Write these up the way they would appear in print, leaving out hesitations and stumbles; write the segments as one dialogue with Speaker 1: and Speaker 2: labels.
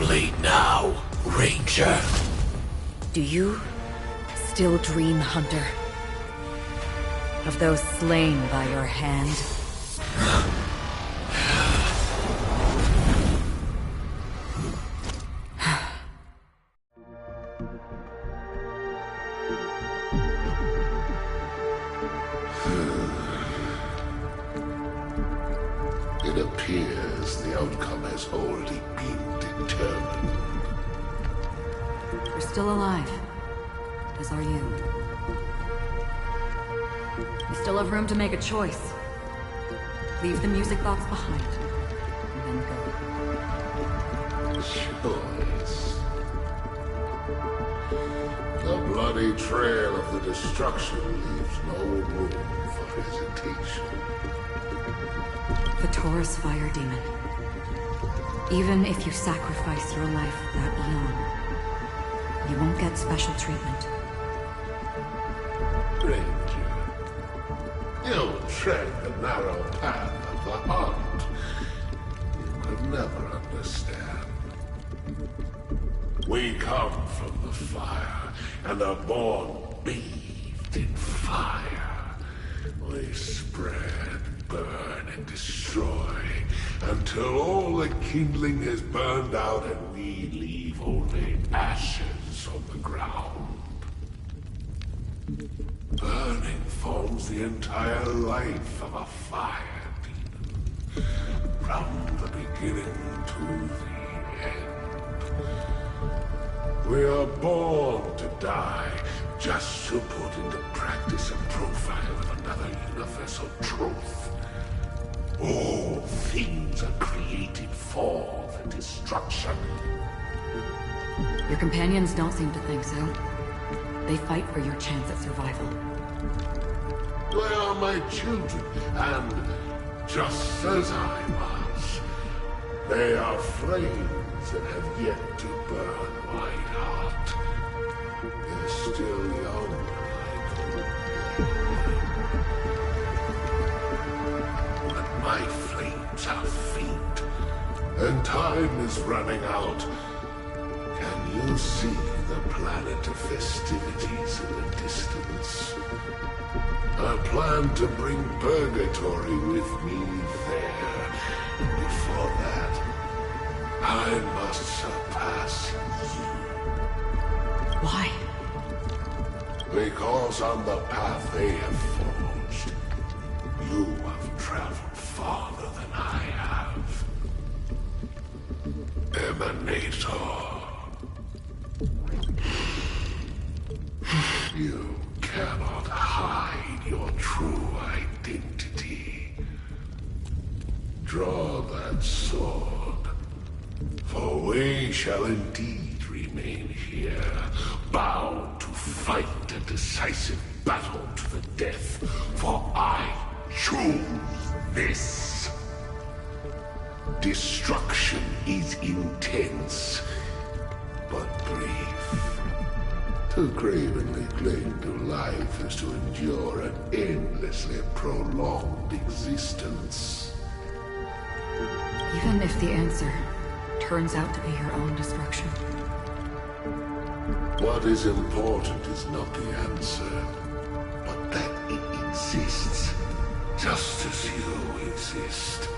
Speaker 1: blade now, Ranger.
Speaker 2: Do you still dream, Hunter? Of those slain by your hand?
Speaker 3: It appears the outcome has already been determined.
Speaker 2: You're still alive. As are you. You still have room to make a choice. Leave the music box behind. And then go.
Speaker 3: Choice. The bloody trail of the destruction leaves no room for hesitation.
Speaker 2: The Taurus Fire Demon. Even if you sacrifice your life for that eon, you won't get special treatment.
Speaker 3: Ranger, you tread the narrow path of the hunt. You could never understand. We come from the fire, and are born bathed in fire. We spread, burn, and destroy, until all the kindling has burned out and we leave only ashes on the ground. Burning forms the entire life of a fire demon, from the beginning to the end. We are born to die, just to put into practice a profile of another universal truth. All things are created for the destruction.
Speaker 2: Your companions don't seem to think so. They fight for your chance at survival.
Speaker 3: They are my children, and just as I was, they are flames that have yet to burn my heart. They're still young, but my flames are faint, and time is running out. Can you see the planet of festivities in the distance? I plan to bring Purgatory with me there. Before that, I must surpass you.
Speaker 2: Why?
Speaker 3: Because on the path they have forged, you have traveled farther than I have. Emanator. You cannot hide your true identity. Draw that sword, for we shall indeed remain here, bound to fight a decisive battle to the death, for I choose this. Destruction is intense, but brief. To cravenly cling to life is to endure an endlessly prolonged existence.
Speaker 2: Even if the answer turns out to be your own destruction.
Speaker 3: What is important is not the answer, but that it exists, just as you exist.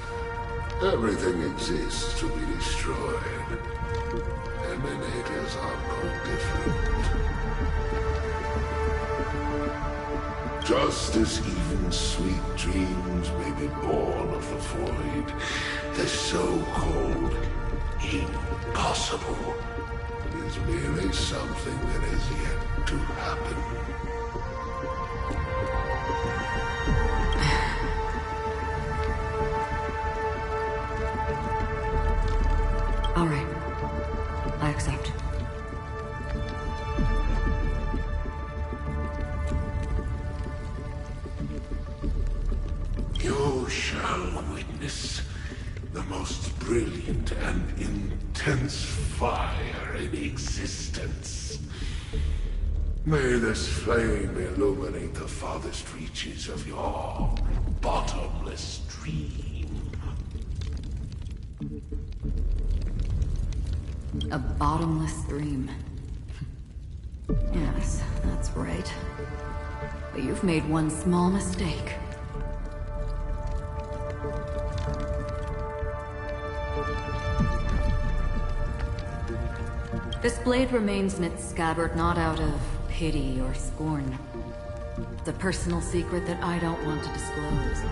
Speaker 3: Everything exists to be destroyed. Emanators are no different. Just as even sweet dreams may be born of the void, the so-called impossible is merely something that has yet to happen.
Speaker 2: All right. I accept.
Speaker 3: You shall witness the most brilliant and intense fire in existence. May this flame illuminate the farthest reaches of your bottomless dream.
Speaker 2: A bottomless dream. Yes, that's right. But you've made one small mistake. This blade remains in its scabbard not out of pity or scorn. It's a personal secret that I don't want to disclose.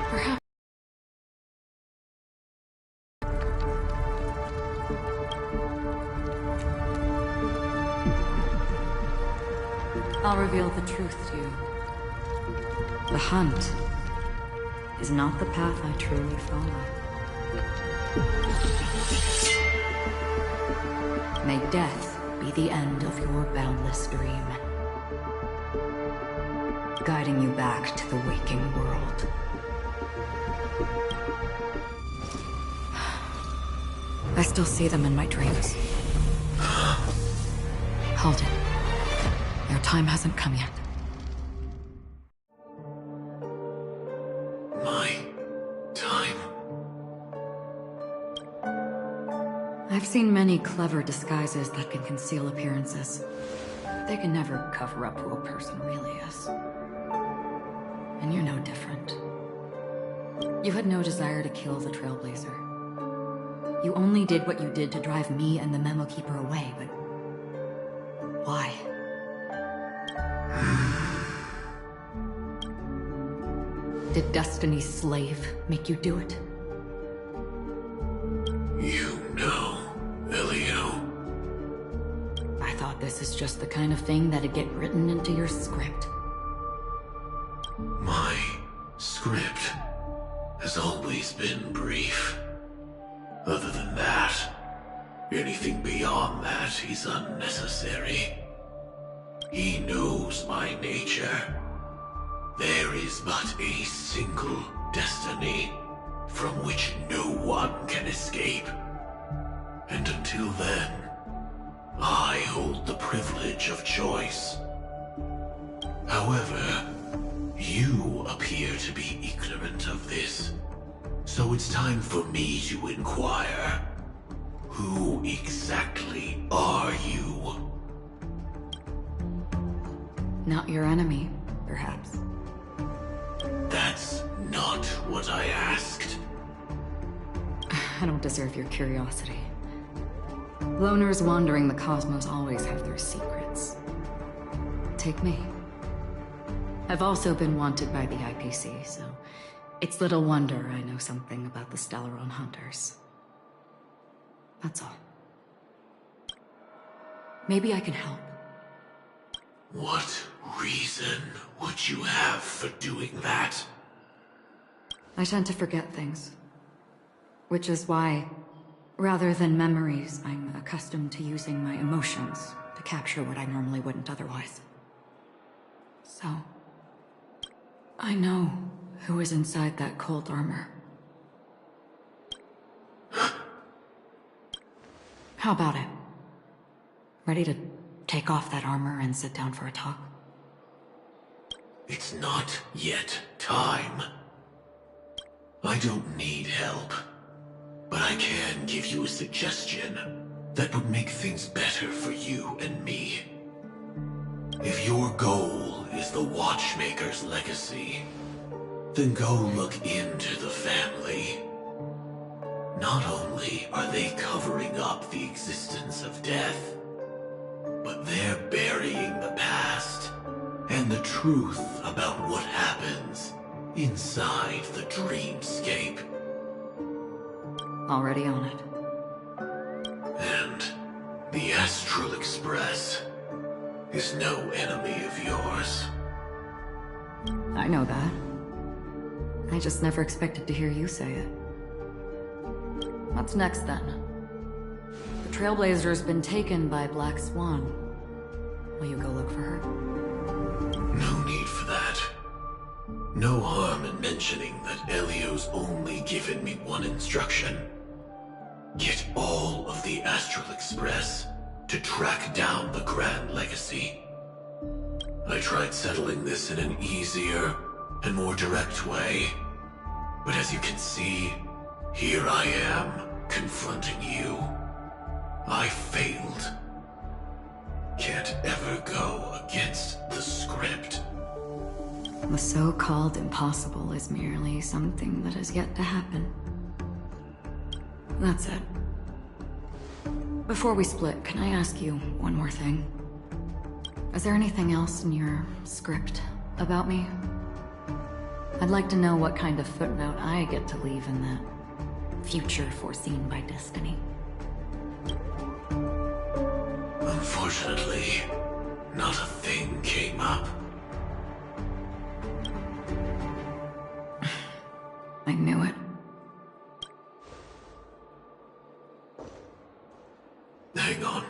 Speaker 2: Perhaps... I'll reveal the truth to you. The hunt is not the path I truly follow. May death be the end of your boundless dream, guiding you back to the waking world. I still see them in my dreams. Hold it. Your time hasn't come yet.
Speaker 3: My time?
Speaker 2: I've seen many clever disguises that can conceal appearances. They can never cover up who a person really is. And you're no different. You had no desire to kill the Trailblazer. You only did what you did to drive me and the Memo Keeper away, but... why? Did Destiny's slave make you do it?
Speaker 3: You know, Elio.
Speaker 2: I thought this is just the kind of thing that'd get written into your script.
Speaker 3: My script has always been brief. Other than that, anything beyond that is unnecessary. He knows my nature. There is but a single destiny from which no one can escape. And until then, I hold the privilege of choice. However, you appear to be ignorant of this. So it's time for me to inquire. Who exactly are you?
Speaker 2: Not your enemy, perhaps.
Speaker 3: That's not what I asked.
Speaker 2: I don't deserve your curiosity. Loners wandering the cosmos always have their secrets. Take me. I've also been wanted by the IPC, so it's little wonder I know something about the Stellaron Hunters. That's all. Maybe I can help.
Speaker 3: What reason would you have for doing that?
Speaker 2: I tend to forget things. Which is why, rather than memories, I'm accustomed to using my emotions to capture what I normally wouldn't otherwise. So, I know who is inside that cold armor. How about it? Ready to take off that armor and sit down for a talk?
Speaker 3: It's not yet time. I don't need help, but I can give you a suggestion that would make things better for you and me. If your goal is the Watchmaker's legacy, then go look into the family. Not only are they covering up the existence of death, but they're burying the past and the truth about what happens inside the dreamscape.
Speaker 2: Already on it.
Speaker 3: And the Astral Express is no enemy of yours.
Speaker 2: I know that. I just never expected to hear you say it. What's next, then? The Trailblazer's been taken by Black Swan. Will you go look for her?
Speaker 3: No need for that. No harm in mentioning that Elio's only given me one instruction. Get all of the Astral Express to track down the Grand Legacy. I tried settling this in an easier and more direct way, but as you can see, here I am, confronting you.
Speaker 1: I failed. Can't ever go against the script.
Speaker 2: The so-called impossible is merely something that has yet to happen. That's it. Before we split, can I ask you one more thing? Is there anything else in your script about me? I'd like to know what kind of footnote I get to leave in that future foreseen by destiny.
Speaker 1: Unfortunately, not a thing came up.
Speaker 2: I knew it.
Speaker 1: Hang on.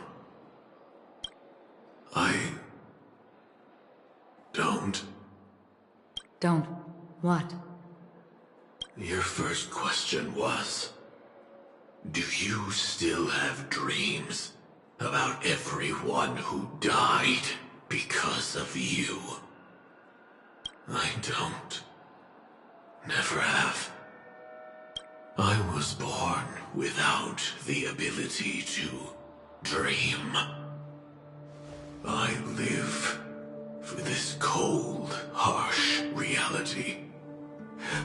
Speaker 2: Don't. What?
Speaker 1: Your first question was, do you still have dreams about everyone who died because of you? I don't. Never have. I was born without the ability to dream. I live for this cold, harsh reality.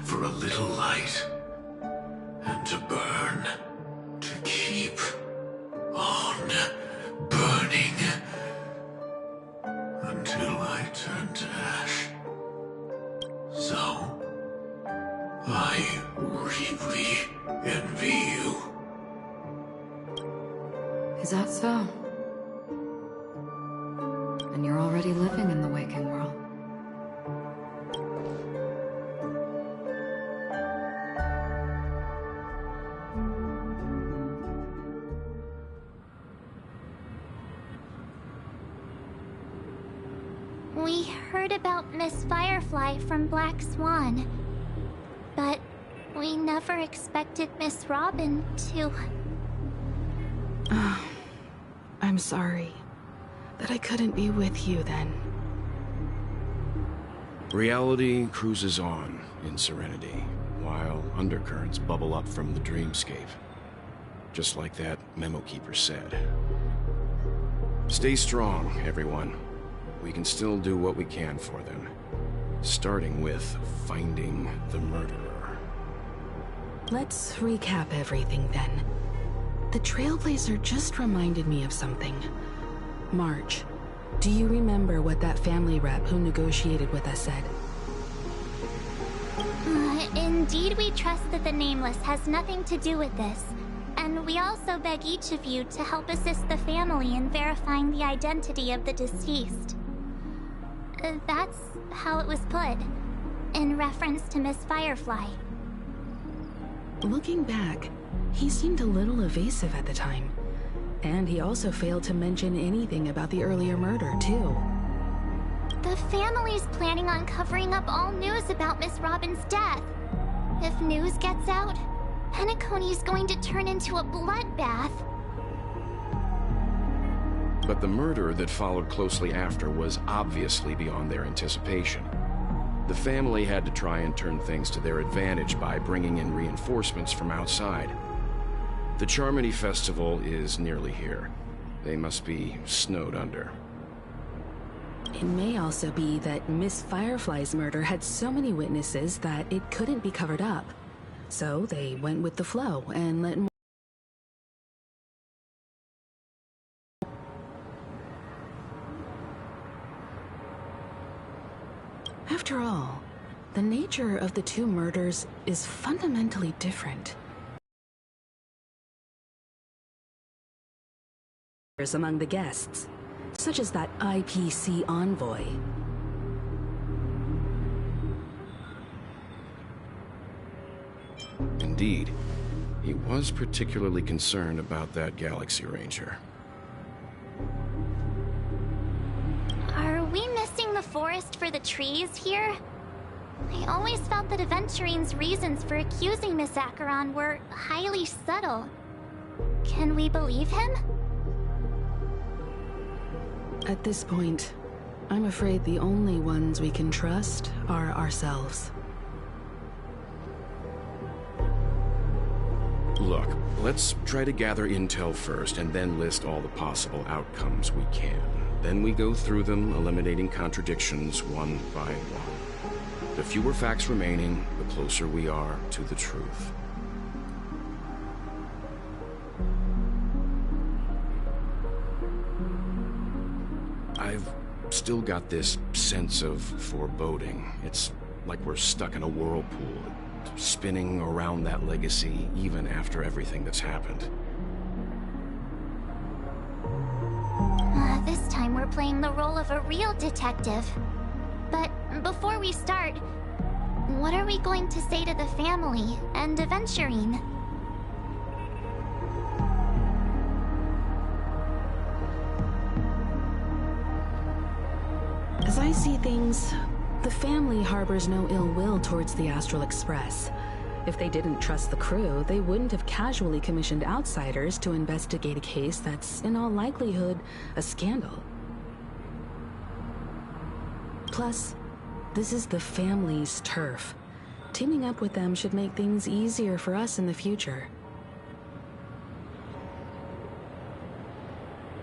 Speaker 1: For a little light, and to burn, to keep on burning, until I turn to ash. So, I really envy you.
Speaker 2: Is that so? And you're already living in the waking world.
Speaker 4: We heard about Miss Firefly from Black Swan, but we never expected Miss Robin to...
Speaker 5: I'm sorry that I couldn't be with you then.
Speaker 6: Reality cruises on in serenity, while undercurrents bubble up from the dreamscape. Just like that memo keeper said. Stay strong, everyone. We can still do what we can for them. Starting with finding the murderer.
Speaker 5: Let's recap everything then. The Trailblazer just reminded me of something. March, do you remember what that family rep who negotiated with us said?
Speaker 4: Indeed, we trust that the Nameless has nothing to do with this. And we also beg each of you to help assist the family in verifying the identity of the deceased. That's how it was put, in reference to Miss Firefly.
Speaker 5: Looking back, he seemed a little evasive at the time. And he also failed to mention anything about the earlier murder, too.
Speaker 4: The family's planning on covering up all news about Miss Robin's death. If news gets out, Penacony's going to turn into a bloodbath.
Speaker 6: But the murder that followed closely after was obviously beyond their anticipation. The family had to try and turn things to their advantage by bringing in reinforcements from outside. The Charmony Festival is nearly here. They must be snowed under.
Speaker 5: It may also be that Miss Firefly's murder had so many witnesses that it couldn't be covered up. So they went with the flow and let more... After all, the nature of the two murders is fundamentally different. Among the guests, such as that IPC envoy.
Speaker 6: Indeed, he was particularly concerned about that Galaxy Ranger.
Speaker 4: Are we missing the forest for the trees here? I always felt that Aventurine's reasons for accusing Miss Acheron were highly subtle. Can we believe him?
Speaker 5: At this point, I'm afraid the only ones we can trust are ourselves.
Speaker 6: Look, let's try to gather intel first and then list all the possible outcomes we can. Then we go through them, eliminating contradictions one by one. The fewer facts remaining, the closer we are to the truth. I've still got this sense of foreboding. It's like we're stuck in a whirlpool, spinning around that legacy even after everything that's happened.
Speaker 4: This time we're playing the role of a real detective. But before we start, what are we going to say to the family and Aventurine?
Speaker 5: As I see things, the family harbors no ill will towards the Astral Express. If they didn't trust the crew, they wouldn't have casually commissioned outsiders to investigate a case that's, in all likelihood, a scandal. Plus, this is the family's turf. Teaming up with them should make things easier for us in the future.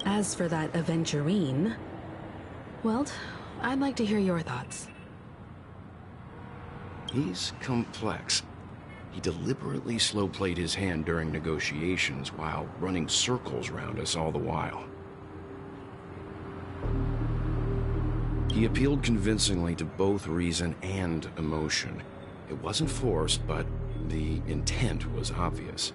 Speaker 5: As for that Aventurine, well, I'd like to hear your thoughts.
Speaker 6: He's complex. He deliberately slow-played his hand during negotiations while running circles around us all the while. He appealed convincingly to both reason and emotion. It wasn't forced, but the intent was obvious.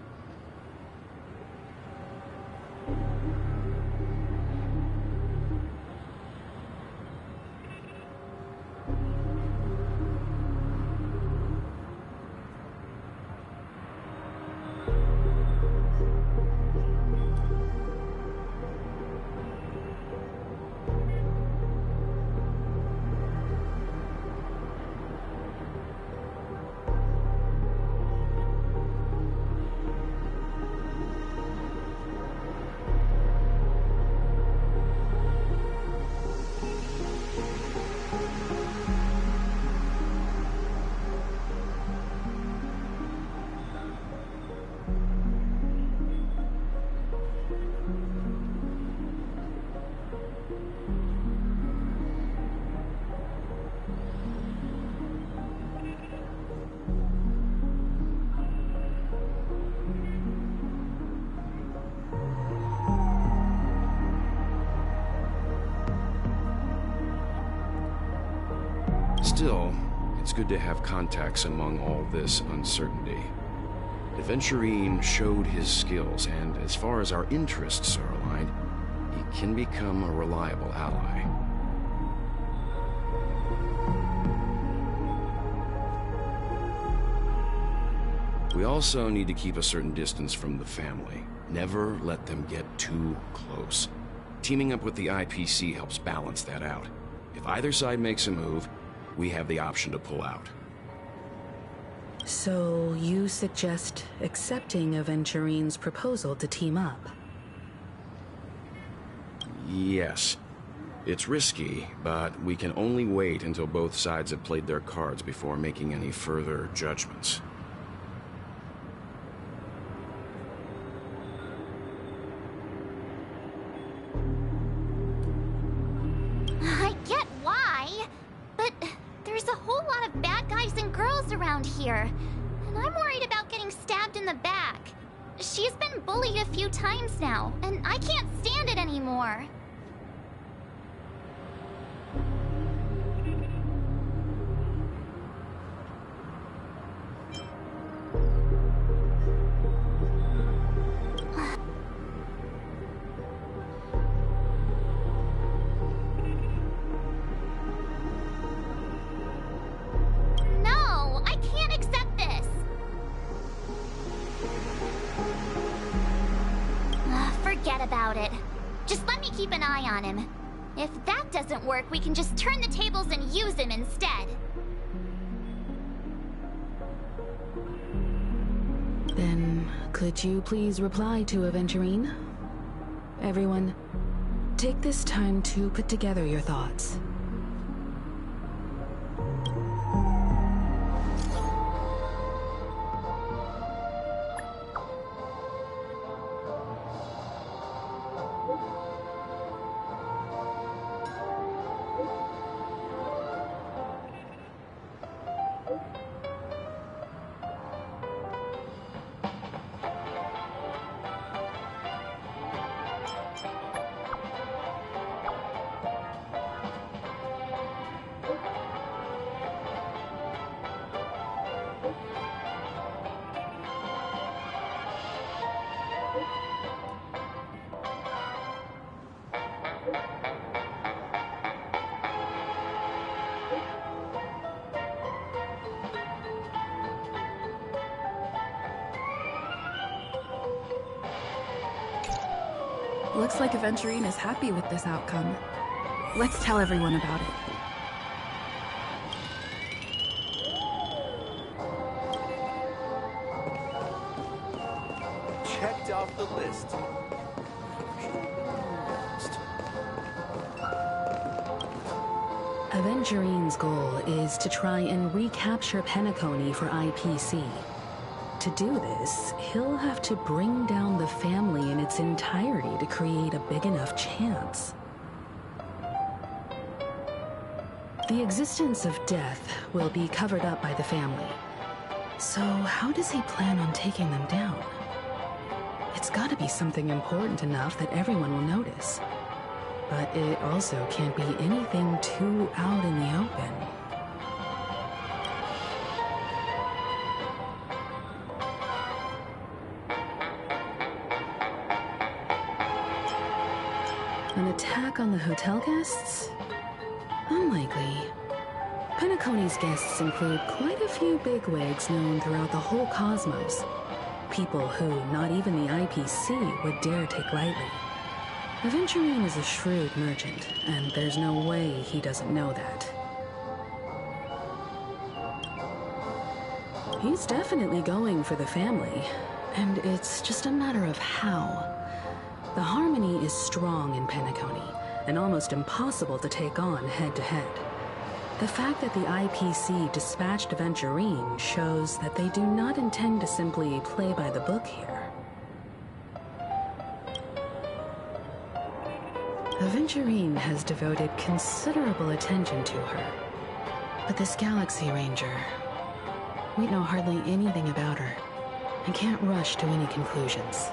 Speaker 6: Still, it's good to have contacts among all this uncertainty. Aventurine showed his skills, and as far as our interests are aligned, he can become a reliable ally. We also need to keep a certain distance from the family. Never let them get too close. Teaming up with the IPC helps balance that out. If either side makes a move, we have the option to pull out.
Speaker 5: So you suggest accepting Aventurine's proposal to team up?
Speaker 6: Yes. It's risky, but we can only wait until both sides have played their cards before making any further judgments.
Speaker 4: I get why, but there's a whole lot of bad guys and girls around here, and I'm worried about getting stabbed in the back. She's been bullied a few times now, and I can't stand it anymore. No, I can't accept this. Forget about it. Just let me keep an eye on him. If that doesn't work, we can just turn the tables and use him instead.
Speaker 5: Then, could you please reply to Aventurine? Everyone, take this time to put together your thoughts. Looks like Aventurine is happy with this outcome. Let's tell everyone about it.
Speaker 7: Checked off the list.
Speaker 5: Aventurine's goal is to try and recapture Penacony for IPC. To do this, he'll have to bring down the family in its entirety to create a big enough chance. The existence of death will be covered up by the family. So how does he plan on taking them down? It's gotta be something important enough that everyone will notice. But it also can't be anything too out in the open. An attack on the hotel guests? Unlikely. Penacony's guests include quite a few bigwigs known throughout the whole cosmos. People who not even the IPC would dare take lightly. Aventurine is a shrewd merchant, and there's no way he doesn't know that. He's definitely going for the family, and it's just a matter of how. The harmony is strong in Penacony, and almost impossible to take on head-to-head. The fact that the IPC dispatched Aventurine shows that they do not intend to simply play by the book here. Aventurine has devoted considerable attention to her. But this Galaxy Ranger, we know hardly anything about her, and can't rush to any conclusions.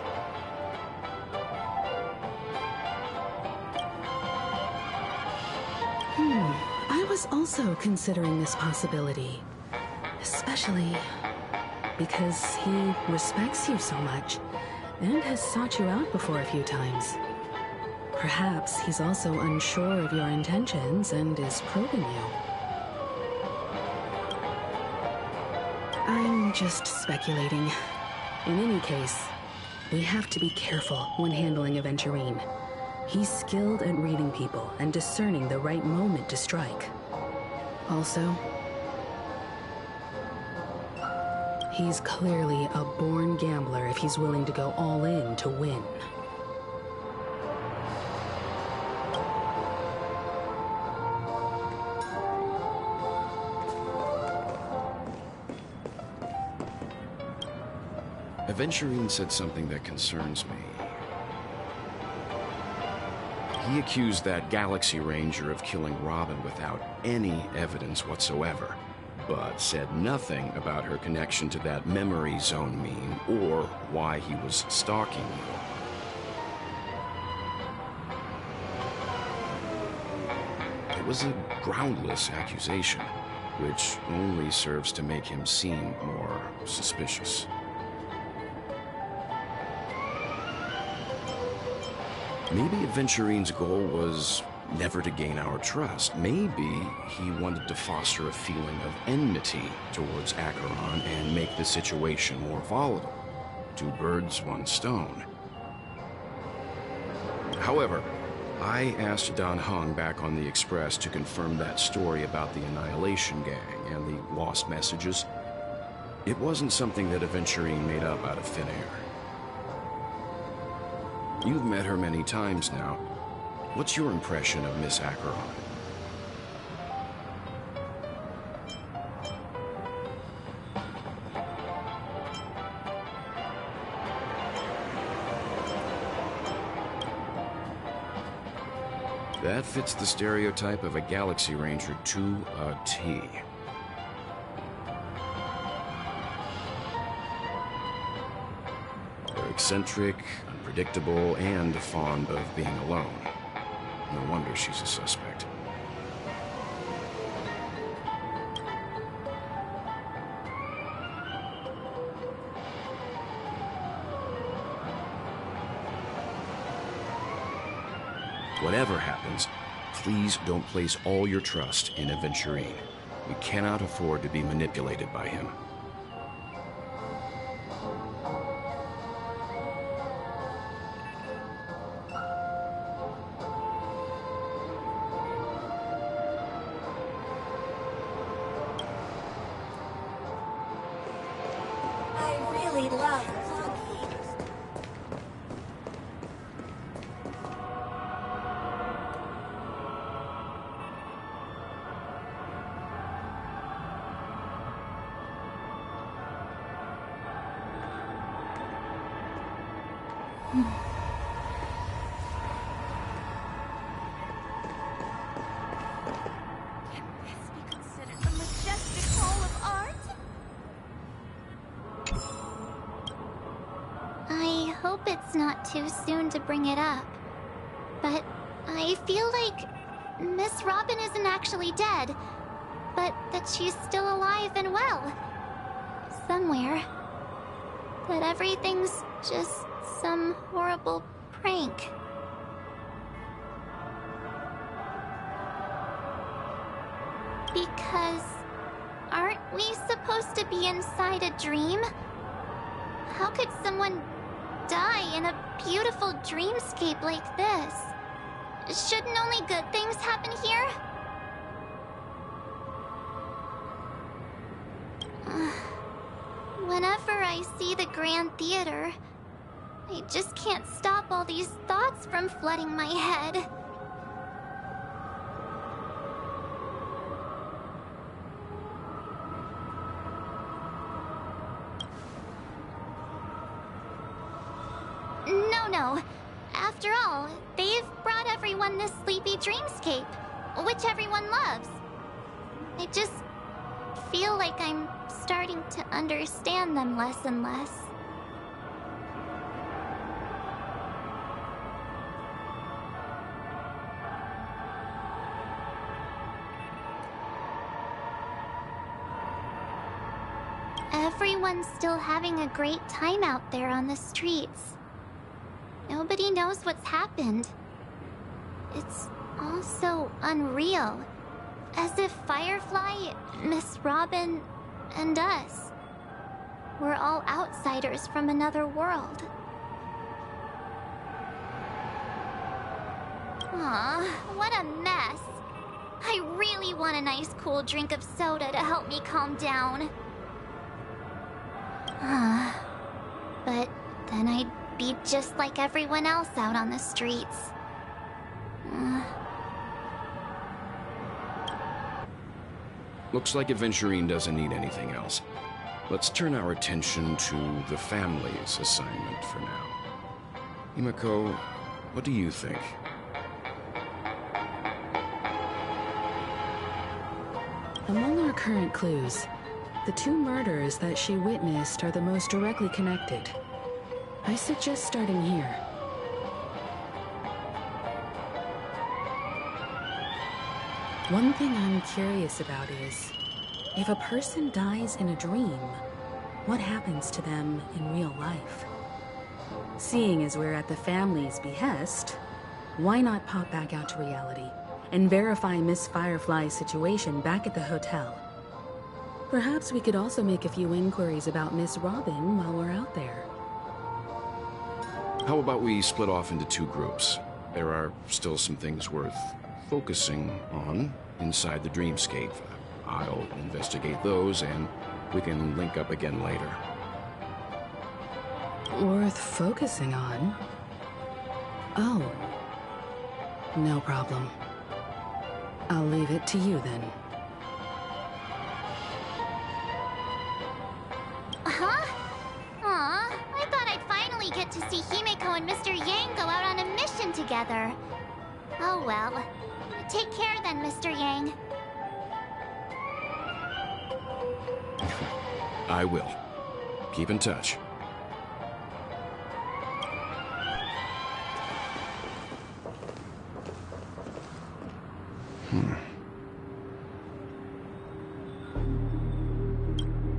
Speaker 5: I was also considering this possibility. Especially because he respects you so much, and has sought you out before a few times. Perhaps he's also unsure of your intentions and is probing you. I'm just speculating. In any case, we have to be careful when handling Aventurine. He's skilled at reading people and discerning the right moment to strike. Also, he's clearly a born gambler if he's willing to go all in to win.
Speaker 6: Aventurine said something that concerns me. He accused that Galaxy Ranger of killing Robin without any evidence whatsoever, but said nothing about her connection to that memory zone meme or why he was stalking you. It was a groundless accusation, which only serves to make him seem more suspicious. Maybe Aventurine's goal was never to gain our trust. Maybe he wanted to foster a feeling of enmity towards Acheron and make the situation more volatile. Two birds, one stone. However, I asked Dan Heng back on the Express to confirm that story about the Annihilation Gang and the lost messages. It wasn't something that Aventurine made up out of thin air. You've met her many times now. What's your impression of Miss Acheron? That fits the stereotype of a Galaxy Ranger to a T. They're eccentric, unpredictable, and fond of being alone. No wonder she's a suspect. Whatever happens, please don't place all your trust in Aventurine. We cannot afford to be manipulated by him.
Speaker 7: love Honkai.
Speaker 4: Can this be considered a majestic hall of art? I hope it's not too soon to bring it up, but I feel like Miss Robin isn't actually dead, but that she's still alive and well. Somewhere. That everything's just some horrible prank. Because aren't we supposed to be inside a dream? How could someone die in a beautiful dreamscape like this? Shouldn't only good things happen here? Whenever I see the Grand Theater, I just can't stop all these thoughts from flooding my head. No. After all, they've brought everyone this sleepy dreamscape, which everyone loves. I just feel like I'm starting to understand them less and less. Everyone's still having a great time out there on the streets. Nobody knows what's happened. It's all so unreal. As if Firefly, Miss Robin, and us were all outsiders from another world. Aw, what a mess. I really want a nice cool drink of soda to help me calm down. But then I'd be just like everyone else out on the streets.
Speaker 6: Looks like Aventurine doesn't need anything else. Let's turn our attention to the family's assignment for now. Himiko, what do you think?
Speaker 5: Among our current clues, the two murders that she witnessed are the most directly connected. I suggest starting here. One thing I'm curious about is, if a person dies in a dream, what happens to them in real life? Seeing as we're at the family's behest, why not pop back out to reality and verify Miss Firefly's situation back at the hotel? Perhaps we could also make a few inquiries about Miss Robin while we're out there.
Speaker 6: How about we split off into two groups? There are still some things worth focusing on inside the dreamscape. I'll investigate those, and we can link up again later.
Speaker 5: Worth focusing on? Oh. No problem. I'll leave it to you then.
Speaker 4: Huh? Aw, I thought I'd finally get to see Himeko and Mr. Yang go out on a mission together. Oh well. Take care then, Mr. Yang.
Speaker 6: I will. Keep in touch.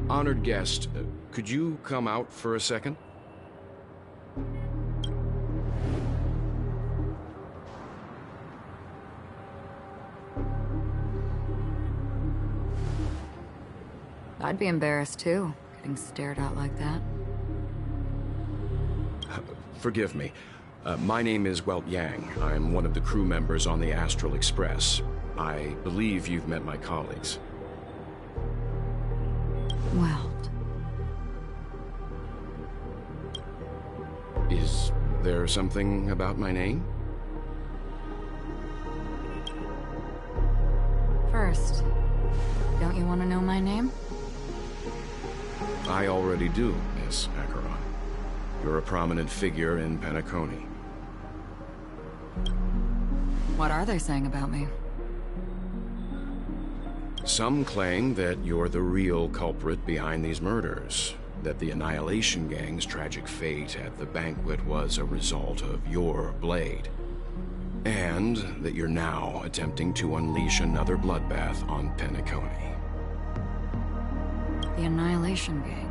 Speaker 6: Honored guest, could you come out for a second?
Speaker 2: I'd be embarrassed too, getting stared at like that.
Speaker 6: Forgive me. My name is Welt Yang. I'm one of the crew members on the Astral Express. I believe you've met my colleagues.
Speaker 2: Welt.
Speaker 6: There's something about my name?
Speaker 2: First, don't you want to know my name?
Speaker 6: I already do, Miss Acheron. You're a prominent figure in Penacony.
Speaker 2: What are they saying about me?
Speaker 6: Some claim that you're the real culprit behind these murders, that the Annihilation Gang's tragic fate at the banquet was a result of your blade, and that you're now attempting to unleash another bloodbath on Penacony.
Speaker 2: The Annihilation Gang.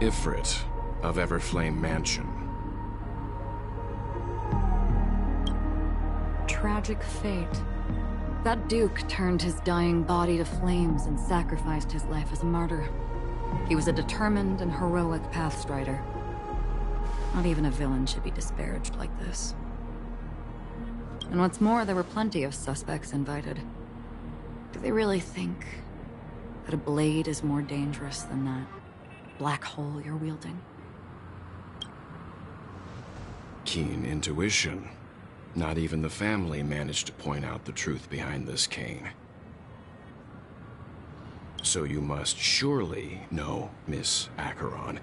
Speaker 6: Ifrit of Everflame Mansion.
Speaker 2: Tragic fate. That Duke turned his dying body to flames and sacrificed his life as a martyr. He was a determined and heroic pathstrider. Not even a villain should be disparaged like this. And what's more, there were plenty of suspects invited. Do they really think that a blade is more dangerous than that black hole you're wielding?
Speaker 6: Keen intuition. Not even the family managed to point out the truth behind this cane. So you must surely know, Miss Acheron,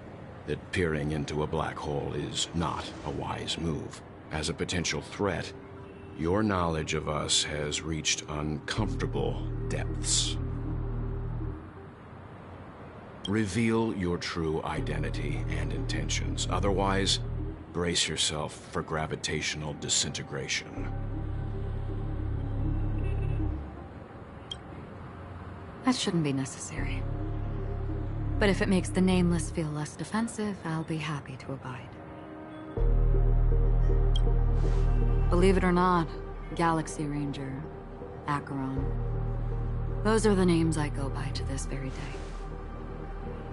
Speaker 6: that peering into a black hole is not a wise move. As a potential threat, your knowledge of us has reached uncomfortable depths. Reveal your true identity and intentions. Otherwise, brace yourself for gravitational disintegration.
Speaker 2: That shouldn't be necessary. But if it makes the Nameless feel less defensive, I'll be happy to abide. Believe it or not, Galaxy Ranger, Acheron, those are the names I go by to this very day.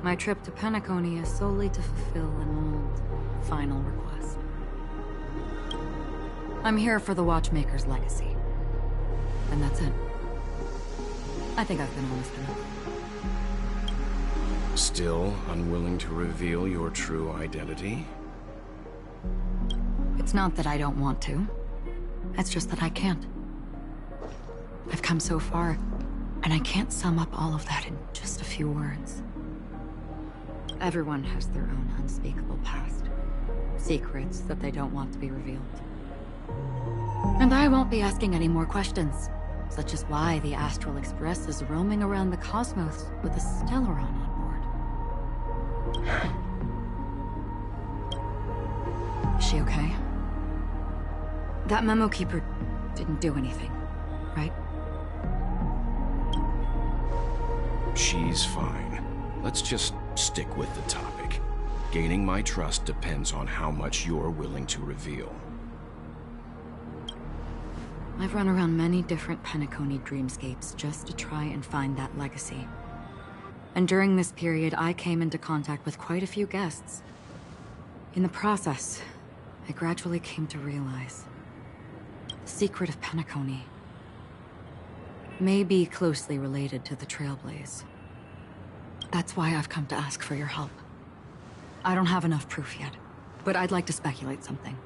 Speaker 2: My trip to Penacony is solely to fulfill an old, final request. I'm here for the Watchmaker's legacy. And that's it. I think I've been honest enough.
Speaker 6: Still unwilling to reveal your true identity?
Speaker 2: It's not that I don't want to. It's just that I can't. I've come so far, and I can't sum up all of that in just a few words. Everyone has their own unspeakable past. Secrets that they don't want to be revealed. And I won't be asking any more questions, such as why the Astral Express is roaming around the cosmos with a Stellaron on board. Is she okay? That Memo Keeper didn't do anything, right?
Speaker 6: She's fine. Let's just stick with the topic. Gaining my trust depends on how much you're willing to reveal.
Speaker 2: I've run around many different Penacony dreamscapes just to try and find that legacy. And during this period, I came into contact with quite a few guests. In the process, I gradually came to realize the secret of Penacony may be closely related to the Trailblaze. That's why I've come to ask for your help. I don't have enough proof yet, but I'd like to speculate something.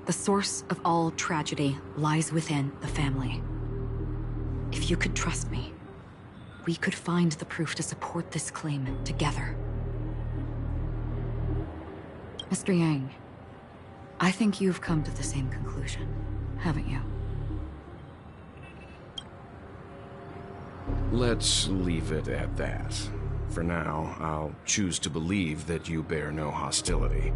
Speaker 2: The source of all tragedy lies within the family. If you could trust me, we could find the proof to support this claim together. Mr. Yang, I think you've come to the same conclusion, haven't you?
Speaker 6: Let's leave it at that. For now, I'll choose to believe that you bear no hostility.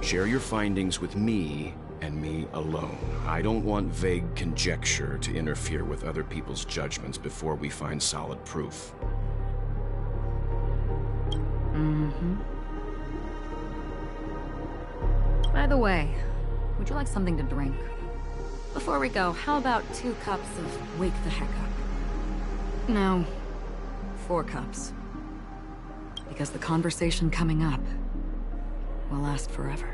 Speaker 6: Share your findings with me and me alone. I don't want vague conjecture to interfere with other people's judgments before we find solid proof.
Speaker 2: By the way, would you like something to drink? Before we go, how about 2 cups of Wake the Heck Up? No, 4 cups. Because the conversation coming up will last forever.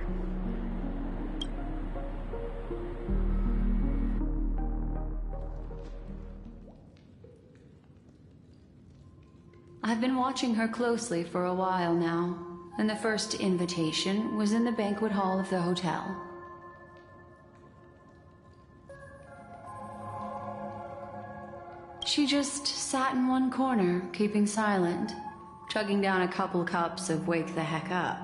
Speaker 7: I've been watching her closely for a while now. and the first invitation was in the banquet hall of the hotel. She just sat in one corner, keeping silent, chugging down a couple cups of Wake the Heck Up.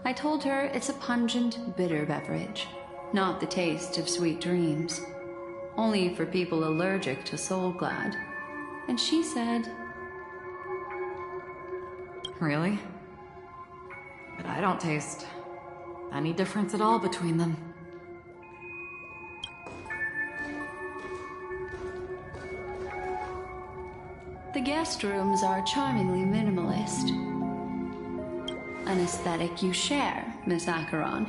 Speaker 7: I told her it's a pungent, bitter beverage, not the taste of sweet dreams. Only for people allergic to Soul Glad. And she said,
Speaker 2: Really? But I don't taste any difference at all between them.
Speaker 7: the guest rooms are charmingly minimalist. An aesthetic you share, Miss Acheron.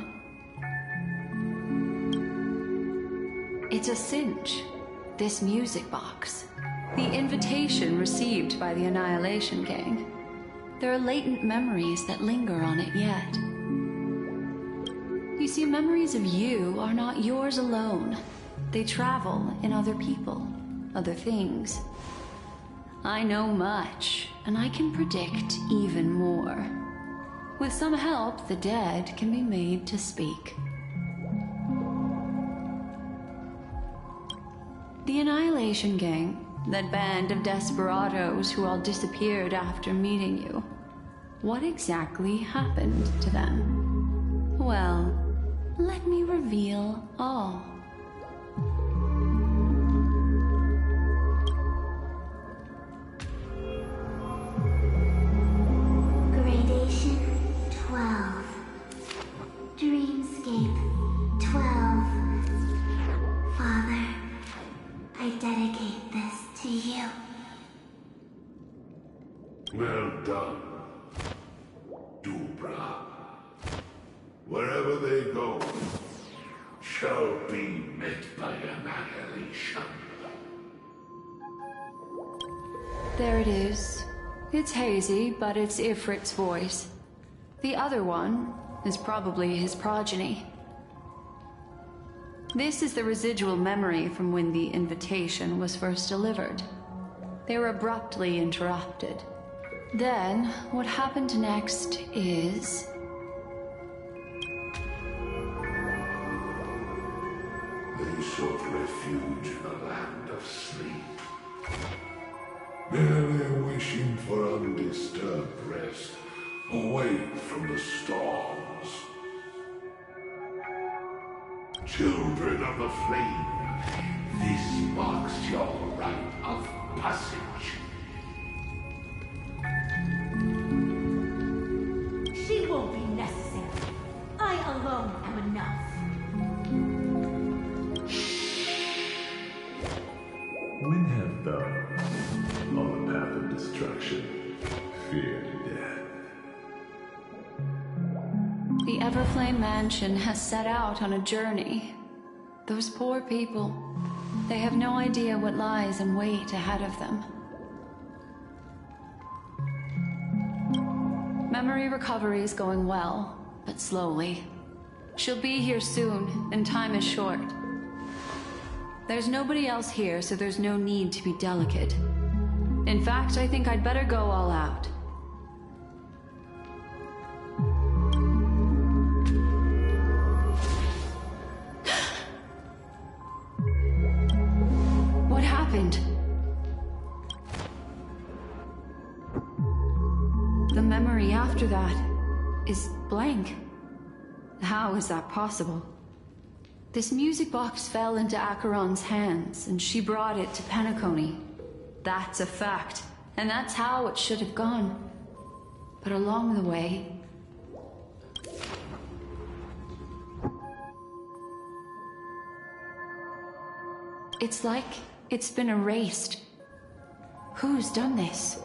Speaker 7: It's a cinch, this music box. The invitation received by the Annihilation Gang. There are latent memories that linger on it yet. You see, memories of you are not yours alone. They travel in other people, other things. I know much, and I can predict even more. With some help, the dead can be made to speak. The Annihilation Gang, that band of desperados who all disappeared after meeting you. What exactly happened to them? Well, let me reveal all.
Speaker 8: Gradation 12. Dreamscape 12. Father, I dedicate this to you.
Speaker 3: Well done, Dubra. Wherever they go, shall be met by annihilation.
Speaker 7: There it is. It's hazy, but it's Ifrit's voice. The other one is probably his progeny. This is the residual memory from when the invitation was first delivered. They were abruptly interrupted. Then, what happened next is...
Speaker 3: They sought refuge in a land of sleep, merely wishing for undisturbed rest, away from the storms. Children of the flame, this marks your rite of passage.
Speaker 9: She won't be necessary. I alone am enough.
Speaker 10: When have thou, on the path of destruction, feared death?
Speaker 7: The Everflame Mansion has set out on a journey. Those poor people, they have no idea what lies in wait ahead of them. Memory recovery is going well, but slowly. She'll be here soon, and time is short. There's nobody else here, so there's no need to be delicate. In fact, I think I'd better go all out. What happened? The memory after that is blank. How is that possible? This music box fell into Acheron's hands, and she brought it to Penacony. That's a fact, and that's how it should have gone. But along the way... it's like it's been erased. Who's done this?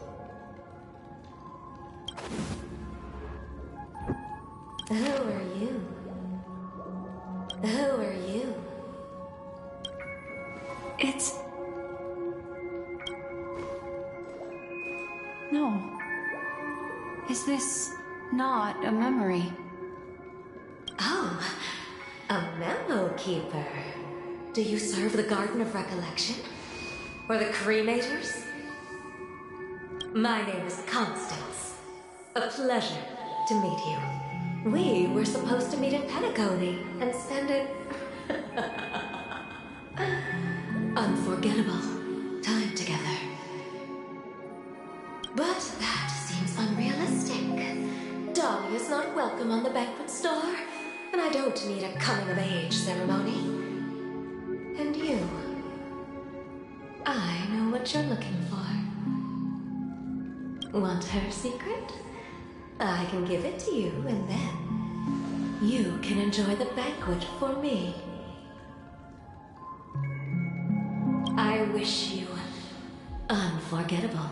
Speaker 8: Who are you? Who are you?
Speaker 7: It's... no. Is this not a memory?
Speaker 8: Oh, a memo keeper. Do you serve the Garden of Recollection? Or the Cremators? My name is Constance. A pleasure. to meet you. We were supposed to meet in Penacony and spend an unforgettable time together. But that seems unrealistic. Dolly is not welcome on the banquet store, and I don't need a coming-of-age ceremony. And you, I know what you're looking for. Want her secret? I can give it to you, and then you can enjoy the banquet for me. I wish you unforgettable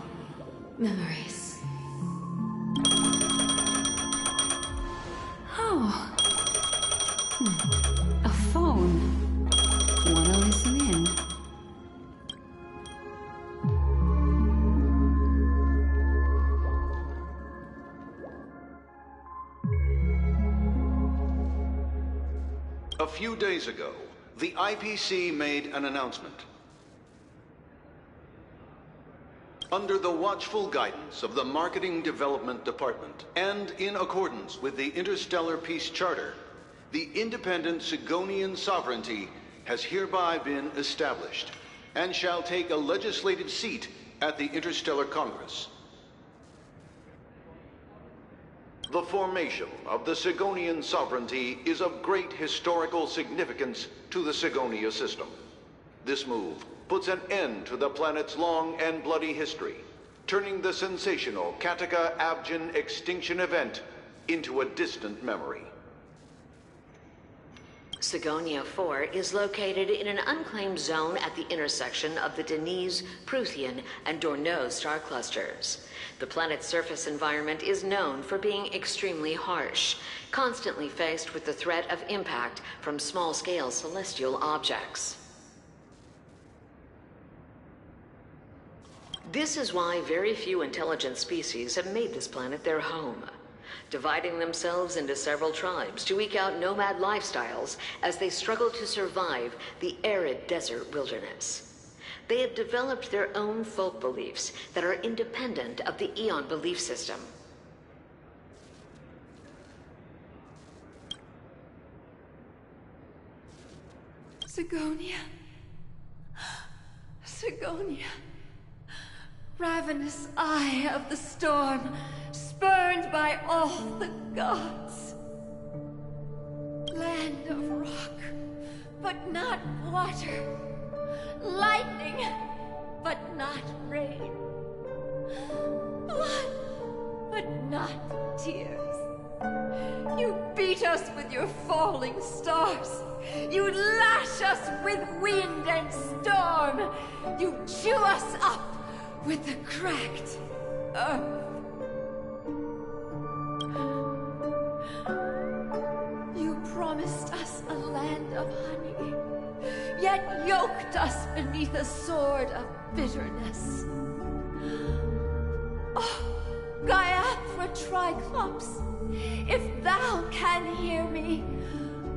Speaker 8: memories.
Speaker 7: Oh. A phone. Wanna listen in?
Speaker 11: A few days ago, the IPC made an announcement. Under the watchful guidance of the Marketing Development Department, and in accordance with the Interstellar Peace Charter, the independent Sigonian sovereignty has hereby been established, and shall take a legislative seat at the Interstellar Congress. The formation of the Sigonian sovereignty is of great historical significance to the Sigonia system. This move puts an end to the planet's long and bloody history, turning the sensational Kataka-Abjin extinction event into a distant memory.
Speaker 12: Sigonia 4 is located in an unclaimed zone at the intersection of the Denise, Prothean, and Dorneau star clusters. The planet's surface environment is known for being extremely harsh, constantly faced with the threat of impact from small-scale celestial objects. This is why very few intelligent species have made this planet their home, dividing themselves into several tribes to eke out nomad lifestyles as they struggle to survive the arid desert wilderness. They have developed their own folk beliefs that are independent of the Eon belief system.
Speaker 13: Sigonia. Sigonia. Ravenous eye of the storm, spurned by all the gods. Land of rock, but not water. Lightning, but not rain. Blood, but not tears. You beat us with your falling stars. You lash us with wind and storm. You chew us up with the cracked earth. You promised us a land of honey, yet yoked us beneath a sword of bitterness. Oh, Gaiathra Triclops, if thou can hear me,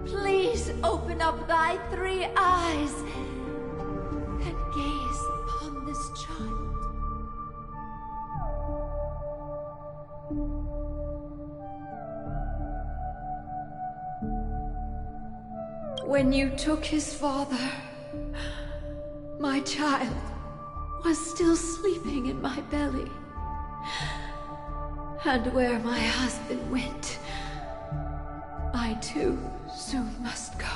Speaker 13: please open up thy 3 eyes and gaze upon this child. When you took his father, my child was still sleeping in my belly. And where my husband went, I too soon must go.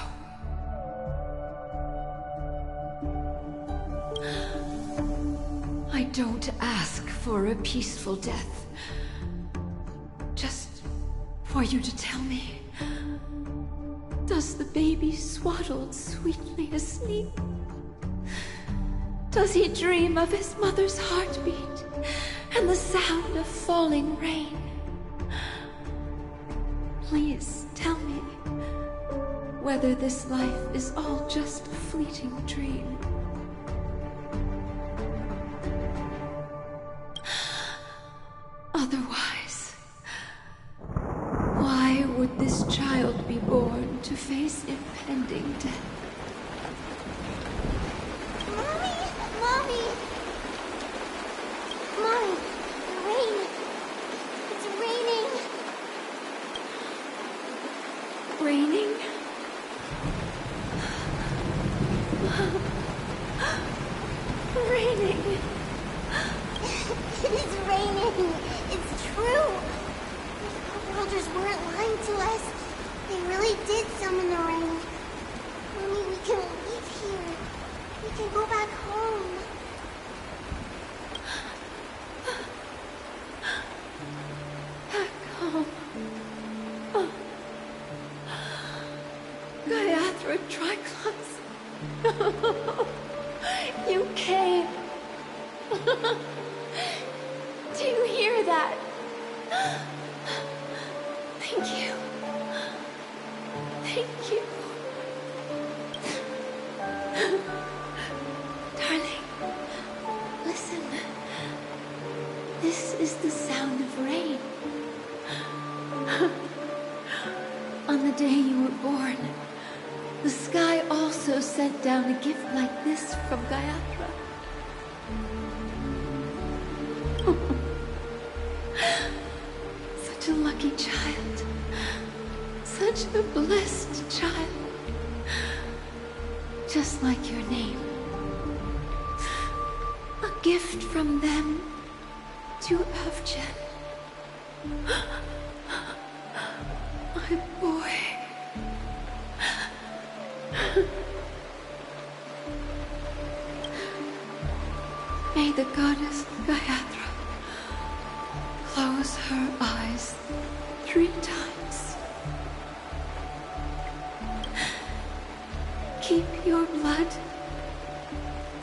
Speaker 13: I don't ask for a peaceful death. Just for you to tell me, does the baby swaddled sweetly asleep? Does he dream of his mother's heartbeat and the sound of falling rain? Please tell me whether this life is all just a fleeting dream. Otherwise, why would this child be born to face impending death?
Speaker 4: Mommy! Mommy! Rain! It's raining!
Speaker 13: Gaiathra Triclops. You came. Do you hear that? Thank you. Thank you. Darling, listen. This is the sound of rain. On the day you were born, the sky also sent down a gift like this from Gaiathra. Such a lucky child. Such a blessed child. Just like your name. A gift from them to Avjen. My boy. May the goddess Gaiathra close her eyes 3 times. Keep your blood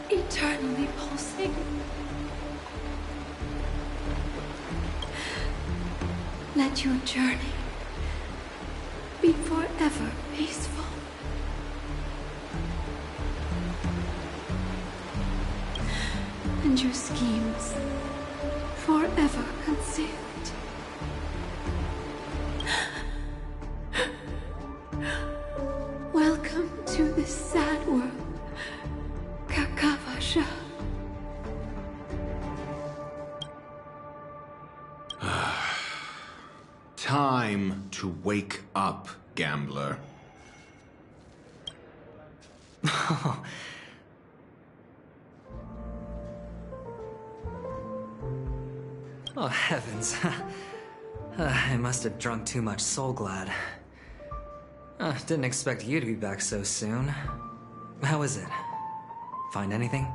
Speaker 13: eternally pulsing. Let your journey be forever peaceful. And your schemes forever concealed. Welcome to this sad world, Kakavasha.
Speaker 6: Time to wake up, gambler.
Speaker 14: Oh, heavens. I must have drunk too much Soul Glad. Didn't expect you to be back so soon. How is it? Find anything?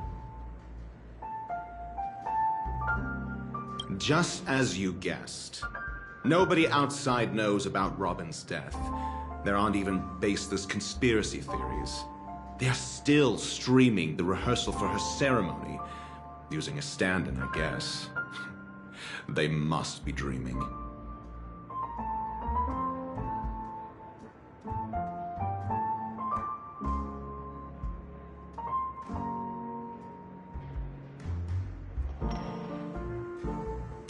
Speaker 6: Just as you guessed. Nobody outside knows about Robin's death. There aren't even baseless conspiracy theories. They're still streaming the rehearsal for her ceremony, using a stand-in, I guess. They must be dreaming.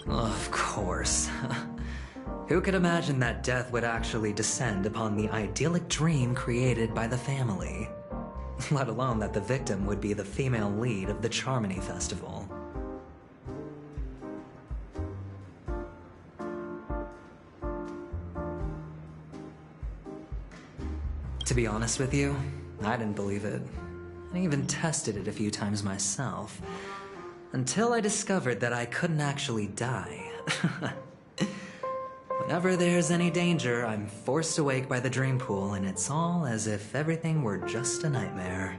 Speaker 14: Of course. Who could imagine that death would actually descend upon the idyllic dream created by the family? Let alone that the victim would be the female lead of the Charmony Festival. To be honest with you, I didn't believe it. I even tested it a few times myself. Until I discovered that I couldn't actually die. Whenever there's any danger, I'm forced awake by the dream pool, and it's all as if everything were just a nightmare.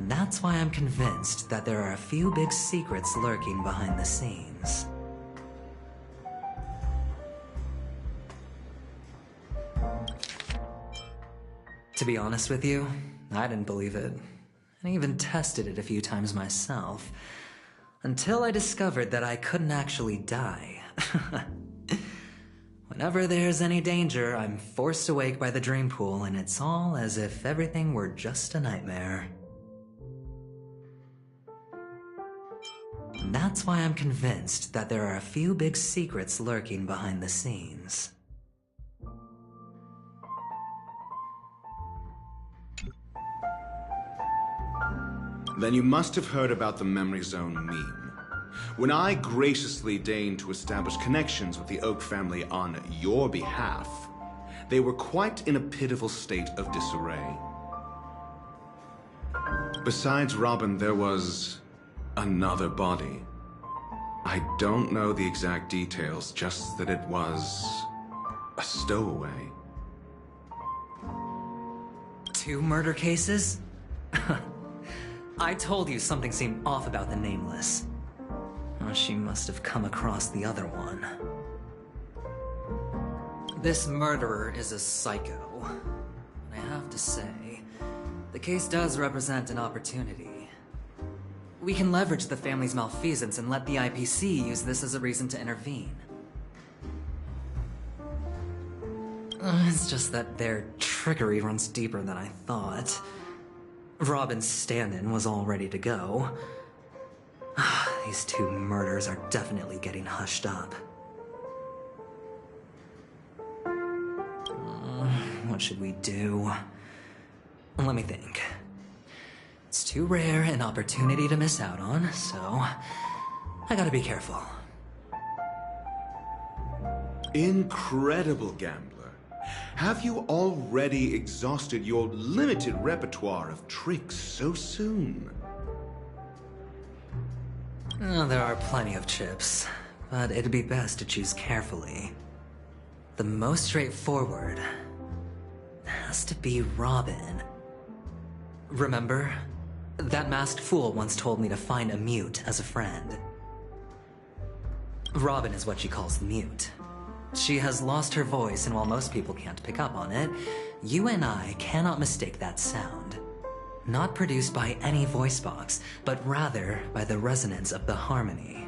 Speaker 14: That's why I'm convinced that there are a few big secrets lurking behind the scenes. To be honest with you, I didn't believe it. I even tested it a few times myself. Until I discovered that I couldn't actually die. Whenever there's any danger, I'm forced awake by the dream pool, and it's all as if everything were just a nightmare. That's why I'm convinced that there are a few big secrets lurking behind the scenes.
Speaker 6: Then you must have heard about the Memory Zone meme. When I graciously deigned to establish connections with the Oak family on your behalf, they were quite in a pitiful state of disarray. Besides Robin, there was another body. I don't know the exact details, just that it was a stowaway.
Speaker 14: 2 murder cases? I told you something seemed off about the Nameless. She must have come across the other one. This murderer is a psycho. I have to say, the case does represent an opportunity. We can leverage the family's malfeasance and let the IPC use this as a reason to intervene. It's just that their trickery runs deeper than I thought. Robin's stand-in was all ready to go. These 2 murders are definitely getting hushed up. What should we do? Let me think. It's too rare an opportunity to miss out on, so I gotta be careful.
Speaker 6: Incredible gambler. Have you already exhausted your limited repertoire of tricks so soon?
Speaker 14: There are plenty of chips, but it'd be best to choose carefully. The most straightforward has to be Robin. Remember? That masked fool once told me to find a mute as a friend. Robin is what she calls the mute. She has lost her voice, and while most people can't pick up on it, you and I cannot mistake that sound. Not produced by any voice box, but rather by the resonance of the harmony.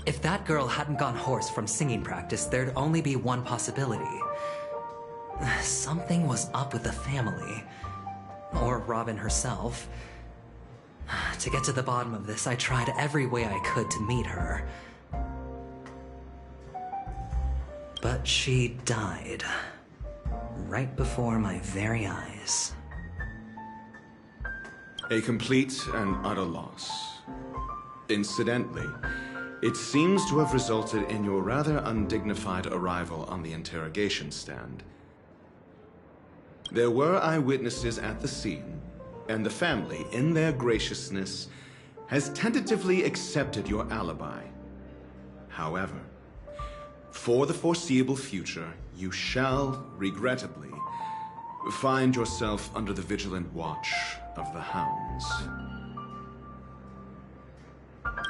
Speaker 14: If that girl hadn't gone hoarse from singing practice, there'd only be one possibility. Something was up with the family. Or Robin herself. To get to the bottom of this, I tried every way I could to meet her. But she died. Right before my very eyes.
Speaker 6: A complete and utter loss. Incidentally, it seems to have resulted in your rather undignified arrival on the interrogation stand. There were eyewitnesses at the scene, and the family, in their graciousness, has tentatively accepted your alibi. However, for the foreseeable future, you shall, regrettably, find yourself under the vigilant watch of the hounds.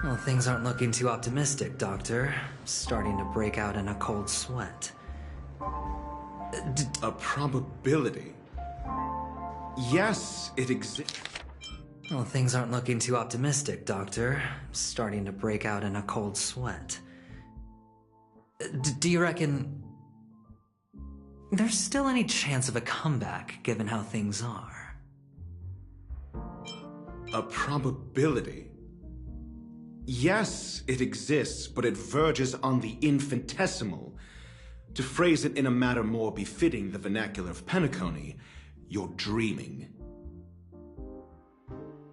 Speaker 14: Well, things aren't looking too optimistic, Doctor. I'm starting to break out in a cold sweat.
Speaker 6: A probability? Yes, it exists.
Speaker 14: Well, things aren't looking too optimistic, Doctor. I'm starting to break out in a cold sweat. Do you reckon there's still any chance of a comeback, given how things are?
Speaker 6: A probability? Yes, it exists, but it verges on the infinitesimal. To phrase it in a manner more befitting the vernacular of Penacony, you're dreaming.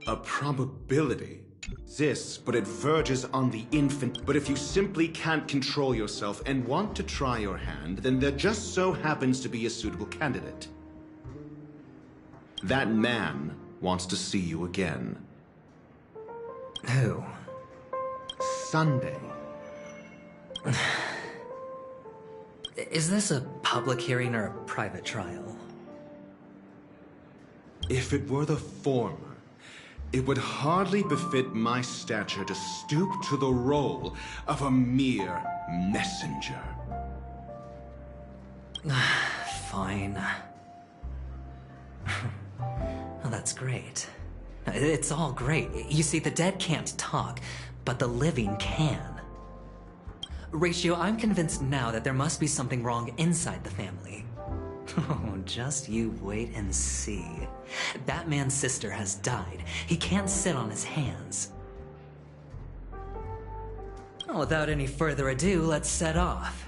Speaker 6: A probability exists, but it verges on the infant. But if you simply can't control yourself and want to try your hand, then there just so happens to be a suitable candidate. That man wants to see you again.
Speaker 14: Who?
Speaker 6: Sunday.
Speaker 14: Is this a public hearing or a private trial?
Speaker 6: If it were the former, it would hardly befit my stature to stoop to the role of a mere messenger.
Speaker 14: Fine. Oh, that's great. It's all great. You see, the dead can't talk, but the living can. Ratio, I'm convinced now that there must be something wrong inside the family. Oh, just you wait and see. That man's sister has died. He can't sit on his hands. Well, without any further ado, let's set off.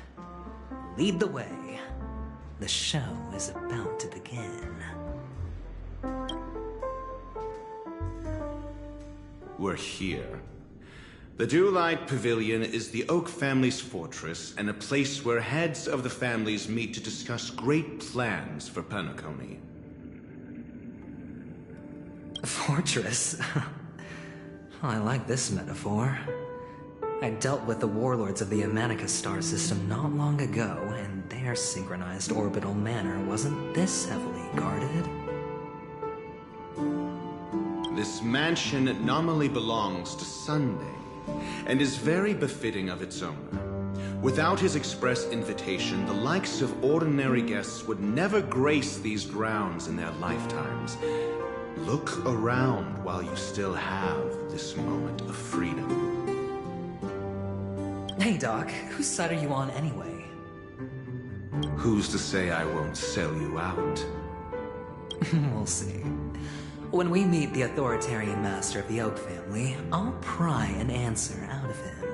Speaker 14: Lead the way. The show is about to begin.
Speaker 6: We're here. The Dewlight Pavilion is the Oak family's fortress and a place where heads of the families meet to discuss great plans for Penacony.
Speaker 14: Fortress? I like this metaphor. I dealt with the warlords of the Amanicus star system not long ago, and their synchronized orbital manor wasn't this heavily guarded.
Speaker 6: This mansion nominally belongs to Sunday, and is very befitting of its owner. Without his express invitation, the likes of ordinary guests would never grace these grounds in their lifetimes. Look around while you still have this moment of freedom.
Speaker 14: Hey, Doc, whose side are you on anyway?
Speaker 6: Who's to say I won't sell you out?
Speaker 14: We'll see. When we meet the authoritarian master of the Oak family, I'll pry an answer out of him.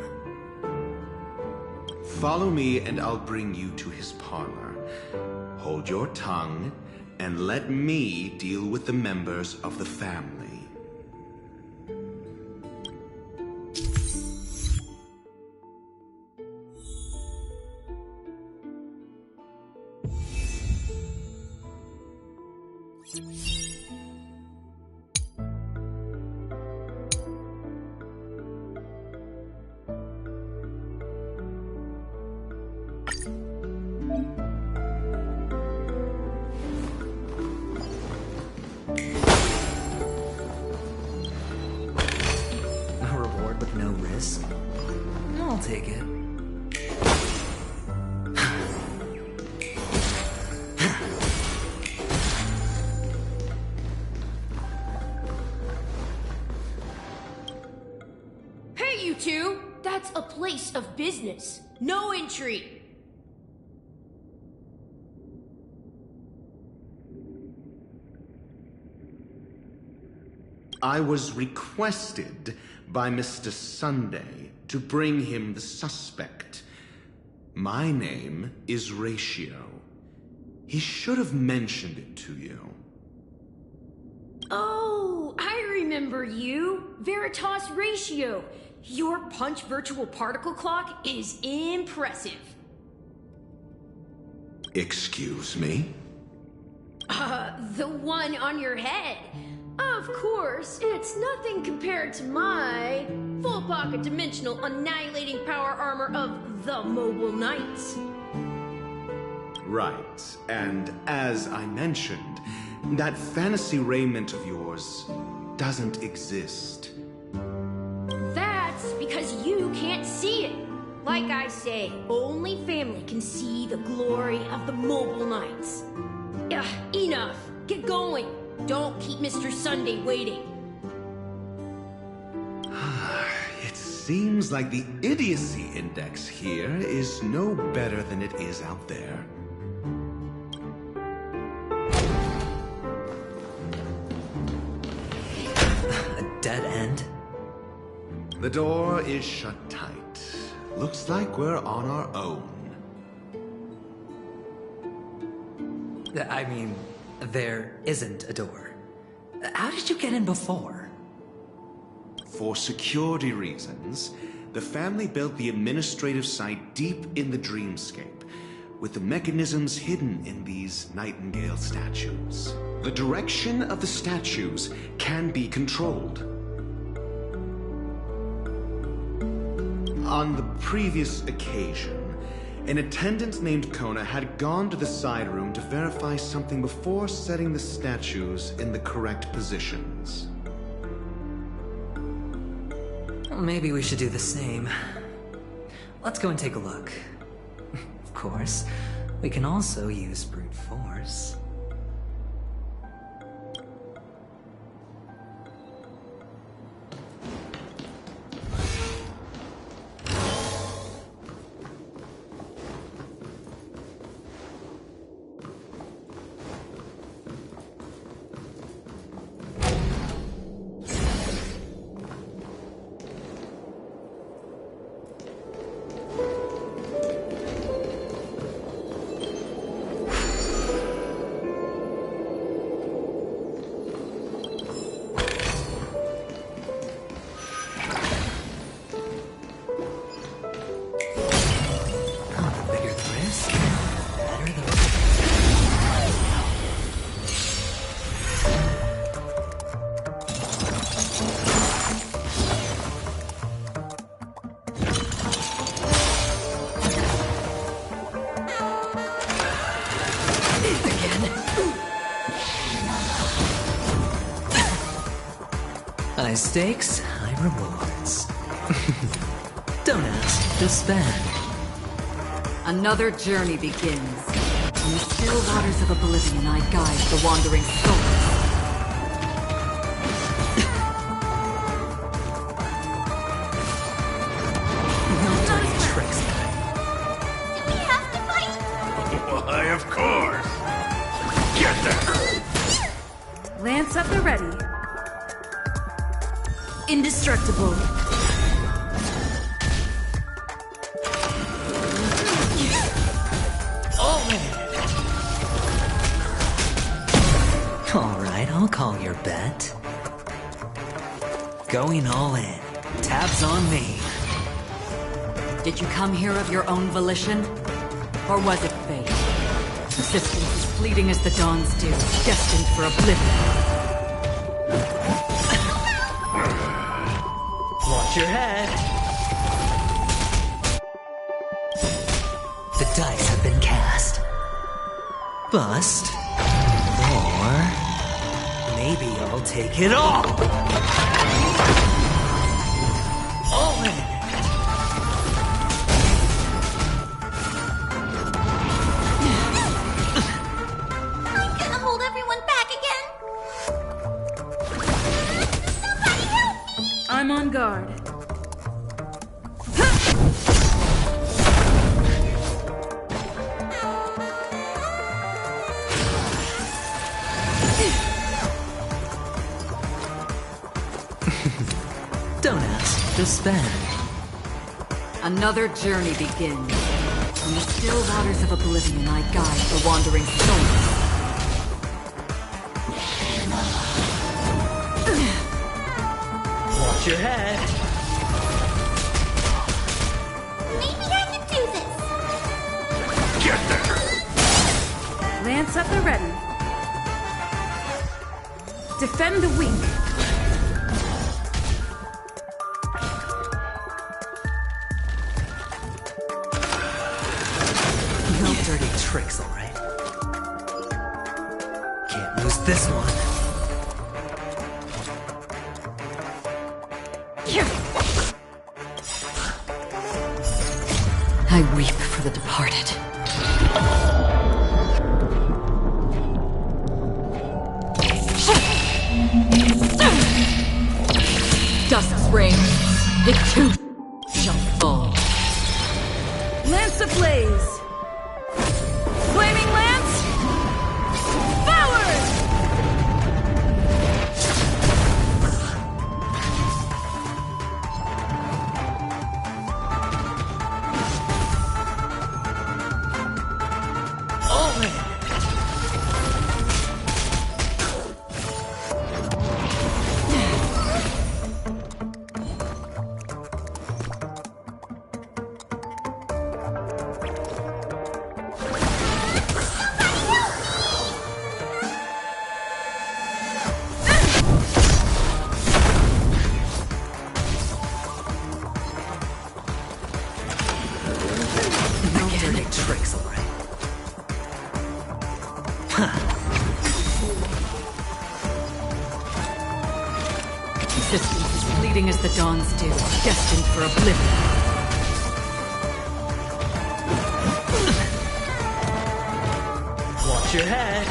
Speaker 6: Follow me and I'll bring you to his parlor. Hold your tongue and let me deal with the members of the family.
Speaker 14: I'll take it.
Speaker 15: Hey, you two! That's a place of business. No entry!
Speaker 6: I was requested by Mr. Sunday to bring him the suspect. My name is Ratio. He should have mentioned it to you.
Speaker 15: Oh, I remember you. Veritas Ratio. Your punch virtual particle clock is impressive.
Speaker 6: Excuse me?
Speaker 15: The one on your head. Of course, it's nothing compared to my full pocket dimensional annihilating power armor of the Mobile Knights.
Speaker 6: Right, and as I mentioned, that fantasy raiment of yours doesn't exist.
Speaker 15: That's because you can't see it. Like I say, only family can see the glory of the Mobile Knights. Enough. Get going. Don't keep Mr. Sunday waiting.
Speaker 6: It seems like the idiocy index here is no better than it is out there.
Speaker 14: A dead end?
Speaker 6: The door is shut tight. Looks like we're on our own.
Speaker 14: I mean, there isn't a door. How did you get in before?
Speaker 6: For security reasons, the family built the administrative site deep in the dreamscape, with the mechanisms hidden in these Nightingale statues. The direction of the statues can be controlled. On the previous occasion, an attendant named Kona had gone to the side room to verify something before setting the statues in the correct positions.
Speaker 14: Well, maybe we should do the same. Let's go and take a look. Of course, we can also use brute force. High stakes, high rewards. Don't ask, just spend.
Speaker 2: Another journey begins. In the still waters of oblivion, I guide the wandering souls.
Speaker 14: No dirty tricks.
Speaker 4: Do we have to fight?
Speaker 3: Why, of course. Get there.
Speaker 13: Lance at the ready. Indestructible.
Speaker 14: Alright, I'll call your bet. Going all in. Tabs on me.
Speaker 2: Did you come here of your own volition? Or was it fate? Resistance is fleeting as the dawns do, destined for oblivion.
Speaker 14: Watch your head. The dice have been cast. Bust. Or maybe I'll take it all. All in.
Speaker 4: I'm gonna hold everyone back again. Somebody help me!
Speaker 13: I'm on guard.
Speaker 14: Don't ask, just spend.
Speaker 2: Another journey begins. In the still waters of oblivion, I guide the wandering souls.
Speaker 14: Watch your head.
Speaker 4: Maybe I can do this.
Speaker 3: Get there.
Speaker 13: Lance at the ready. Defend the weak.
Speaker 14: No dirty tricks, alright? Can't lose this one.
Speaker 2: I weep for the departed. Dusk's reign, it too shall fall.
Speaker 13: Lance ablaze. Flaming lance. Forward!
Speaker 14: All in. No dirty tricks, alright?
Speaker 2: Resistance is fleeting as the dawns do, destined for oblivion.
Speaker 14: Watch your head.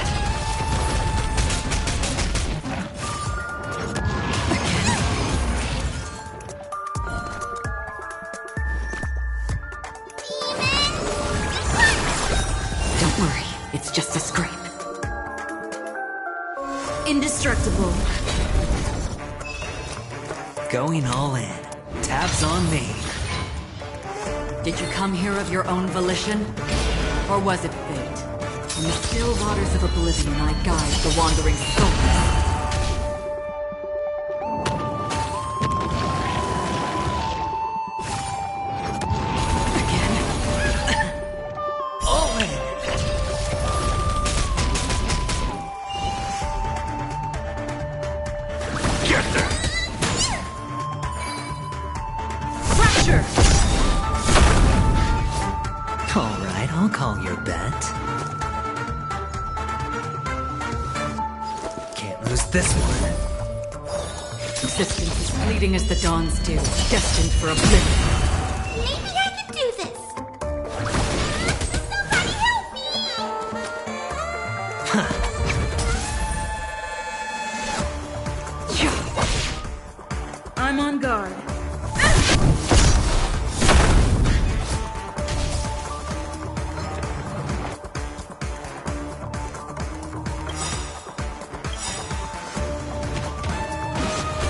Speaker 2: Don't worry, it's just a scrape.
Speaker 13: Indestructible.
Speaker 14: Going all in. Tabs on me.
Speaker 2: Did you come here of your own volition? Or was it fate? In the still waters of oblivion, I guide the wandering souls.
Speaker 14: All in.
Speaker 3: Get there.
Speaker 13: Fracture.
Speaker 14: Alright, I'll call your bet. Can't lose this one.
Speaker 2: Existence is fleeting as the dawns do, destined for oblivion.
Speaker 4: Maybe I can do this. Somebody help me!
Speaker 5: I'm on guard.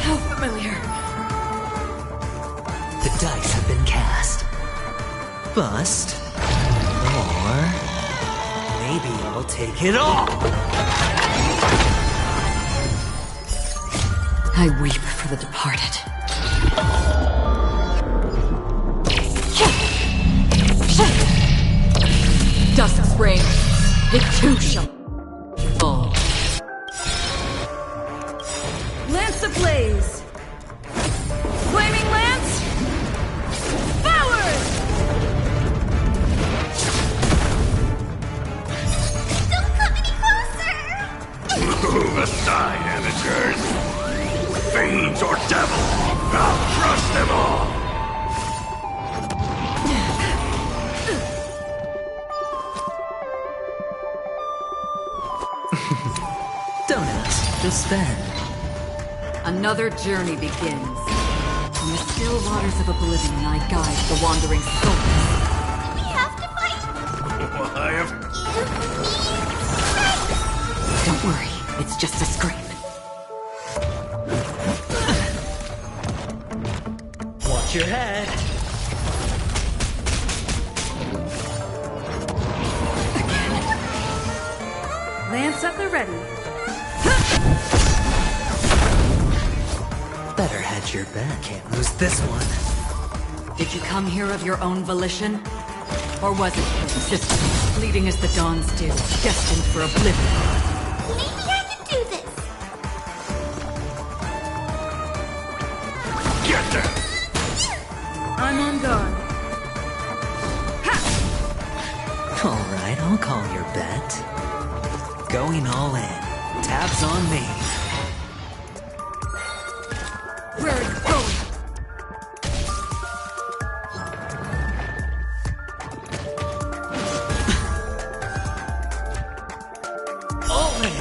Speaker 2: How familiar.
Speaker 14: The dice have been cast. Bust. Or maybe I'll take it all.
Speaker 2: I weep for the departed. Dusk's reign, it too shall fall.
Speaker 5: Lance ablaze! Flaming lance! Forward!
Speaker 4: Don't come any closer!
Speaker 1: Move aside, amateurs. Fiends or devils, I'll crush them all.
Speaker 14: Don't ask, just spend.
Speaker 2: Another journey begins. In the still waters of oblivion, I guide the wandering souls.
Speaker 4: We have to fight.
Speaker 1: I have...
Speaker 2: Don't worry, it's just a scrape.
Speaker 14: Watch your head.
Speaker 5: Lance at the ready.
Speaker 14: Better hedge your bet. Can't lose this one.
Speaker 2: Did you come here of your own volition? Or was it existence fleeting as the dawns do, destined for oblivion?
Speaker 4: Maybe I can do this.
Speaker 1: Get them!
Speaker 5: I'm on guard.
Speaker 14: Alright, I'll call your bet. Going all in. Tabs on me.
Speaker 2: Where are you going?
Speaker 14: All in.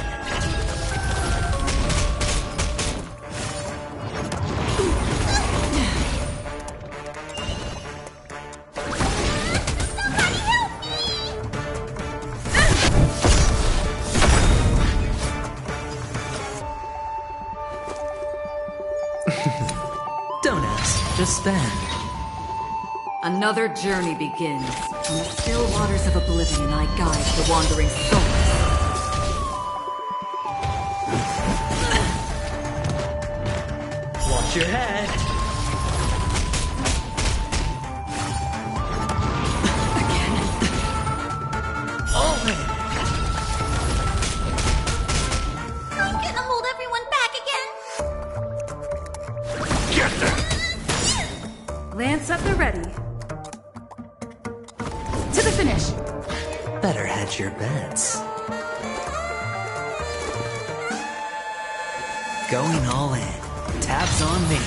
Speaker 14: Don't ask, just spend.
Speaker 2: Another journey begins. In the still waters of oblivion, I guide the wandering souls.
Speaker 14: Watch your head. All in.
Speaker 4: I'm gonna hold everyone back again.
Speaker 1: Get them!
Speaker 5: Lance at the ready. To the finish.
Speaker 14: Better hedge your bets. Going all in. Tabs on me.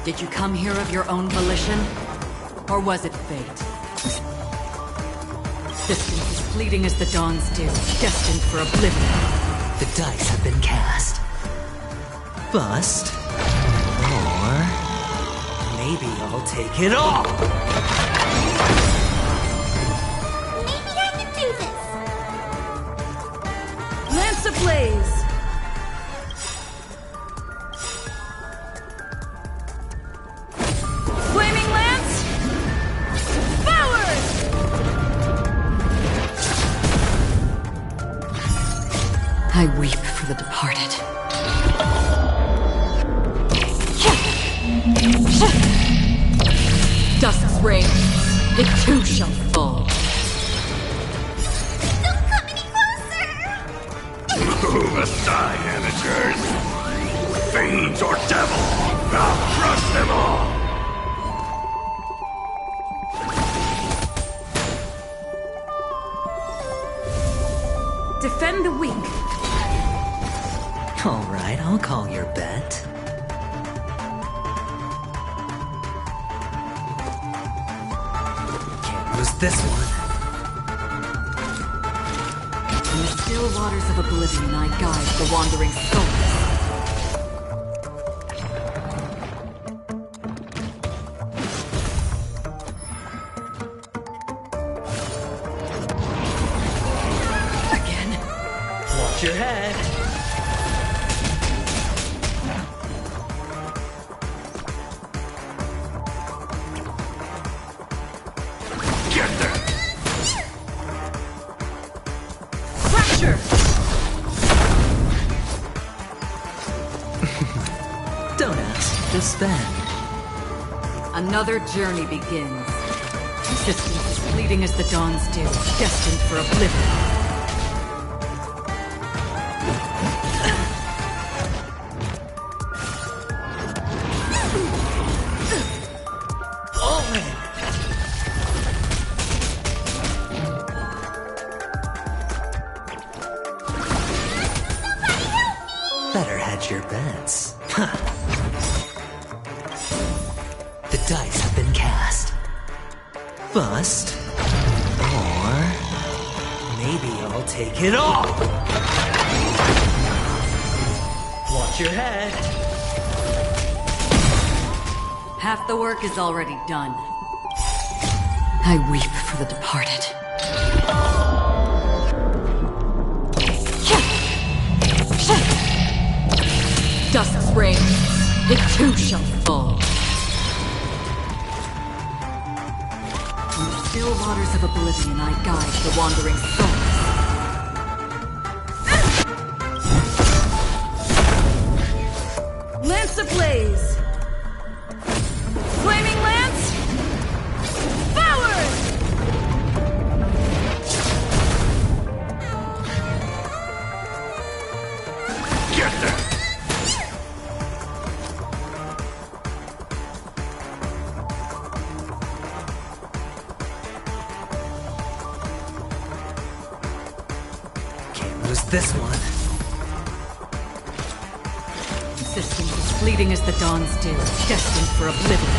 Speaker 2: Did you come here of your own volition? Or was it fate? Distance is fleeting as the dawns do, destined for oblivion.
Speaker 14: The dice have been cast. Bust. Or maybe I'll take it all.
Speaker 4: Maybe I can do this.
Speaker 5: Lance ablaze! Flaming lance! Forward!
Speaker 2: I weep for the departed. Dusk's reign, it too shall fall.
Speaker 4: Don't come any closer!
Speaker 1: Move aside, amateurs. Fiends or devils, I'll crush them all.
Speaker 5: Defend the weak.
Speaker 14: Alright, I'll call your bet. was this one.
Speaker 2: In the still waters of oblivion, I guide the wandering souls.
Speaker 14: Watch your head.
Speaker 1: Get there!
Speaker 2: Fracture!
Speaker 14: Don't ask, just spend.
Speaker 2: Another journey begins. Resistance is fleeting as the dawn's dew, destined for oblivion.
Speaker 14: Better hedge your bets. The dice have been cast. Bust. Or maybe I'll take it all. Watch your head.
Speaker 2: Half the work is already done. I weep for the departed. Dust rain, it too shall fall. In the still waters of oblivion, I guide the wandering souls. Lance ablaze! Flaming lance! Forward!
Speaker 1: Get there!
Speaker 14: Was this one?
Speaker 2: Resistance is fleeting as the dawn's dew, destined for oblivion.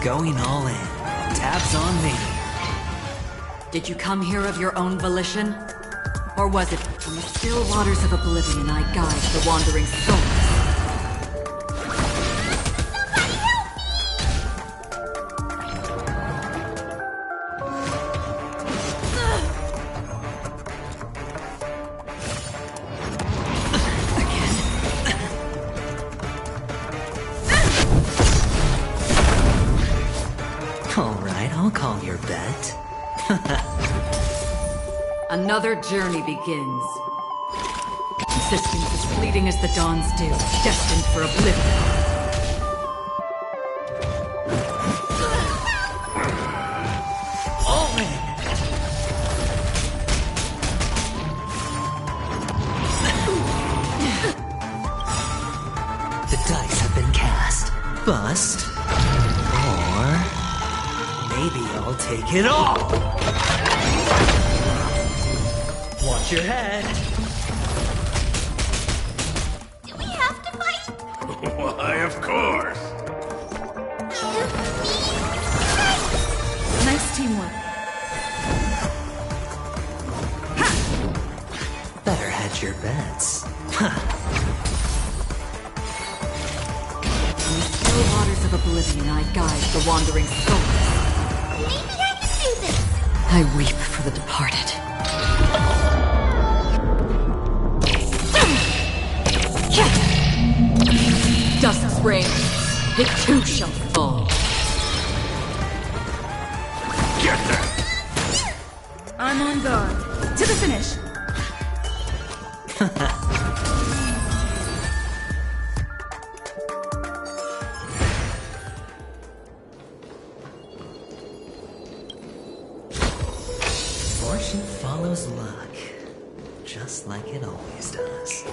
Speaker 14: Going all in. Tabs on me.
Speaker 2: Did you come here of your own volition? Or was it from the still waters of oblivion I guide the wandering souls?
Speaker 14: Alright, I'll call your bet.
Speaker 2: Another journey begins. Resistance is fleeting as the dawn's dew, destined for oblivion.
Speaker 14: All in! The dice have been cast. Bust. Or maybe I'll take it all! Watch your head.
Speaker 4: Do we have to fight?
Speaker 1: Why, of course!
Speaker 2: Nice teamwork.
Speaker 14: Better hedge your bets.
Speaker 2: In the still waters of oblivion, I guide the wandering souls.
Speaker 4: Maybe I can do this.
Speaker 2: I weep for the departed. Dust's rain, it too shall fall.
Speaker 1: Get there!
Speaker 2: I'm on guard. To the finish.
Speaker 14: Fortune follows luck, just like it always does.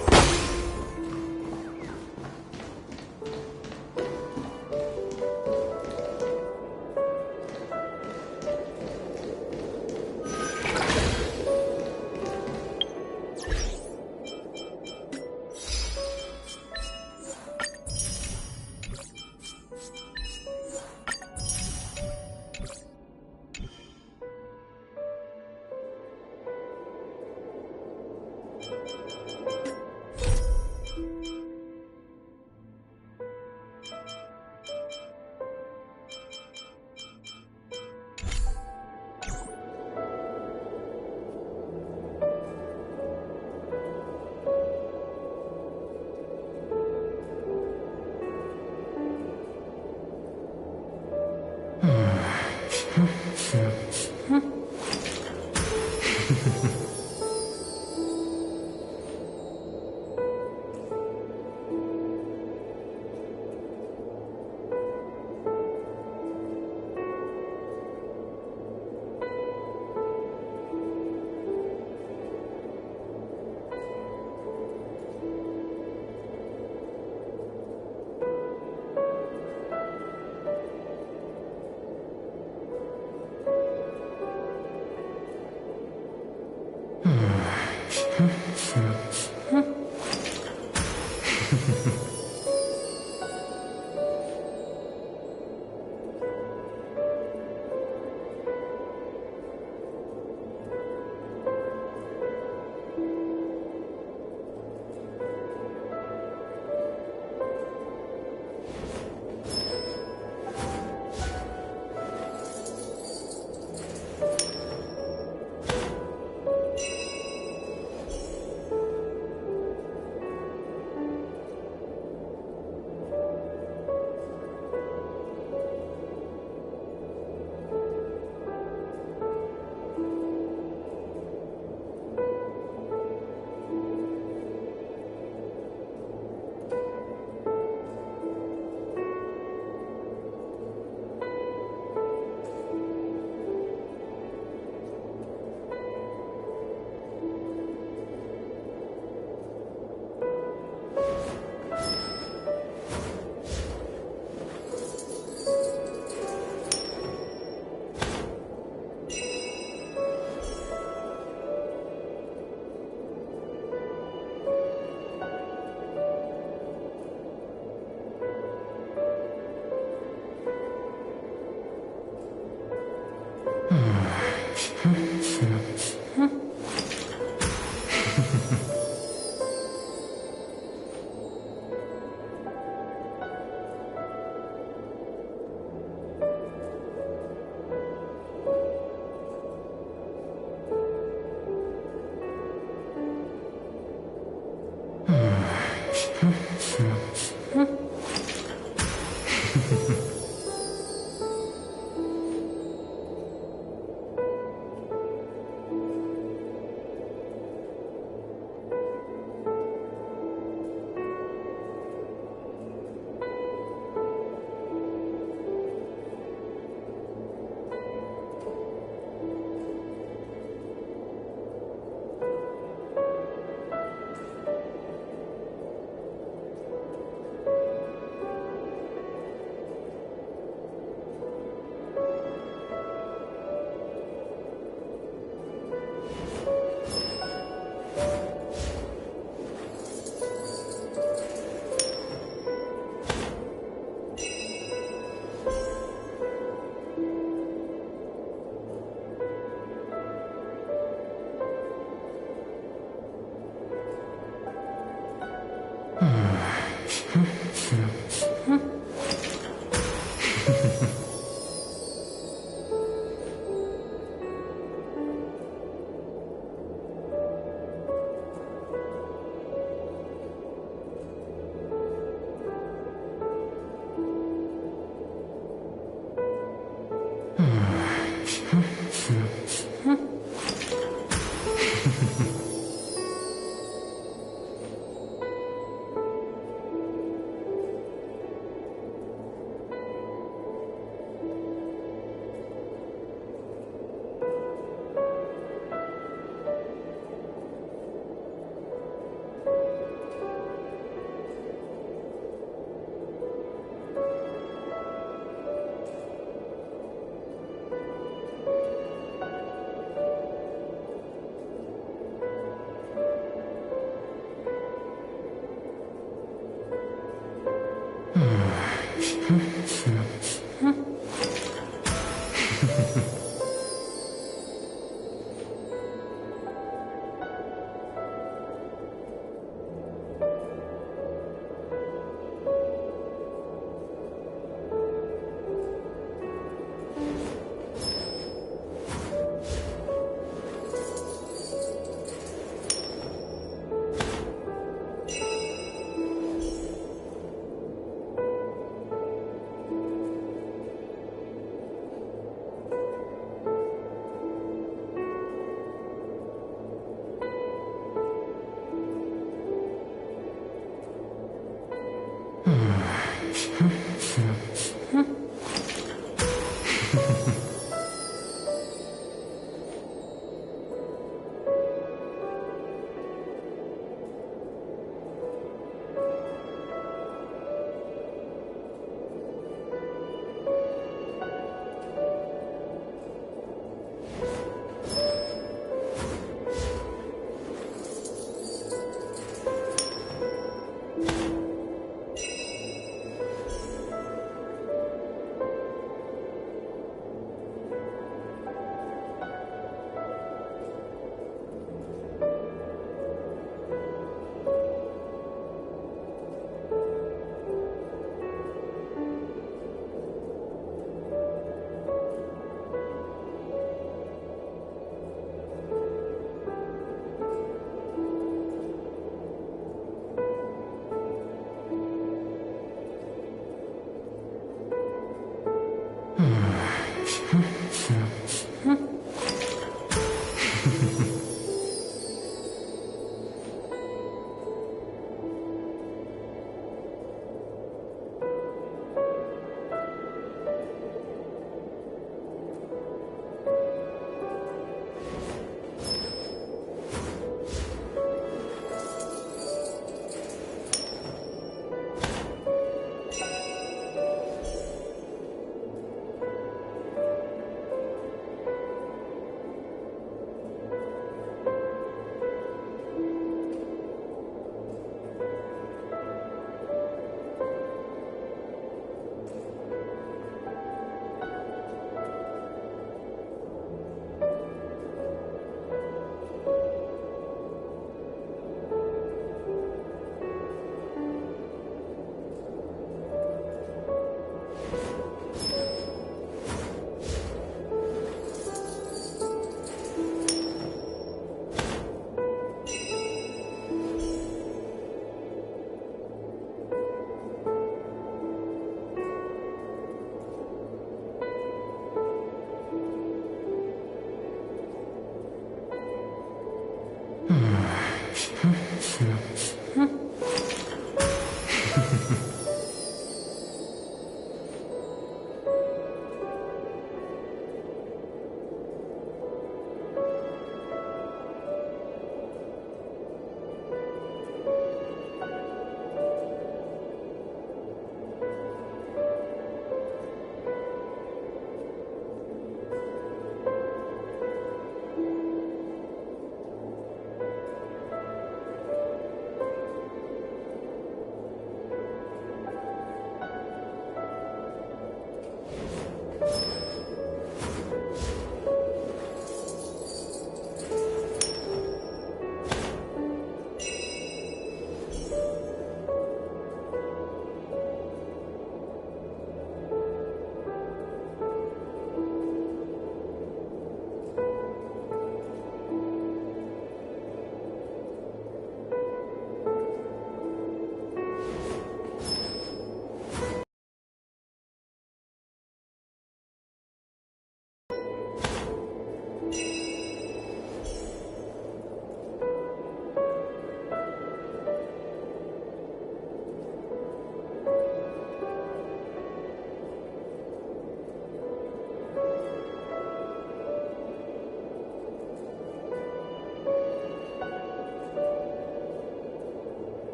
Speaker 8: you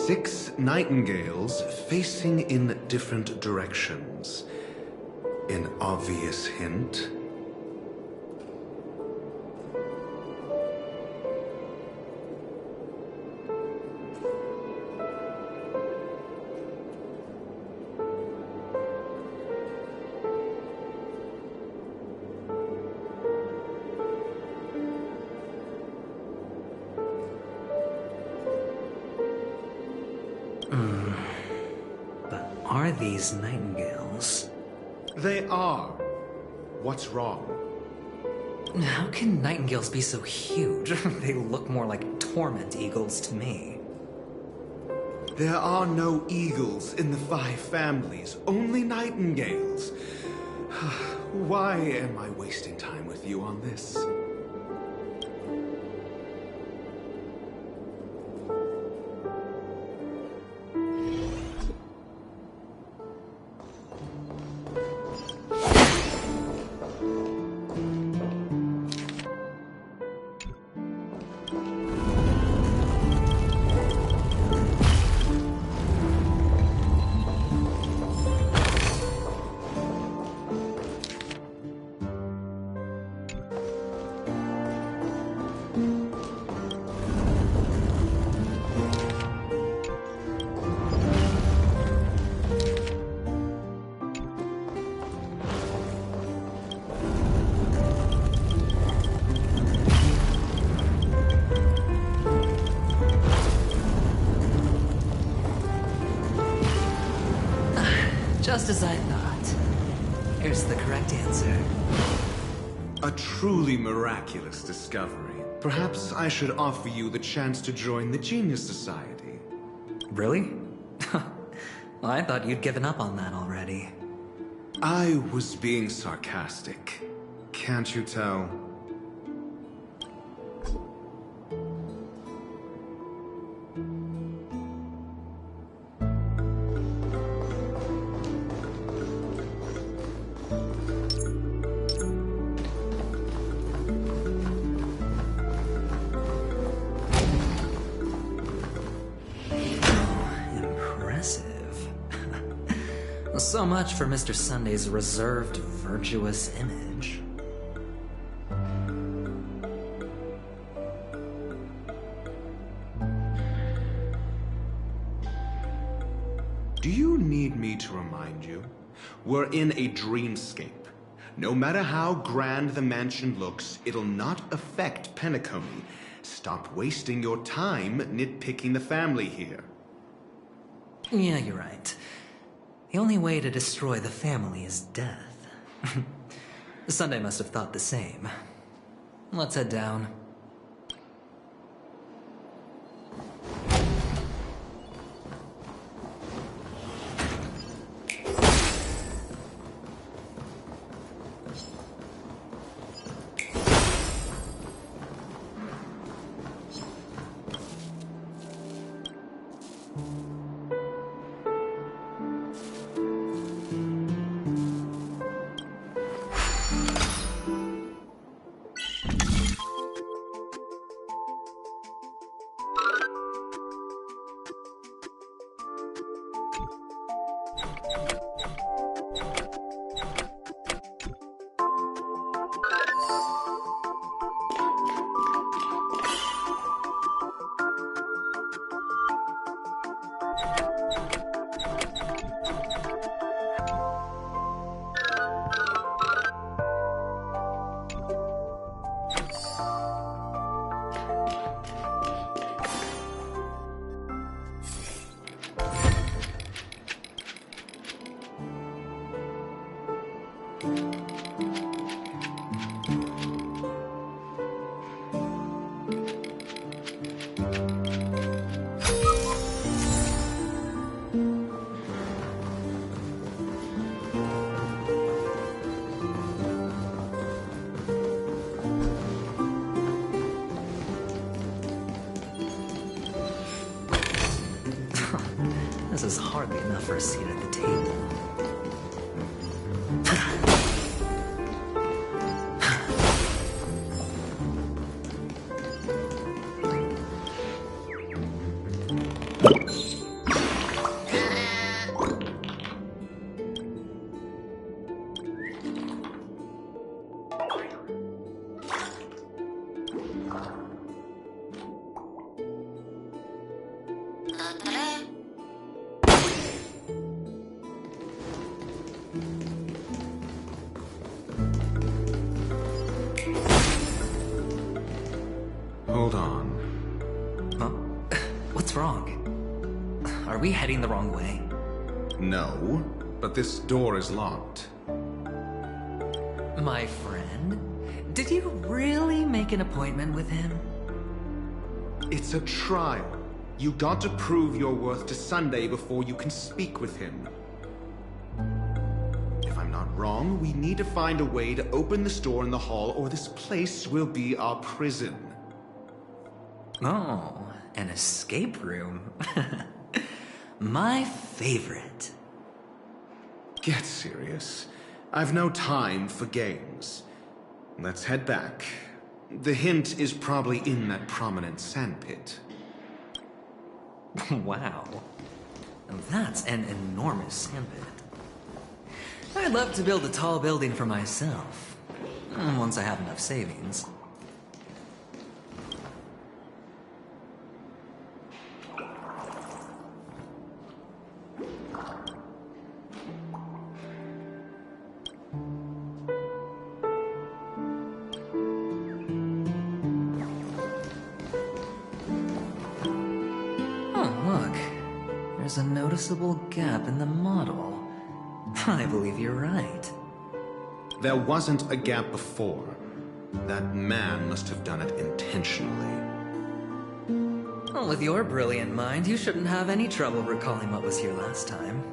Speaker 16: 6 nightingales facing in different directions. An obvious hint.
Speaker 14: But are these nightingales?
Speaker 16: They are. What's wrong?
Speaker 14: How can nightingales be so huge? They look more like torment eagles to me.
Speaker 16: There are no eagles in the 5 families, only nightingales. Why am I wasting time with you on this?
Speaker 14: Just as I thought. Here's the correct answer.
Speaker 16: A truly miraculous discovery. Perhaps I should offer you the chance to join the Genius Society.
Speaker 14: Really? I thought you'd given up on that already.
Speaker 16: I was being sarcastic. Can't you tell?
Speaker 14: So much for Mr. Sunday's reserved, virtuous image.
Speaker 16: Do you need me to remind you? We're in a dreamscape. No matter how grand the mansion looks, it'll not affect Penacony. Stop wasting your time nitpicking the family here.
Speaker 14: Yeah, you're right. The only way to destroy the family is death. Sunday must have thought the same. Let's head down. This is hardly enough for a seat at the table.
Speaker 16: Hold on.
Speaker 14: Huh? What's wrong? Are we heading the wrong way?
Speaker 16: No, but this door is locked.
Speaker 14: My friend? Did you really make an appointment with him?
Speaker 16: It's a trial. You got to prove your worth to Sunday before you can speak with him. If I'm not wrong, we need to find a way to open this door in the hall, or this place will be our prison.
Speaker 14: Oh, an escape room. My favorite.
Speaker 16: Get serious. I've no time for games. Let's head back. The hint is probably in that prominent sandpit.
Speaker 14: Wow. That's an enormous sandpit. I'd love to build a tall building for myself. Once I have enough savings. There's a noticeable gap in the model. I believe you're right.
Speaker 16: There wasn't a gap before. That man must have done it intentionally.
Speaker 14: Well, with your brilliant mind, you shouldn't have any trouble recalling what was here last time.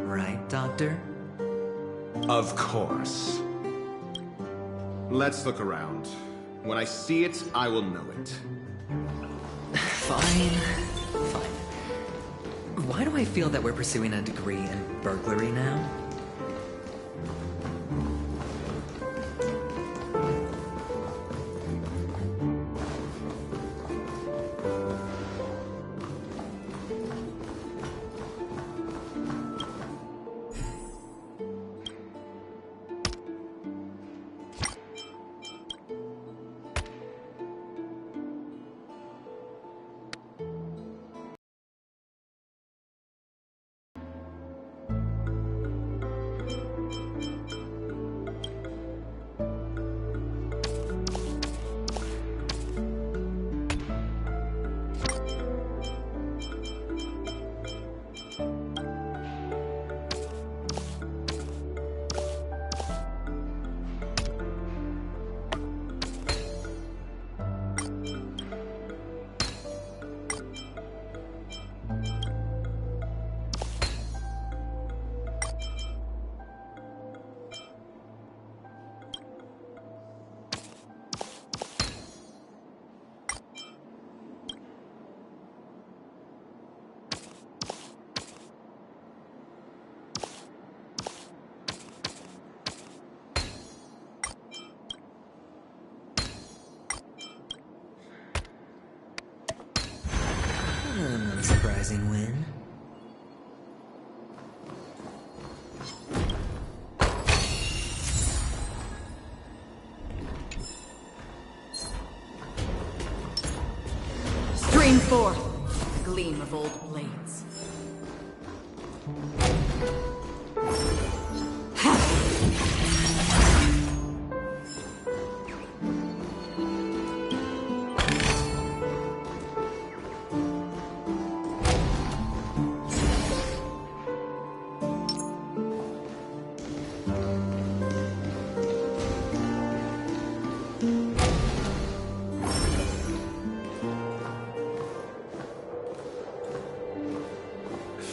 Speaker 14: Right, Doctor?
Speaker 16: Of course. Let's look around. When I see it, I will know it.
Speaker 14: Fine. Why do I feel that we're pursuing a degree in burglary now? surprising win.
Speaker 2: Stream forth, gleam of old blades.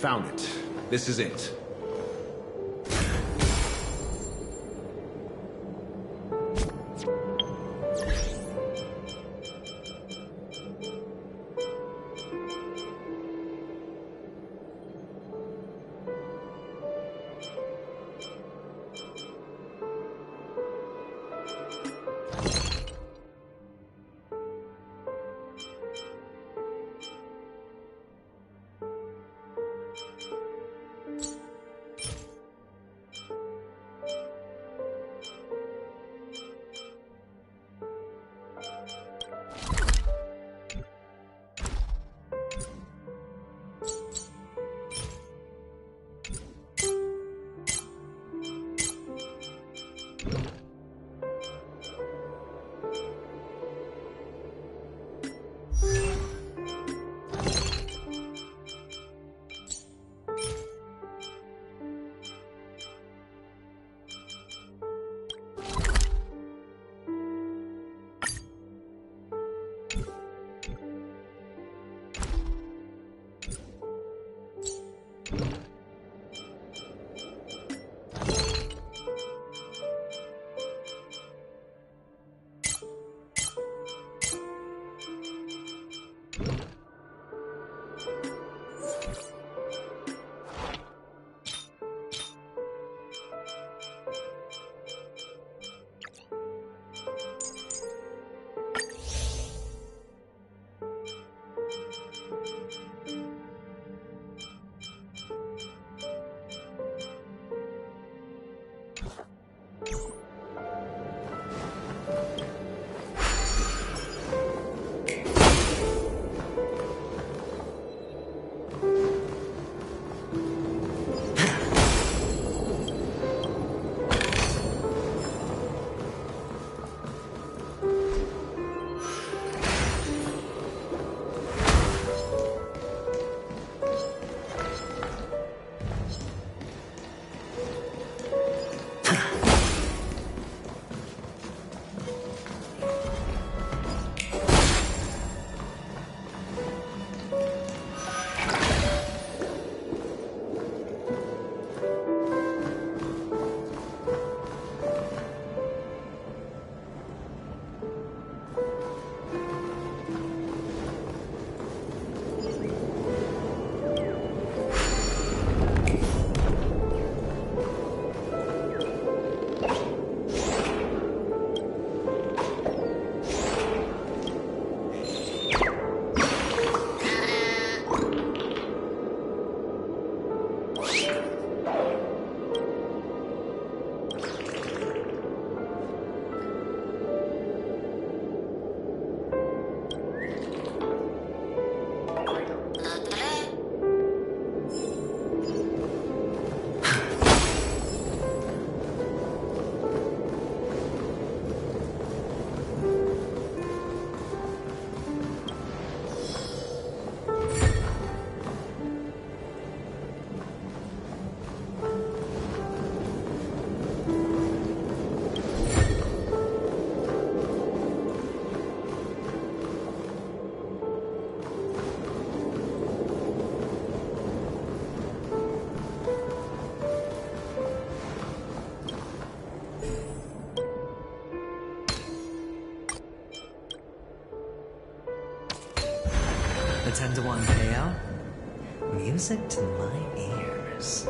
Speaker 16: Found it. This is it.
Speaker 14: A 10-to-1 payout? Music to my ears.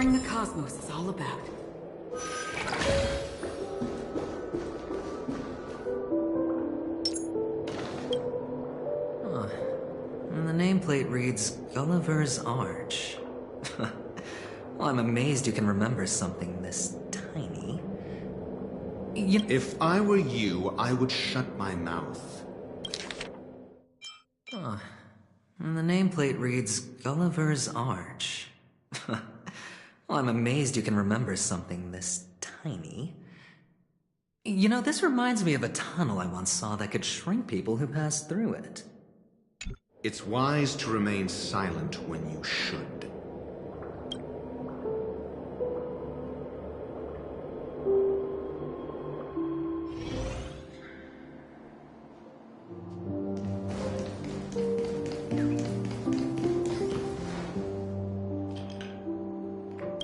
Speaker 2: exploring the cosmos is all about.
Speaker 14: Huh. And the nameplate reads Gulliver's Arch. Well, I'm amazed you can remember something this tiny.
Speaker 16: If I were you, I would shut my mouth.
Speaker 14: Huh. And the nameplate reads Gulliver's Arch. Well, I'm amazed you can remember something this tiny. You know, this reminds me of a tunnel I once saw that could shrink people who passed through it.
Speaker 16: It's wise to remain silent when you should.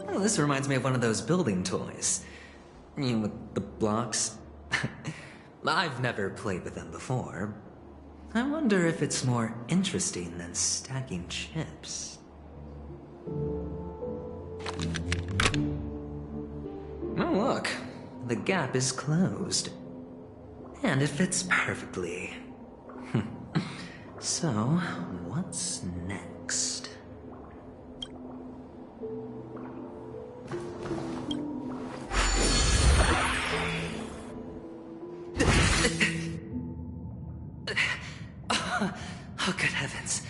Speaker 14: Oh, this reminds me of one of those building toys. You know, with the blocks. I've never played with them before. I wonder if it's more interesting than stacking chips. Oh, look. The gap is closed. And it fits perfectly. So, what's next? Oh, good heavens.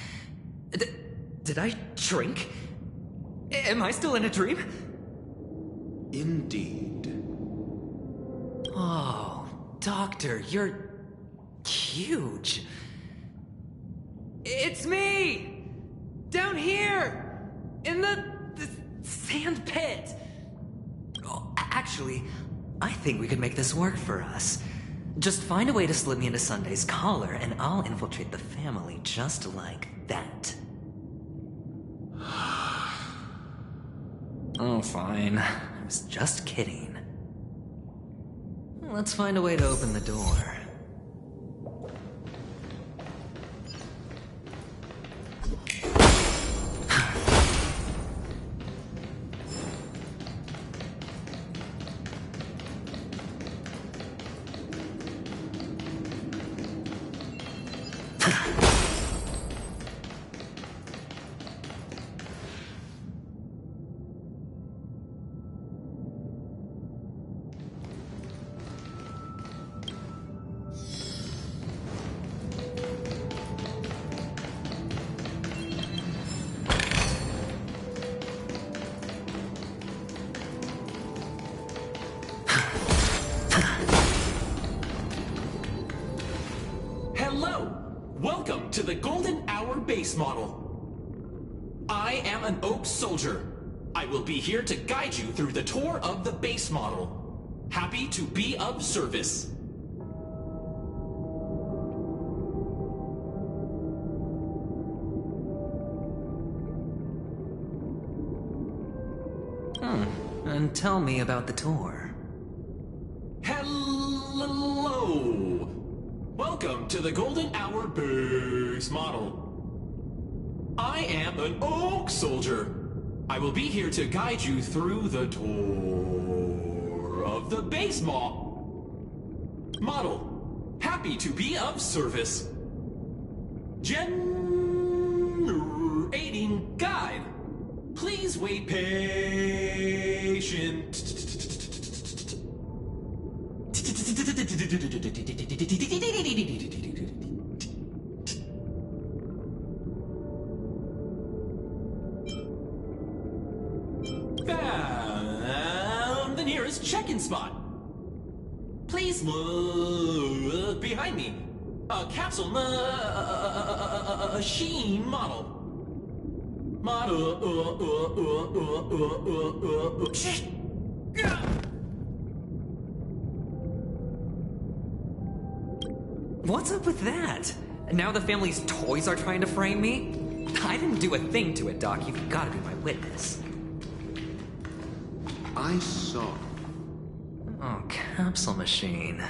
Speaker 14: Did I shrink? Am I still in a dream?
Speaker 16: Indeed.
Speaker 14: Oh, Doctor, you're huge. It's me! Down here! In the sand pit! Oh, actually, I think we could make this work for us. Just find a way to slip me into Sunday's collar, and I'll infiltrate the family just like that. Oh, fine. I was just kidding. Let's find a way to open the door.
Speaker 17: Welcome to the Golden Hour base model. I am an Oak Soldier. I will be here to guide you through the tour of the base model. Happy to be of service.
Speaker 14: And tell me about the tour.
Speaker 17: Hello! Welcome to the Golden Hour base model. I am an Oak Soldier. I will be here to guide you through the tour of the base model. Happy to be of service. Generating guide. Please wait patient. Found the nearest check-in spot. Please look behind me. A capsule machine model.
Speaker 14: What's up with that? Now the family's toys are trying to frame me? I didn't do a thing to it, Doc. You've got to be my witness.
Speaker 16: I saw.
Speaker 14: Oh, capsule machine.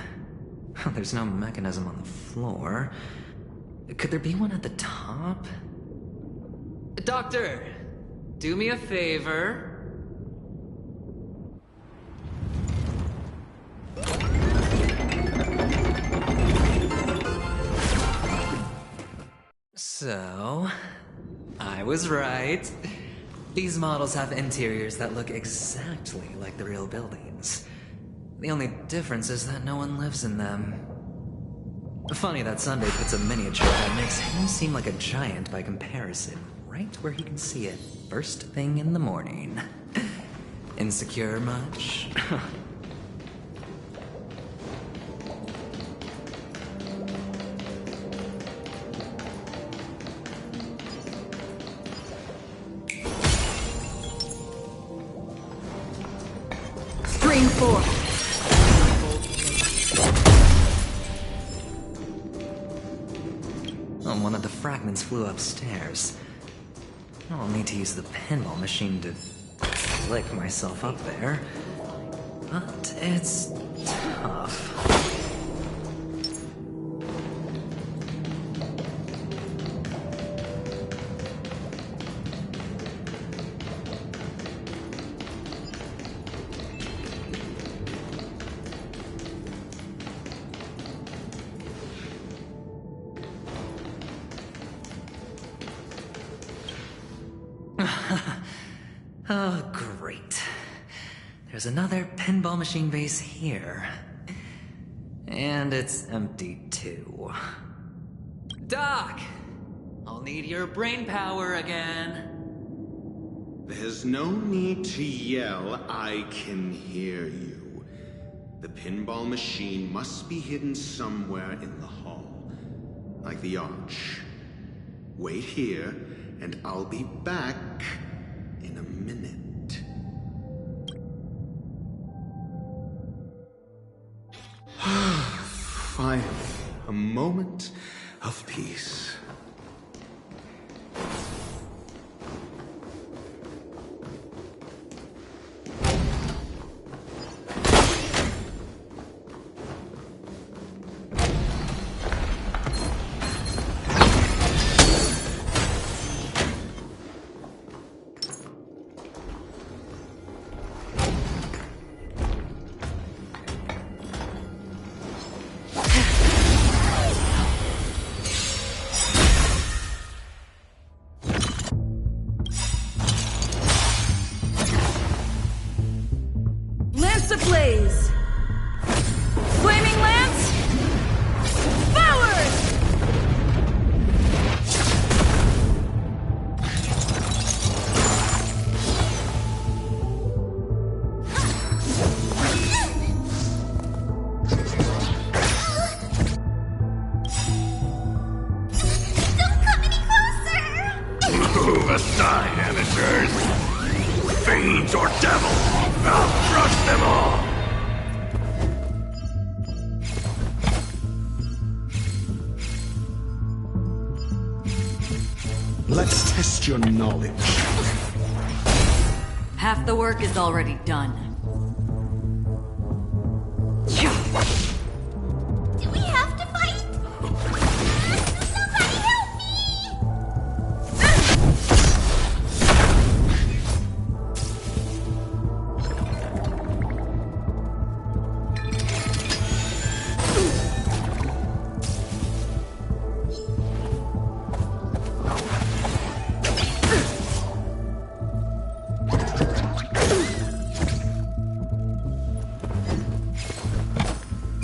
Speaker 14: There's no mechanism on the floor. Could there be one at the top? Doctor, do me a favor. So, I was right. These models have interiors that look exactly like the real buildings. The only difference is that no one lives in them. Funny that Sunday puts a miniature that makes him seem like a giant by comparison, right where he can see it first thing in the morning. Insecure much?
Speaker 2: Stream 4.
Speaker 14: Oh, one of the fragments flew upstairs. I'll need to use the pinball machine to flick myself up there. But it's tough. Oh, great. There's another pinball machine base here. And it's empty, too. Doc! I'll need your brain power again.
Speaker 16: There's no need to yell. I can hear you. The pinball machine must be hidden somewhere in the hall. Like the arch. Wait here, and I'll be back in a minute. Finally, a moment of peace.
Speaker 2: Ablaze! Flaming Lance! Forward!
Speaker 1: Don't come any closer! Move aside, amateurs! Fiends or devils! I'll crush them all!
Speaker 16: Let's test your knowledge.
Speaker 2: Half the work is already done.
Speaker 1: Do we have to fight? Somebody help me!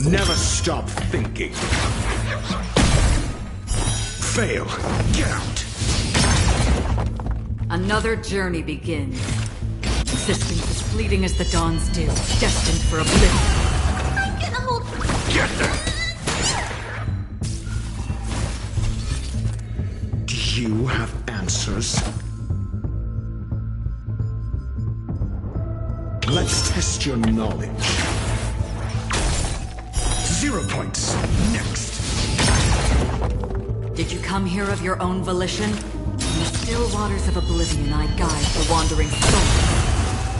Speaker 16: Never stop thinking. Fail. Get out.
Speaker 2: Another journey begins. Existence as fleeting as the dawn's dew, destined for oblivion.
Speaker 1: I'm gonna hold... Get there!
Speaker 16: Do you have answers? Let's test your knowledge. 0 points. Next.
Speaker 2: Did you come here of your own volition? In the still waters of oblivion, I guide the wandering soul.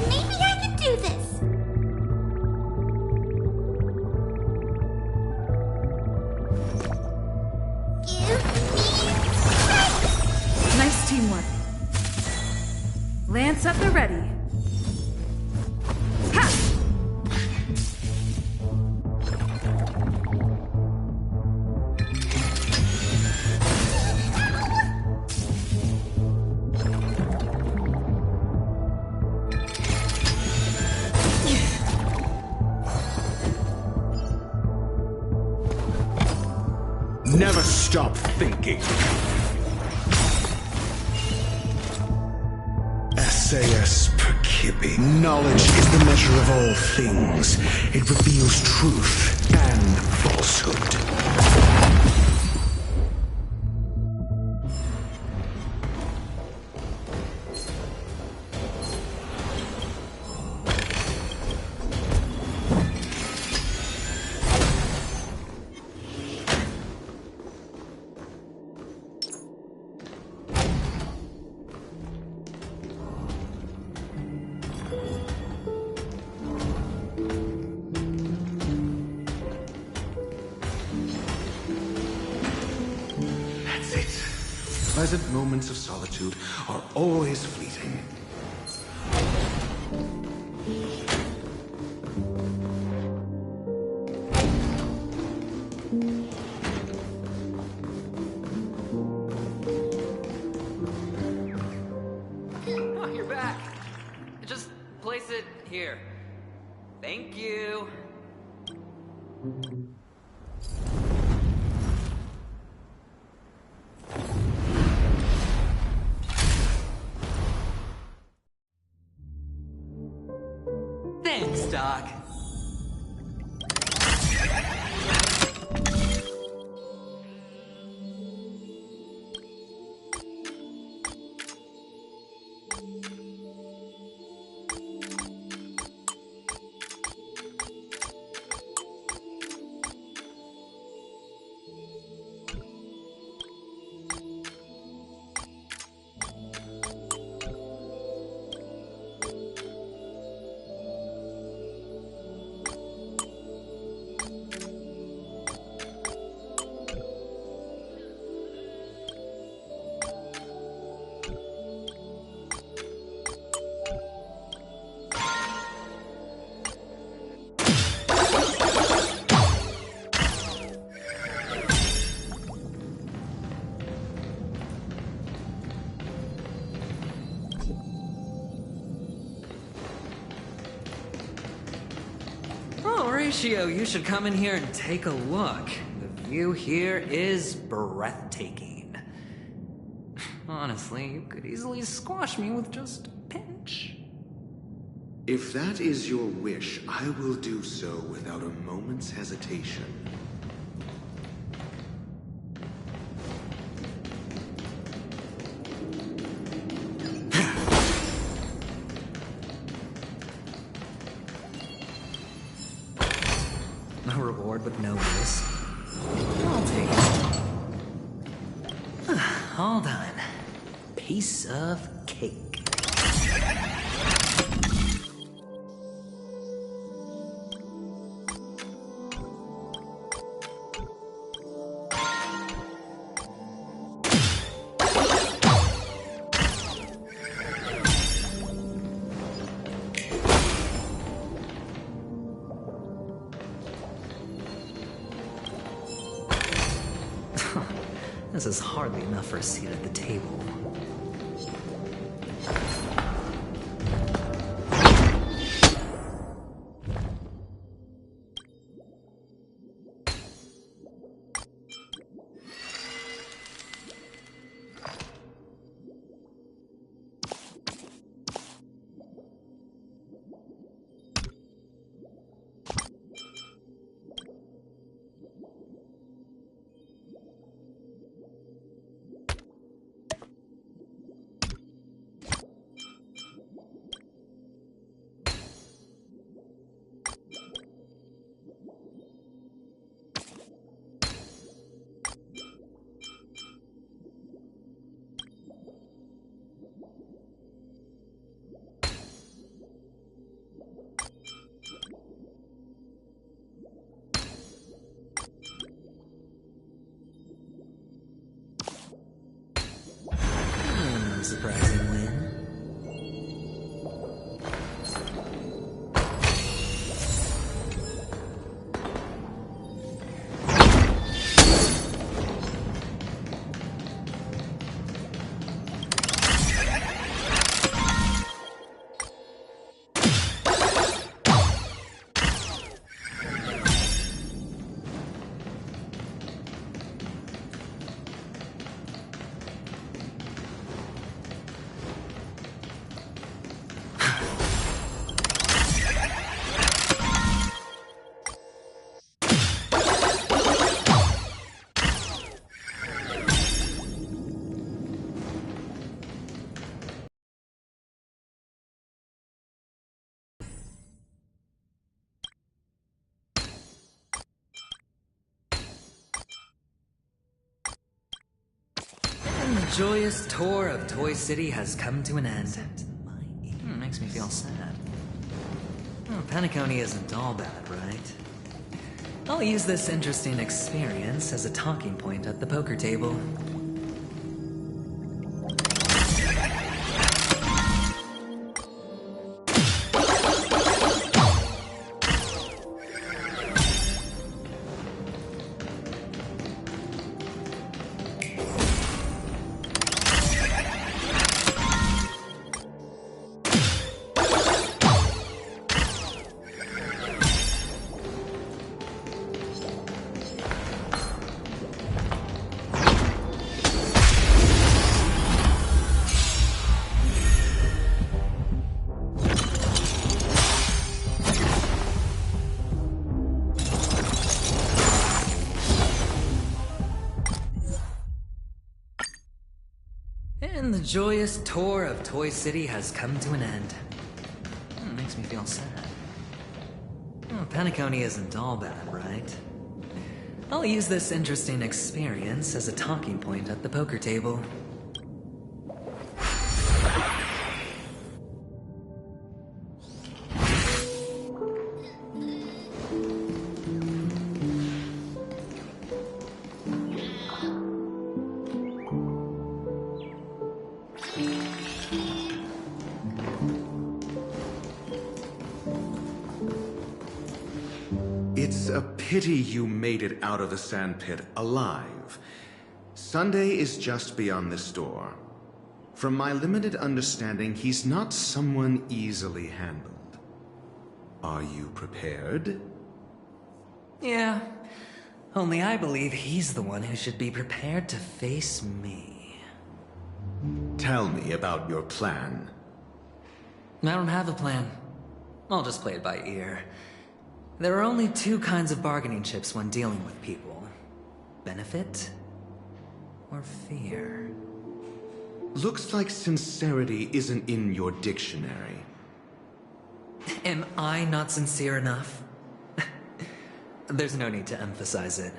Speaker 1: Maybe I can do this. Give me strength.
Speaker 2: Nice teamwork. Lance at the ready. Ha!
Speaker 16: stop thinking. SAS Perkibi. Knowledge is the measure of all things. It reveals truth and falsehood. Pleasant moments of solitude are always fleeting.
Speaker 14: Oh, you're back. Just place it here. Thank you. Thanks, Doc. Horatio, you should come in here and take a look. The view here is breathtaking. Honestly, you could easily squash me with just a pinch.
Speaker 16: If that is your wish, I will do so without a moment's hesitation.
Speaker 14: A reward with no use. I'll take it. All done. Piece of cake. This is hardly enough for a seat at the table. Surprising win. The joyous tour of Toy City has come to an end. Makes me feel sad. Oh, Penacony isn't all bad, right? I'll use this interesting experience as a talking point at the poker table. And the joyous tour of Toy City has come to an end. Makes me feel sad. Oh, Penacony isn't all bad, right? I'll use this interesting experience as a talking point at the poker table.
Speaker 16: It's a pity you made it out of the sandpit alive. Sunday is just beyond this door. From my limited understanding, he's not someone easily handled. Are you prepared?
Speaker 14: Yeah, only I believe he's the one who should be prepared to face me.
Speaker 16: Tell me about your plan.
Speaker 14: I don't have a plan. I'll just play it by ear. There are only two kinds of bargaining chips when dealing with people. Benefit or fear.
Speaker 16: Looks like sincerity isn't in your dictionary.
Speaker 14: Am I not sincere enough? There's no need to emphasize it.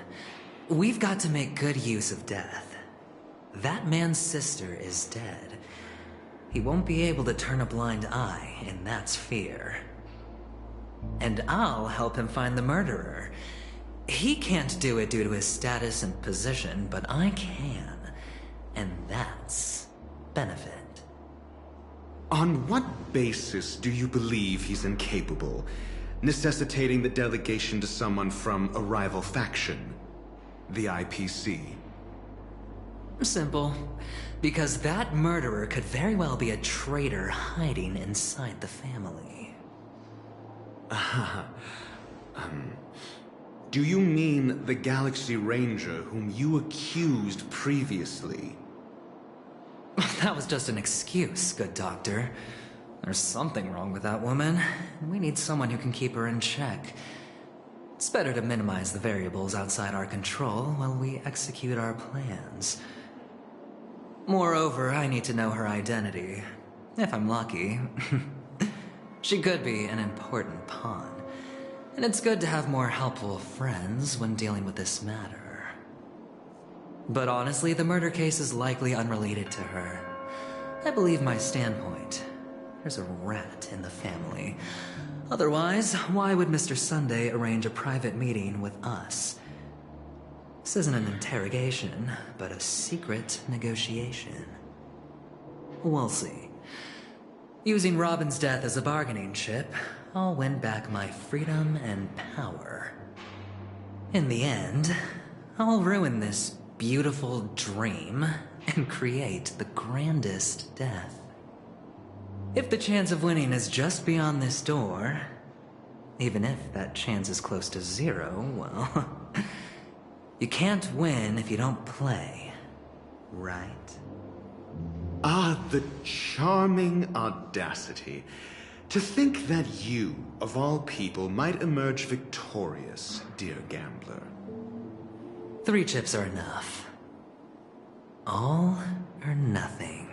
Speaker 14: We've got to make good use of death. That man's sister is dead. He won't be able to turn a blind eye, and that's fear. And I'll help him find the murderer. He can't do it due to his status and position, but I can. And that's benefit.
Speaker 16: On what basis do you believe he's incapable, necessitating the delegation to someone from a rival faction? The IPC?
Speaker 14: Simple. Because that murderer could very well be a traitor hiding inside the family.
Speaker 16: Do you mean the Galaxy Ranger whom you accused previously?
Speaker 14: That was just an excuse, good doctor. There's something wrong with that woman, and we need someone who can keep her in check. It's better to minimize the variables outside our control while we execute our plans. Moreover, I need to know her identity. If I'm lucky. She could be an important pawn. And it's good to have more helpful friends when dealing with this matter. But honestly, the murder case is likely unrelated to her. I believe my standpoint. There's a rat in the family. Otherwise, why would Mr. Sunday arrange a private meeting with us? This isn't an interrogation, but a secret negotiation. We'll see. Using Robin's death as a bargaining chip, I'll win back my freedom and power. In the end, I'll ruin this beautiful dream and create the grandest death. If the chance of winning is just beyond this door, even if that chance is close to zero, well, you can't win if you don't play, right?
Speaker 16: Ah, the charming audacity. To think that you, of all people, might emerge victorious, dear gambler.
Speaker 14: 3 chips are enough. All or nothing.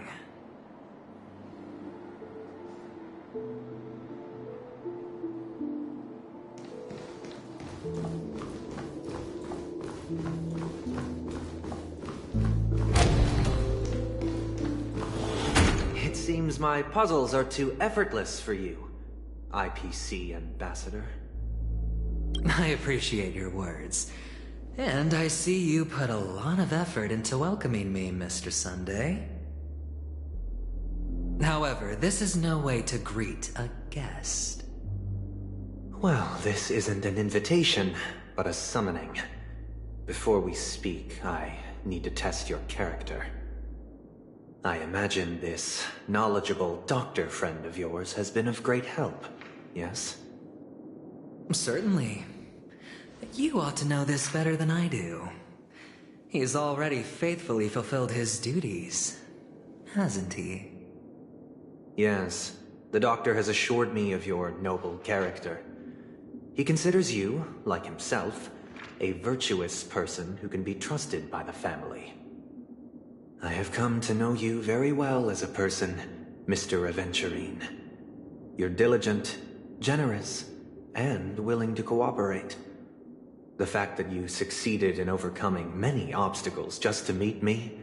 Speaker 18: seems my puzzles are too effortless for you, IPC Ambassador.
Speaker 14: I appreciate your words. And I see you put a lot of effort into welcoming me, Mr. Sunday. However, this is no way to greet a guest.
Speaker 18: Well, this isn't an invitation, but a summoning. Before we speak, I need to test your character. I imagine this knowledgeable doctor friend of yours has been of great help, yes?
Speaker 14: Certainly. You ought to know this better than I do. He's already faithfully fulfilled his duties, hasn't he?
Speaker 18: Yes, the doctor has assured me of your noble character. He considers you, like himself, a virtuous person who can be trusted by the family. I have come to know you very well as a person, Mr. Aventurine. You're diligent, generous, and willing to cooperate. The fact that you succeeded in overcoming many obstacles just to meet me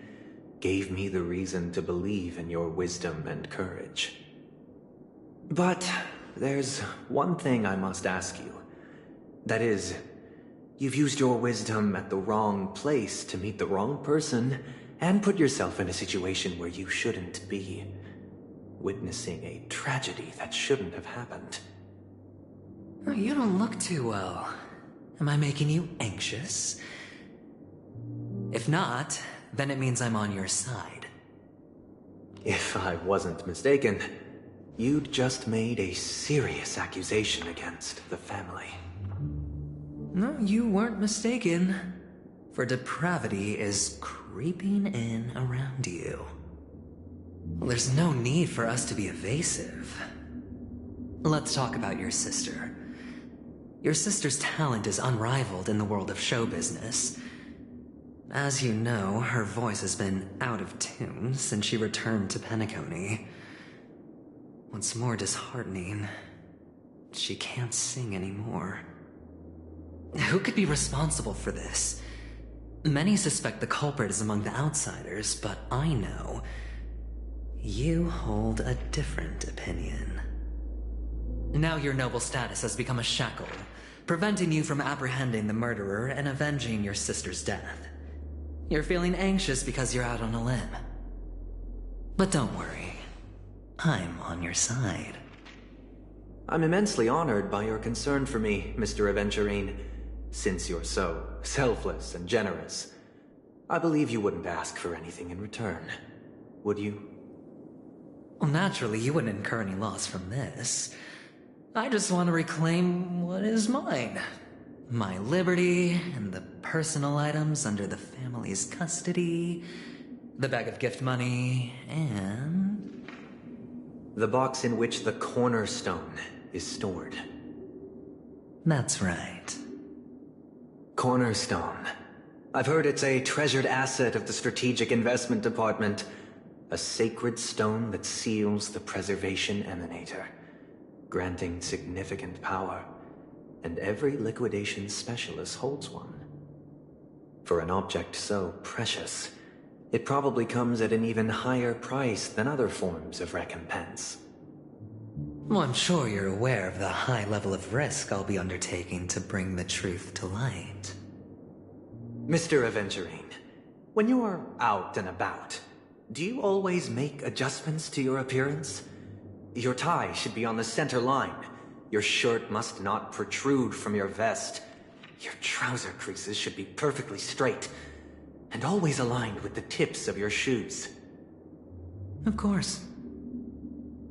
Speaker 18: gave me the reason to believe in your wisdom and courage. But there's one thing I must ask you. That is, you've used your wisdom at the wrong place to meet the wrong person and put yourself in a situation where you shouldn't be, witnessing a tragedy that shouldn't have happened.
Speaker 14: You don't look too well. Am I making you anxious? If not, then it means I'm on your side.
Speaker 18: If I wasn't mistaken, you'd just made a serious accusation against the family.
Speaker 14: No, you weren't mistaken. For depravity is creeping in around you. There's no need for us to be evasive. Let's talk about your sister. Your sister's talent is unrivaled in the world of show business. As you know, her voice has been out of tune since she returned to Penacony. What's more disheartening, she can't sing anymore. Who could be responsible for this? Many suspect the culprit is among the outsiders, but I know you hold a different opinion. Now your noble status has become a shackle, preventing you from apprehending the murderer and avenging your sister's death. You're feeling anxious because you're out on a limb. But don't worry, I'm on your side.
Speaker 18: I'm immensely honored by your concern for me, Mr. Aventurine. Since you're so selfless and generous, I believe you wouldn't ask for anything in return, would you?
Speaker 14: Well, naturally, you wouldn't incur any loss from this. I just want to reclaim what is mine. My liberty and the personal items under the family's custody, the bag of gift money, and
Speaker 18: the box in which the cornerstone is stored.
Speaker 14: That's right.
Speaker 18: Cornerstone. I've heard it's a treasured asset of the Strategic Investment Department. A sacred stone that seals the Preservation Emanator, granting significant power, and every liquidation specialist holds one. For an object so precious, it probably comes at an even higher price than other forms of recompense.
Speaker 14: Well, I'm sure you're aware of the high level of risk I'll be undertaking to bring the truth to light.
Speaker 18: Mr. Aventurine, when you're out and about, do you always make adjustments to your appearance? Your tie should be on the center line. Your shirt must not protrude from your vest. Your trouser creases should be perfectly straight, and always aligned with the tips of your shoes.
Speaker 14: Of course.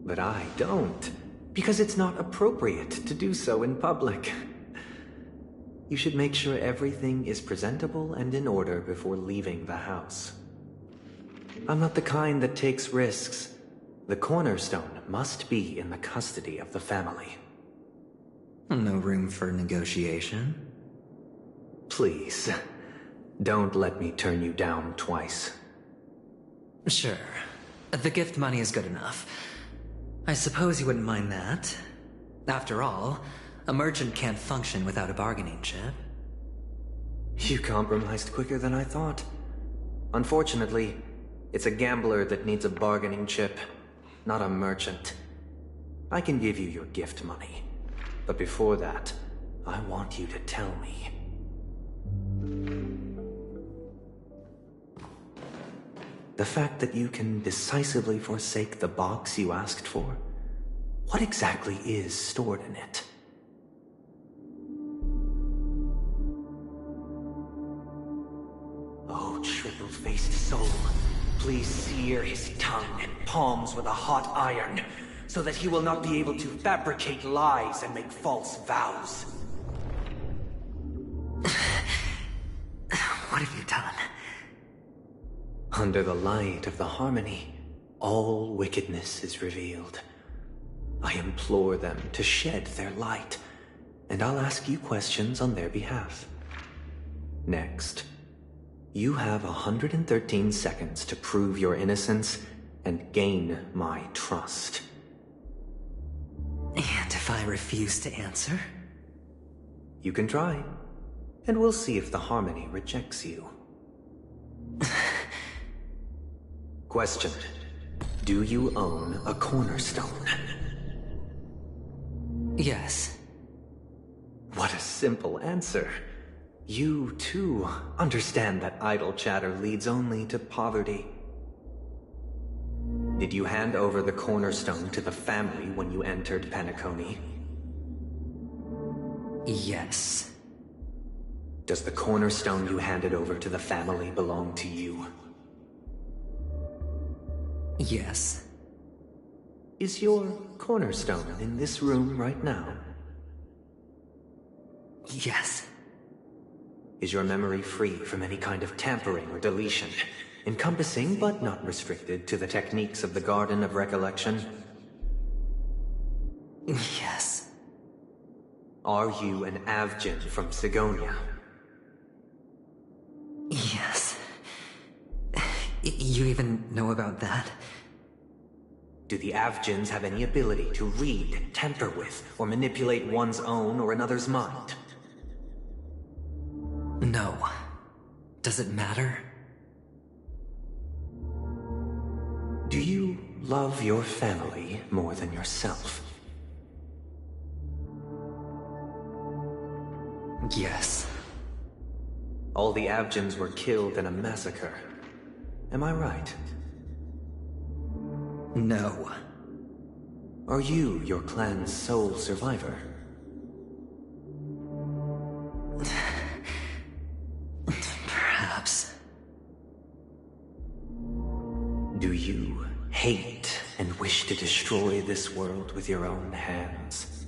Speaker 18: But I don't, because it's not appropriate to do so in public. You should make sure everything is presentable and in order before leaving the house. I'm not the kind that takes risks. The cornerstone must be in the custody of the family.
Speaker 14: No room for negotiation?
Speaker 18: Please, don't let me turn you down twice.
Speaker 14: Sure. The gift money is good enough. I suppose you wouldn't mind that. After all, a merchant can't function without a bargaining chip.
Speaker 18: You compromised quicker than I thought. Unfortunately, it's a gambler that needs a bargaining chip, not a merchant. I can give you your gift money. But before that, I want you to tell me. The fact that you can decisively forsake the box you asked for, what exactly is stored in it? Oh, triple-faced soul, please sear his tongue and palms with a hot iron, so that he will not be able to fabricate lies and make false vows.
Speaker 14: What have you done?
Speaker 18: Under the light of the harmony, all wickedness is revealed. I implore them to shed their light, and I'll ask you questions on their behalf. Next, you have 113 seconds to prove your innocence and gain my trust.
Speaker 14: And if I refuse to answer?
Speaker 18: You can try, and we'll see if the harmony rejects you. Question. Do you own a cornerstone?
Speaker 14: Yes.
Speaker 18: What a simple answer. You, too, understand that idle chatter leads only to poverty. Did you hand over the cornerstone to the family when you entered Penacony?
Speaker 14: Yes.
Speaker 18: Does the cornerstone you handed over to the family belong to you?
Speaker 14: Yes.
Speaker 18: Is your cornerstone in this room right now?
Speaker 14: Yes.
Speaker 18: Is your memory free from any kind of tampering or deletion, encompassing but not restricted to the techniques of the Garden of Recollection?
Speaker 14: Yes.
Speaker 18: Are you an Avgin from Sigonia?
Speaker 14: Yes. You even know about that?
Speaker 18: Do the Avgins have any ability to read, tamper with, or manipulate one's own or another's mind?
Speaker 14: No. Does it matter?
Speaker 18: Do you love your family more than yourself?
Speaker 14: Yes.
Speaker 18: All the Avgins were killed in a massacre. Am I right?
Speaker 14: No.
Speaker 18: Are you your clan's sole survivor?
Speaker 14: Perhaps.
Speaker 18: Do you hate and wish to destroy this world with your own hands?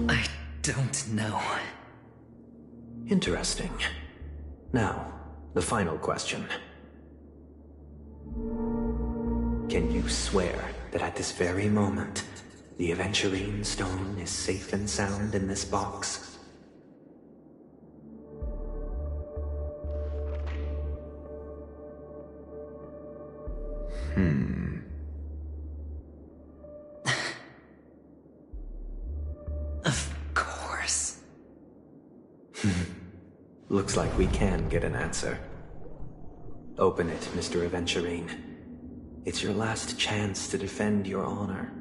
Speaker 14: I don't know.
Speaker 18: Interesting. Now, the final question. Can you swear that at this very moment, the Aventurine stone is safe and sound in this box?
Speaker 14: Of course.
Speaker 18: Looks like we can get an answer. Open it, Mr. Aventurine. It's your last chance to defend your honor.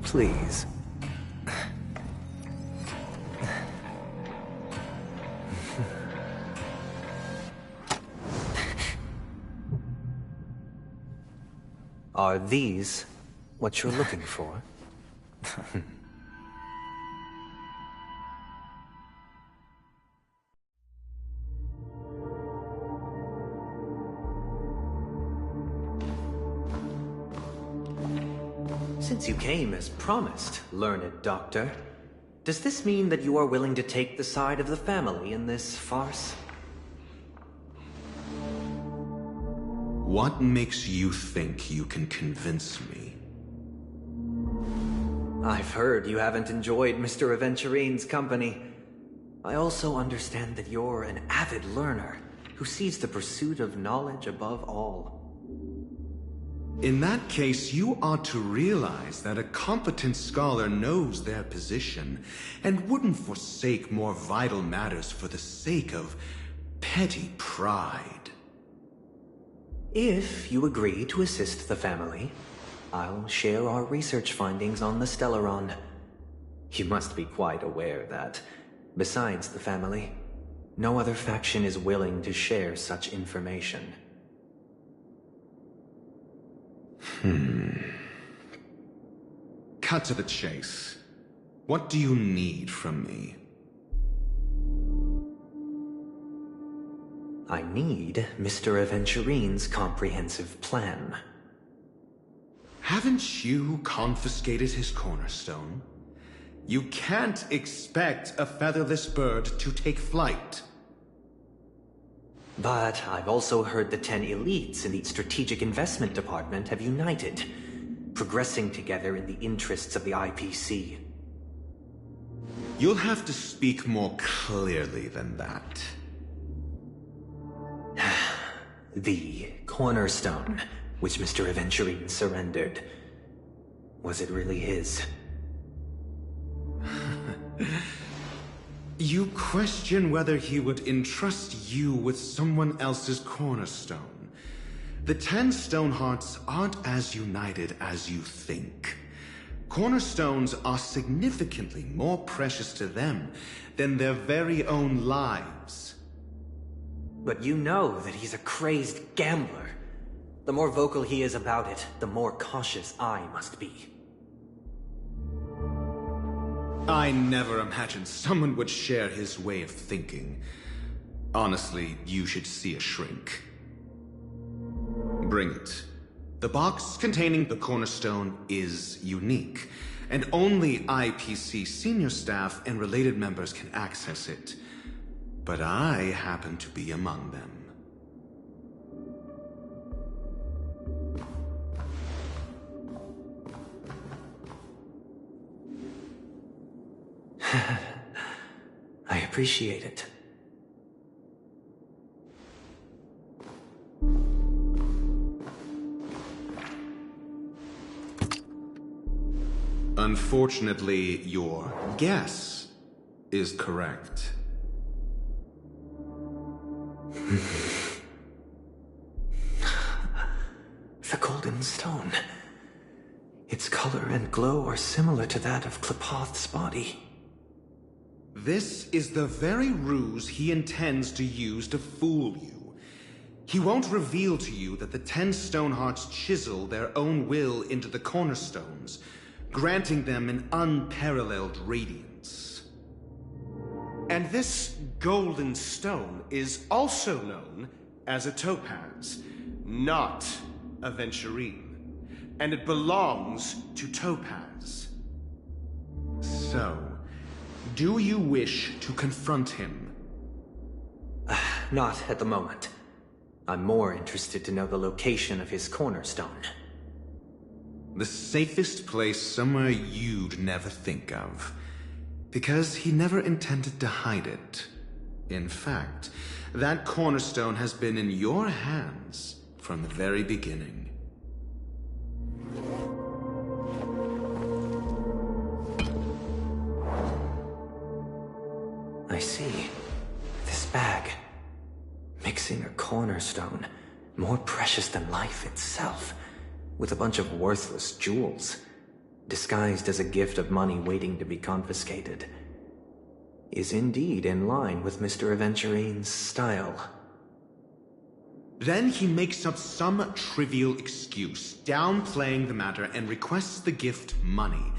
Speaker 18: Please. Are these what you're looking for? Since you came as promised, learned doctor, does this mean that you are willing to take the side of the family in this farce?
Speaker 16: What makes you think you can convince me?
Speaker 18: I've heard you haven't enjoyed Mr. Aventurine's company. I also understand that you're an avid learner who sees the pursuit of knowledge above all.
Speaker 16: In that case, you ought to realize that a competent scholar knows their position and wouldn't forsake more vital matters for the sake of petty pride.
Speaker 18: If you agree to assist the family, I'll share our research findings on the Stellaron. You must be quite aware that, besides the family, no other faction is willing to share such information.
Speaker 16: Cut to the chase. What do you need from me?
Speaker 18: I need Mr. Aventurine's comprehensive plan.
Speaker 16: Haven't you confiscated his cornerstone? You can't expect a featherless bird to take flight.
Speaker 18: But I've also heard the 10 elites in the Strategic Investment Department have united, progressing together in the interests of the IPC.
Speaker 16: You'll have to speak more clearly than that.
Speaker 18: The cornerstone, which Mr. Aventurine surrendered. Was it really his?
Speaker 16: You question whether he would entrust you with someone else's cornerstone. The 10 Stonehearts aren't as united as you think. Cornerstones are significantly more precious to them than their very own lives.
Speaker 18: But you know that he's a crazed gambler. The more vocal he is about it, the more cautious I must be.
Speaker 16: I never imagined someone would share his way of thinking. Honestly, you should see a shrink. Bring it. The box containing the cornerstone is unique, and only IPC senior staff and related members can access it. But I happen to be among them.
Speaker 18: I appreciate it.
Speaker 16: Unfortunately, your guess is correct.
Speaker 18: The golden stone. Its color and glow are similar to that of Klepoth's body.
Speaker 16: This is the very ruse he intends to use to fool you. He won't reveal to you that the 10 Stonehearts chisel their own will into the cornerstones, granting them an unparalleled radiance.
Speaker 19: And this golden stone is also known as a topaz, not a venturine. And it belongs to Topaz.
Speaker 16: So, do you wish to confront him?
Speaker 18: Not at the moment. I'm more interested to know the location of his cornerstone.
Speaker 16: The safest place somewhere you'd never think of. Because he never intended to hide it. In fact, that cornerstone has been in your hands from the very beginning.
Speaker 18: I see. This bag. Mixing a cornerstone, more precious than life itself, with a bunch of worthless jewels, disguised as a gift of money waiting to be confiscated, is indeed in line with Mr. Aventurine's style.
Speaker 16: Then he makes up some trivial excuse, downplaying the matter, and requests the gift money.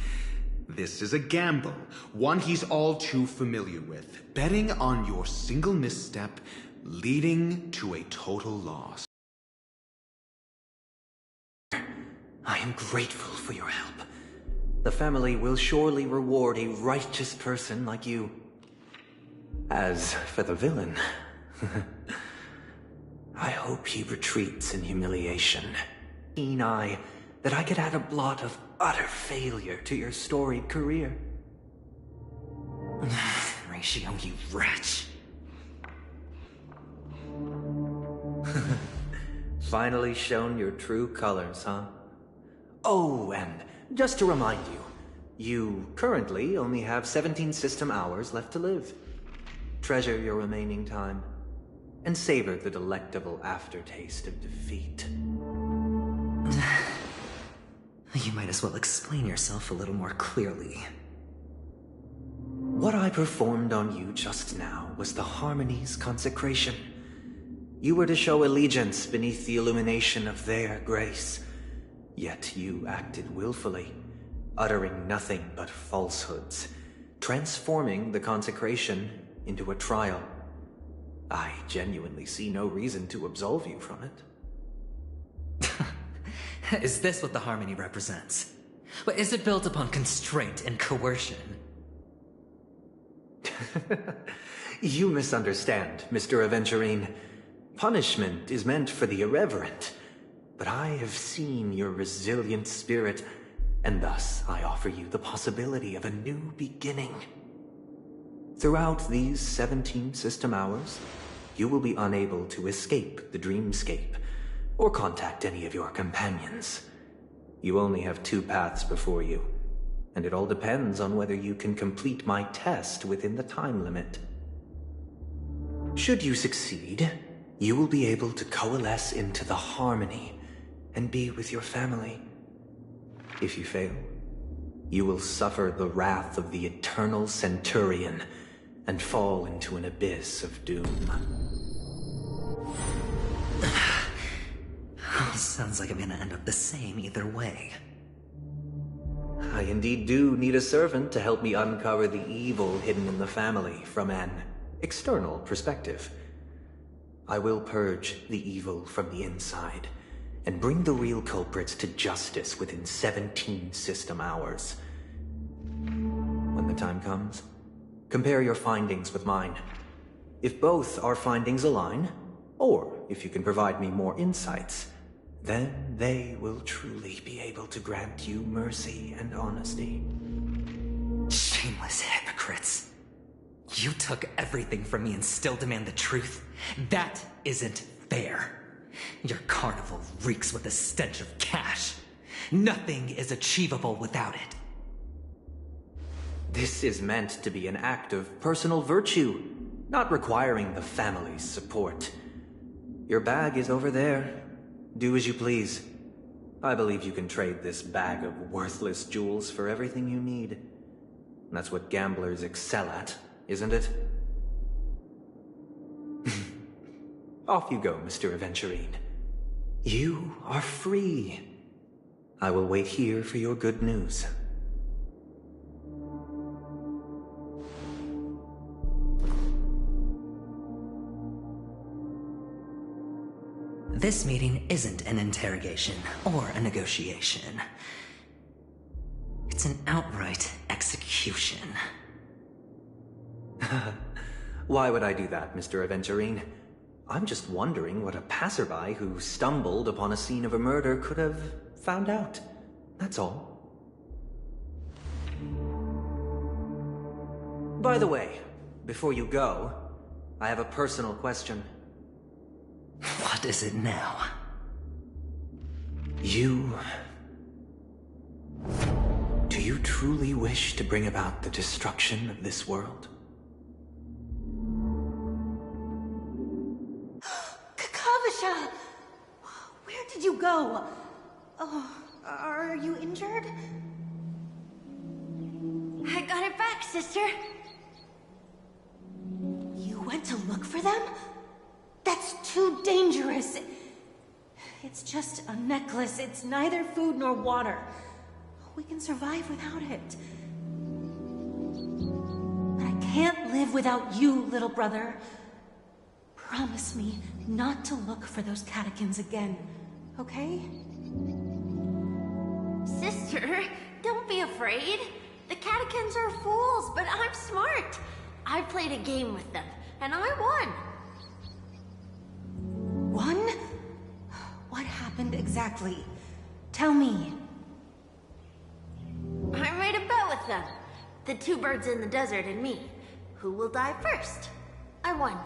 Speaker 16: This is a gamble, one he's all too familiar with, betting on your single misstep, leading to a total loss.
Speaker 18: I am grateful for your help. The family will surely reward a righteous person like you. As for the villain, I hope he retreats in humiliation. Keen eye that I could add a blot of utter failure to your storied career.
Speaker 14: Ratio, you wretch.
Speaker 18: Finally shown your true colors, huh? Oh, and just to remind you, you currently only have 17 system hours left to live. Treasure your remaining time, and savor the delectable aftertaste of defeat.
Speaker 14: You might as well explain yourself a little more clearly.
Speaker 18: What I performed on you just now was the Harmony's consecration. You were to show allegiance beneath the illumination of their grace. Yet you acted willfully, uttering nothing but falsehoods, transforming the consecration into a trial. I genuinely see no reason to absolve you from it.
Speaker 14: Is this what the Harmony represents? Is it built upon constraint and coercion?
Speaker 18: You misunderstand, Mr. Aventurine. Punishment is meant for the irreverent. But I have seen your resilient spirit, and thus I offer you the possibility of a new beginning. Throughout these 17 system hours, you will be unable to escape the dreamscape, or contact any of your companions. You only have 2 paths before you, and it all depends on whether you can complete my test within the time limit. Should you succeed, you will be able to coalesce into the Harmony and be with your family. If you fail, you will suffer the wrath of the Eternal Centurion and fall into an abyss of doom.
Speaker 14: Sounds like I'm gonna end up the same either way.
Speaker 18: I indeed do need a servant to help me uncover the evil hidden in the family from an external perspective. I will purge the evil from the inside and bring the real culprits to justice within 17 system hours. When the time comes, compare your findings with mine. If both our findings align, or if you can provide me more insights, then they will truly be able to grant you mercy and honesty.
Speaker 14: Shameless hypocrites. You took everything from me and still demand the truth? That isn't fair. Your carnival reeks with the stench of cash. Nothing is achievable without it.
Speaker 18: This is meant to be an act of personal virtue, not requiring the family's support. Your bag is over there. Do as you please. I believe you can trade this bag of worthless jewels for everything you need. That's what gamblers excel at, isn't it? Off you go, Mr. Aventurine. You are free. I will wait here for your good news.
Speaker 14: This meeting isn't an interrogation or a negotiation. It's an outright execution.
Speaker 18: Why would I do that, Mr. Aventurine? I'm just wondering what a passerby who stumbled upon a scene of a murder could have found out. That's all. By the way, before you go, I have a personal question.
Speaker 14: What is it now?
Speaker 18: Do you truly wish to bring about the destruction of this world?
Speaker 9: Kakavasha! Where did you go? Oh, are you injured? I got it back, sister. You went to look for them? That's too dangerous. It's just a necklace. It's neither food nor water. We can survive without it. But I can't live without you, little brother. Promise me not to look for those catechins again, okay?
Speaker 15: Sister, don't be afraid. The catechins are fools, but I'm smart. I played a game with them, and I won.
Speaker 9: Won? What happened exactly? Tell me.
Speaker 15: I made a bet with them. The 2 birds in the desert and me. Who will die first? I won.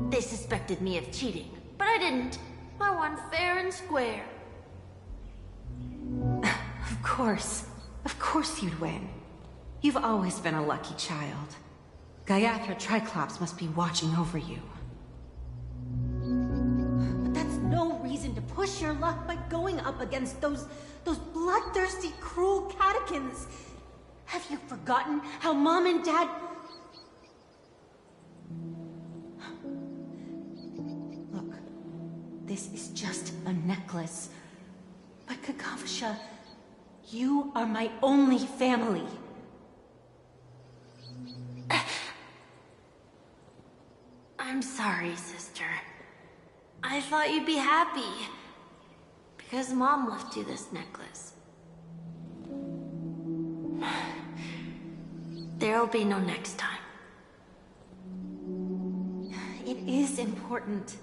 Speaker 15: They suspected me of cheating, But I didn't. I won fair and square.
Speaker 9: Of course. Of course you'd win. You've always been a lucky child. Gaiathra Triclops must be watching over you. But that's no reason to push your luck by going up against those bloodthirsty, cruel catechins. Have you forgotten how Mom and Dad... Look, this is just a necklace. But Kakavasha, you are my only family.
Speaker 15: I'm sorry, sister. I thought you'd be happy. Because Mom left you this necklace. There'll be no next time.
Speaker 9: It is important.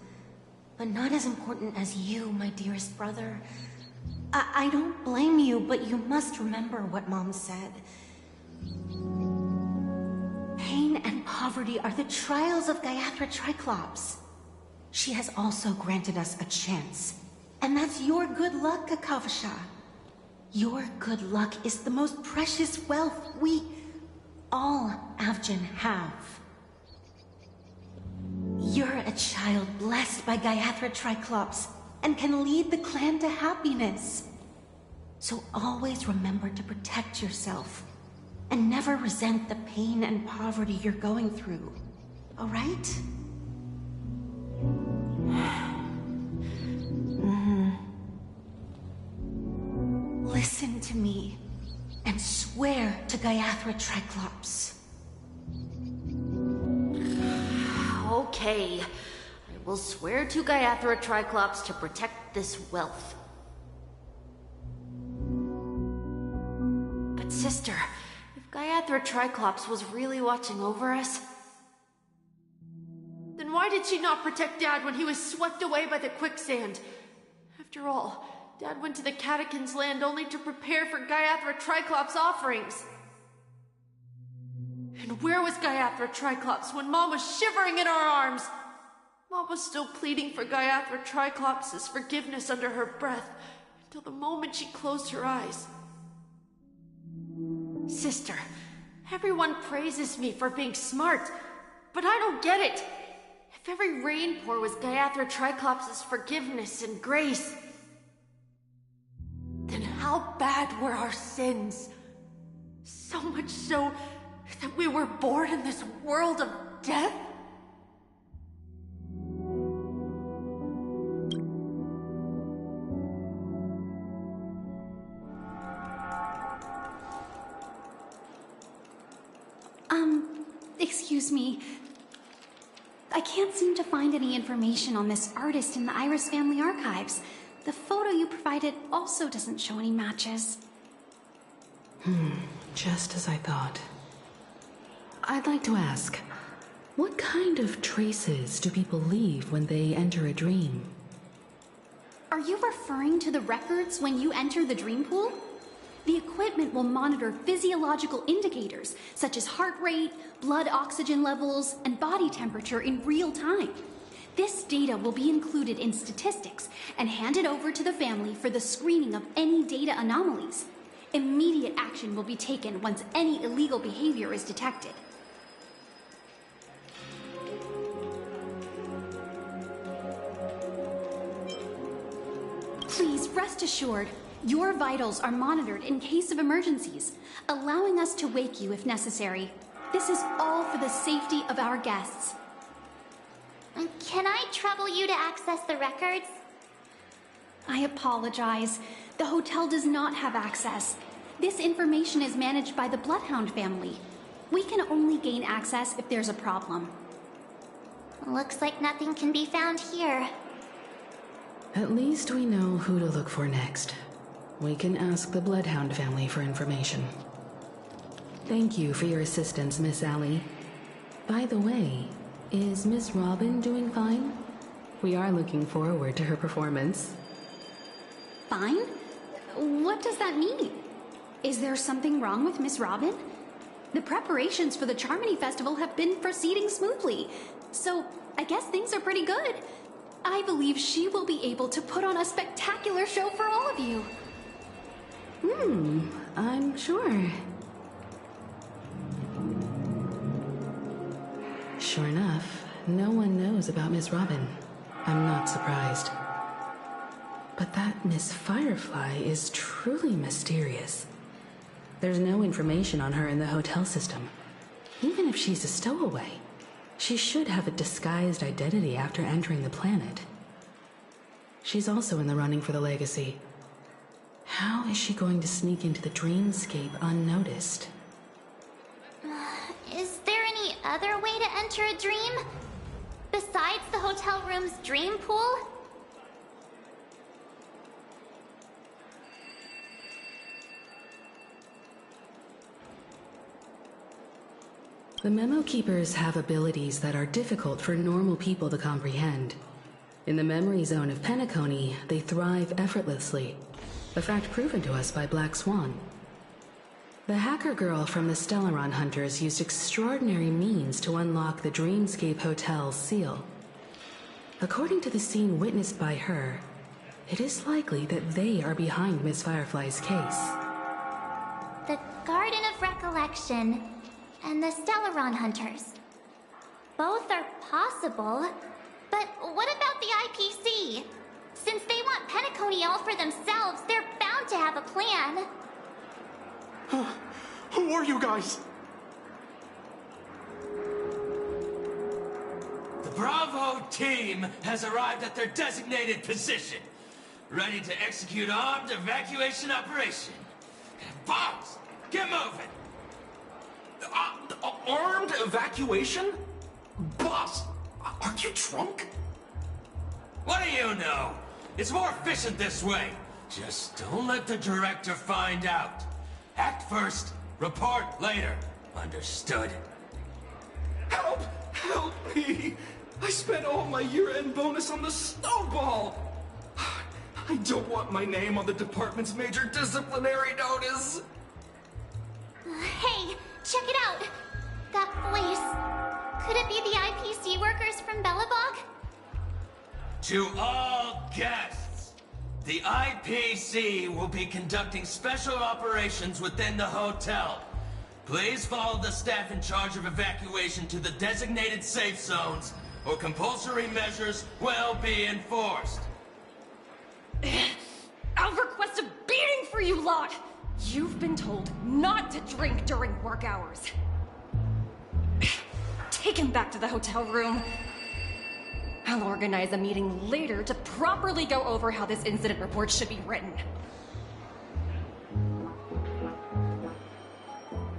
Speaker 9: But not as important as you, my dearest brother. I don't blame you, but you must remember what Mom said. Pain and poverty are the trials of Gaiathra Triclops. She has also granted us a chance. And that's your good luck, Kakavasha. Your good luck is the most precious wealth we, all Avgin, have. You're a child blessed by Gaiathra Triclops and can lead the clan to happiness. So always remember to protect yourself and never resent the pain and poverty you're going through. All right? Listen to me and swear to Gaiathra Triclops.
Speaker 15: Okay. I will swear to Gaiathra Triclops to protect this wealth. But sister, if Gaiathra Triclops was really watching over us, then why did she not protect Dad when he was swept away by the quicksand? After all, Dad went to the Catechins' land only to prepare for Gaiathra Triclops' offerings. And where was Gaiathra Triclops when Mom was shivering in our arms? Mom was still pleading for Gaiathra Triclops' forgiveness under her breath until the moment she closed her eyes. Sister, everyone praises me for being smart, but I don't get it. If every rain pour was Gaiathra Triclops' forgiveness and grace, then how bad were our sins? So much so that we were born in this world of death?
Speaker 20: Excuse me. I can't seem to find any information on this artist in the Iris family archives. The photo you provided also doesn't show any matches.
Speaker 5: Just as I thought. I'd like to ask, what kind of traces do people leave when they enter a dream?
Speaker 20: Are you referring to the records when you enter the dream pool? The equipment will monitor physiological indicators, such as heart rate, blood oxygen levels, and body temperature in real time. This data will be included in statistics and handed over to the family for the screening of any data anomalies. Immediate action will be taken once any illegal behavior is detected. Please rest assured, your vitals are monitored in case of emergencies, allowing us to wake you if necessary. This is all for the safety of our guests.
Speaker 4: Can I trouble you to access the records?
Speaker 20: I apologize. The hotel does not have access. This information is managed by the Bloodhound family. We can only gain access if there's a problem.
Speaker 4: Looks like nothing can be found here.
Speaker 5: At least we know who to look for next. We can ask the Bloodhound family for information. Thank you for your assistance, Miss Allie. By the way, is Miss Robin doing fine? We are looking forward to her performance.
Speaker 20: Fine? What does that mean? Is there something wrong with Miss Robin? The preparations for the Charmony Festival have been proceeding smoothly, so I guess things are pretty good. I believe she will be able to put on a spectacular show for all of you.
Speaker 5: I'm sure. Sure enough, no one knows about Miss Robin. I'm not surprised. But that Miss Firefly is truly mysterious. There's no information on her in the hotel system. Even if she's a stowaway, she should have a disguised identity after entering the planet. She's also in the running for the legacy. How is she going to sneak into the dreamscape unnoticed?
Speaker 4: Is there any other way to enter a dream? Besides the hotel room's dream pool?
Speaker 5: The Memo Keepers have abilities that are difficult for normal people to comprehend. In the memory zone of Penacony, they thrive effortlessly, a fact proven to us by Black Swan. The hacker girl from the Stellaron Hunters used extraordinary means to unlock the Dreamscape Hotel's seal. According to the scene witnessed by her, it is likely that they are behind Miss Firefly's case.
Speaker 4: The Garden of Recollection and the Stellaron Hunters. Both are possible, but what about the IPC? Since they want Penacony all for themselves, they're bound to have a plan.
Speaker 21: Who are you guys?
Speaker 22: The Bravo team has arrived at their designated position, ready to execute armed evacuation operation. Bombs, get moving!
Speaker 17: Armed evacuation? Boss, aren't you drunk?
Speaker 22: What do you know? It's more efficient this way. Just don't let the director find out. Act first, report later. Understood?
Speaker 17: Help! Help me! I spent all my year-end bonus on the snowball! I don't want my name on the department's major disciplinary notice!
Speaker 4: Hey, check it out! That voice. Could it be the IPC workers from Belobog?
Speaker 22: To all guests, the IPC will be conducting special operations within the hotel. Please follow the staff in charge of evacuation to the designated safe zones, or compulsory measures will be enforced.
Speaker 13: I'll request a beating for you lot! You've been told not to drink during work hours. Take him back to the hotel room. I'll organize a meeting later to properly go over how this incident report should be written.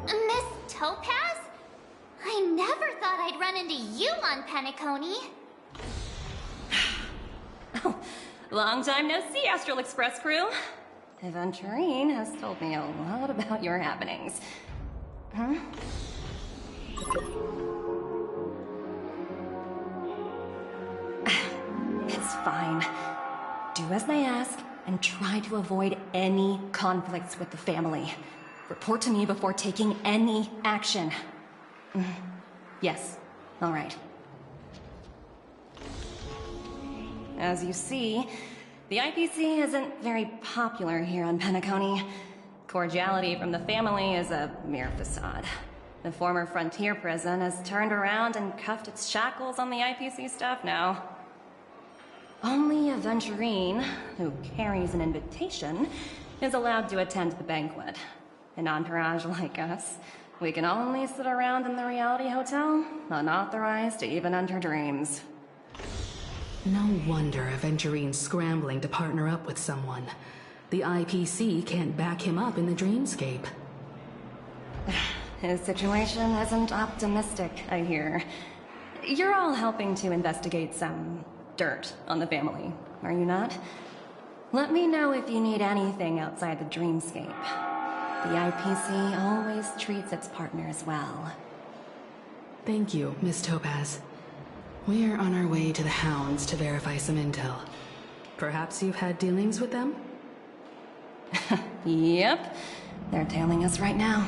Speaker 4: Miss Topaz? I never thought I'd run into you on Penacony.
Speaker 13: Long time no see, Astral Express crew. Aventurine has told me a lot about your happenings. Huh? It's fine. Do as they ask, and try to avoid any conflicts with the family. Report to me before taking any action. Yes, all right. As you see, the IPC isn't very popular here on Penacony. Cordiality from the family is a mere facade. The former frontier prison has turned around and cuffed its shackles on the IPC staff now. Only Aventurine, who carries an invitation, is allowed to attend the banquet. An entourage like us, we can only sit around in the reality hotel, unauthorized to even enter dreams.
Speaker 5: No wonder Aventurine's scrambling to partner up with someone. The IPC can't back him up in the dreamscape.
Speaker 13: His situation isn't optimistic, I hear. You're all helping to investigate some dirt on the family, are you not? Let me know if you need anything outside the dreamscape. The IPC always treats its partners well.
Speaker 5: Thank you, Miss Topaz. We're on our way to the Hounds to verify some intel. Perhaps you've had dealings with them?
Speaker 13: Yep. They're tailing us right now.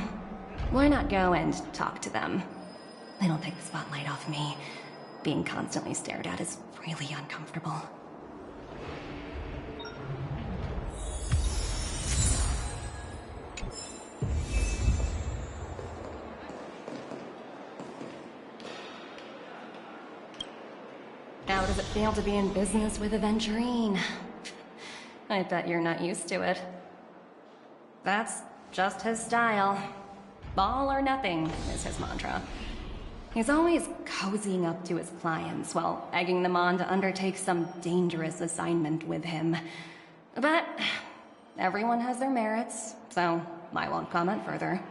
Speaker 13: Why not go and talk to them? They don't take the spotlight off me.
Speaker 10: Being constantly stared at is really uncomfortable. How does it feel to be in business with Aventurine? I bet you're not used to it. That's just his style. All or nothing is his mantra. He's always cozying up to his clients while egging them on to undertake some dangerous assignment with him. But everyone has their merits, so I won't comment further.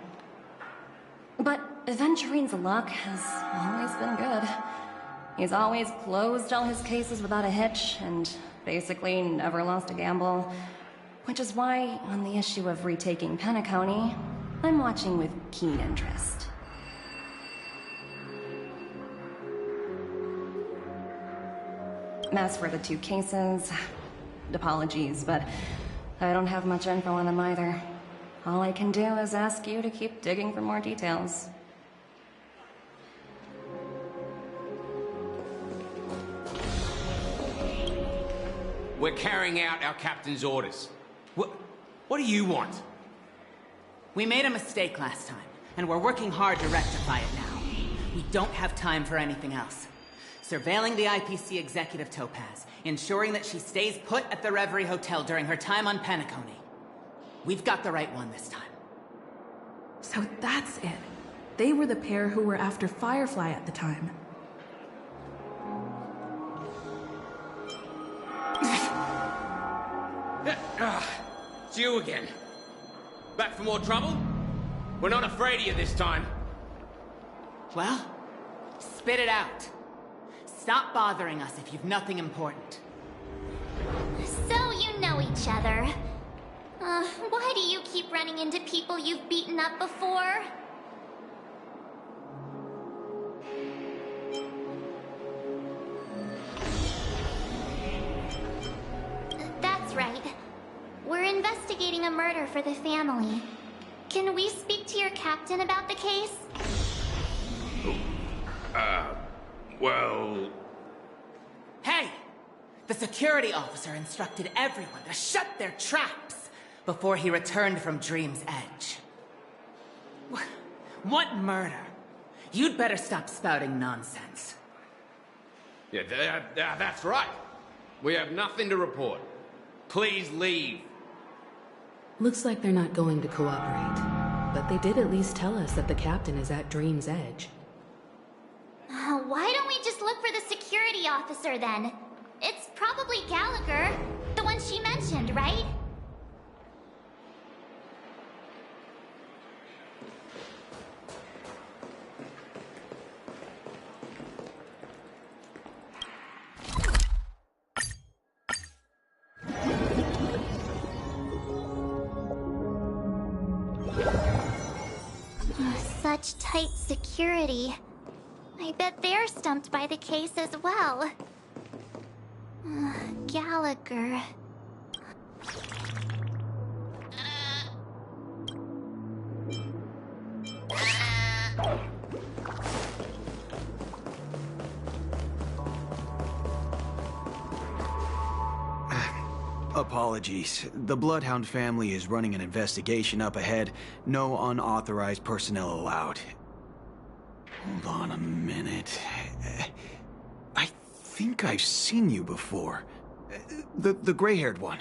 Speaker 10: But Aventurine's luck has always been good. He's always closed all his cases without a hitch, and basically never lost a gamble. Which is why, on the issue of retaking Penacony, I'm watching with keen interest. As for the 2 cases, apologies, but I don't have much info on them either. All I can do is ask you to keep digging for more details.
Speaker 21: We're carrying out our captain's orders. What do you want?
Speaker 23: We made a mistake last time, and we're working hard to rectify it now. We don't have time for anything else. Surveilling the IPC executive Topaz, ensuring that she stays put at the Reverie Hotel during her time on Penacony. We've got the right one this time.
Speaker 24: So that's it. They were the pair who were after Firefly at the time.
Speaker 21: It's you again. Back for more trouble? We're not afraid of you this time.
Speaker 23: Well, spit it out. Stop bothering us if you've nothing important.
Speaker 4: So you know each other. Why do you keep running into people you've beaten up before? That's right. We're investigating a murder for the family. Can we speak to your captain about the case?
Speaker 21: Well...
Speaker 23: Hey! The security officer instructed everyone to shut their traps before he returned from Dream's Edge. What murder? You'd better stop spouting nonsense.
Speaker 21: Yeah, that's right. We have nothing to report. Please leave.
Speaker 5: Looks like they're not going to cooperate. But they did at least tell us that the captain is at Dream's Edge.
Speaker 4: Why don't we just look for the security officer then? It's probably Gallagher, the one she mentioned, right? Such tight security. I bet they're stumped by the case as well. Gallagher.
Speaker 6: Apologies. The Bloodhound family is running an investigation up ahead. No unauthorized personnel allowed. Hold on a minute. I think I've seen you before. The gray-haired one.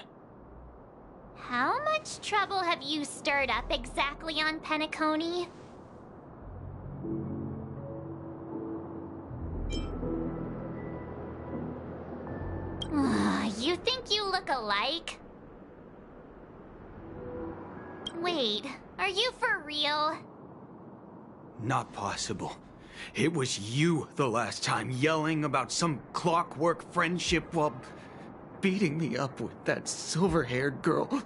Speaker 4: How much trouble have you stirred up exactly on Penacony? You think you look alike? Wait, are you for real?
Speaker 6: Not possible. It was you the last time, yelling about some clockwork friendship while beating me up with that silver-haired girl.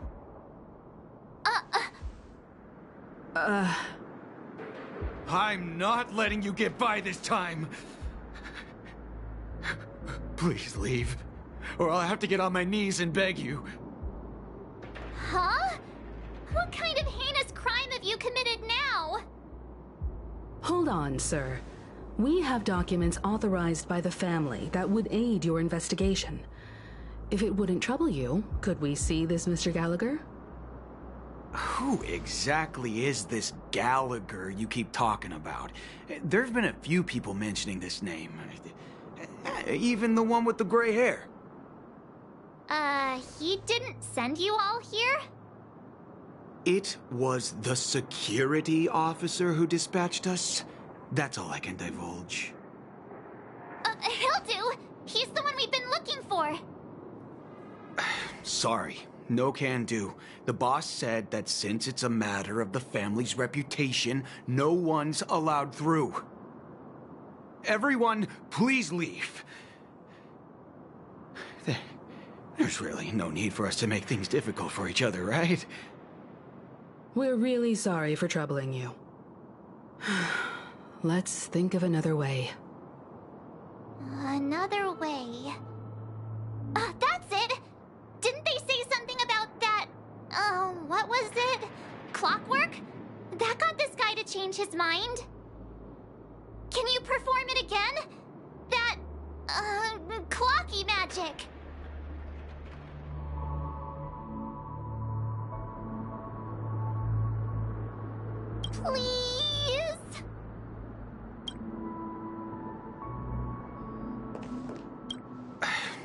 Speaker 6: I'm not letting you get by this time. Please leave, or I'll have to get on my knees and beg you.
Speaker 4: Huh? What kind of heinous crime have you committed now?
Speaker 5: Hold on, sir. We have documents authorized by the family that would aid your investigation. If it wouldn't trouble you, could we see this Mr. Gallagher?
Speaker 3: Who exactly is this Gallagher you keep talking about? There's been a few people mentioning this name. Even the one with the gray hair.
Speaker 4: He didn't send you all here?
Speaker 3: It was the security officer who dispatched us. That's all I can divulge.
Speaker 4: He'll do! He's the one we've been looking for!
Speaker 3: Sorry, no can do. The boss said that since it's a matter of the family's reputation, no one's allowed through. Everyone, please leave. There's really no need for us to make things difficult for each other, right?
Speaker 5: We're really sorry for troubling you. Let's think of another way.
Speaker 4: Another way... that's it! Didn't they say something about that... what was it? Clockwork? That got this guy to change his mind? Can you perform it again? That... clocky magic! Please?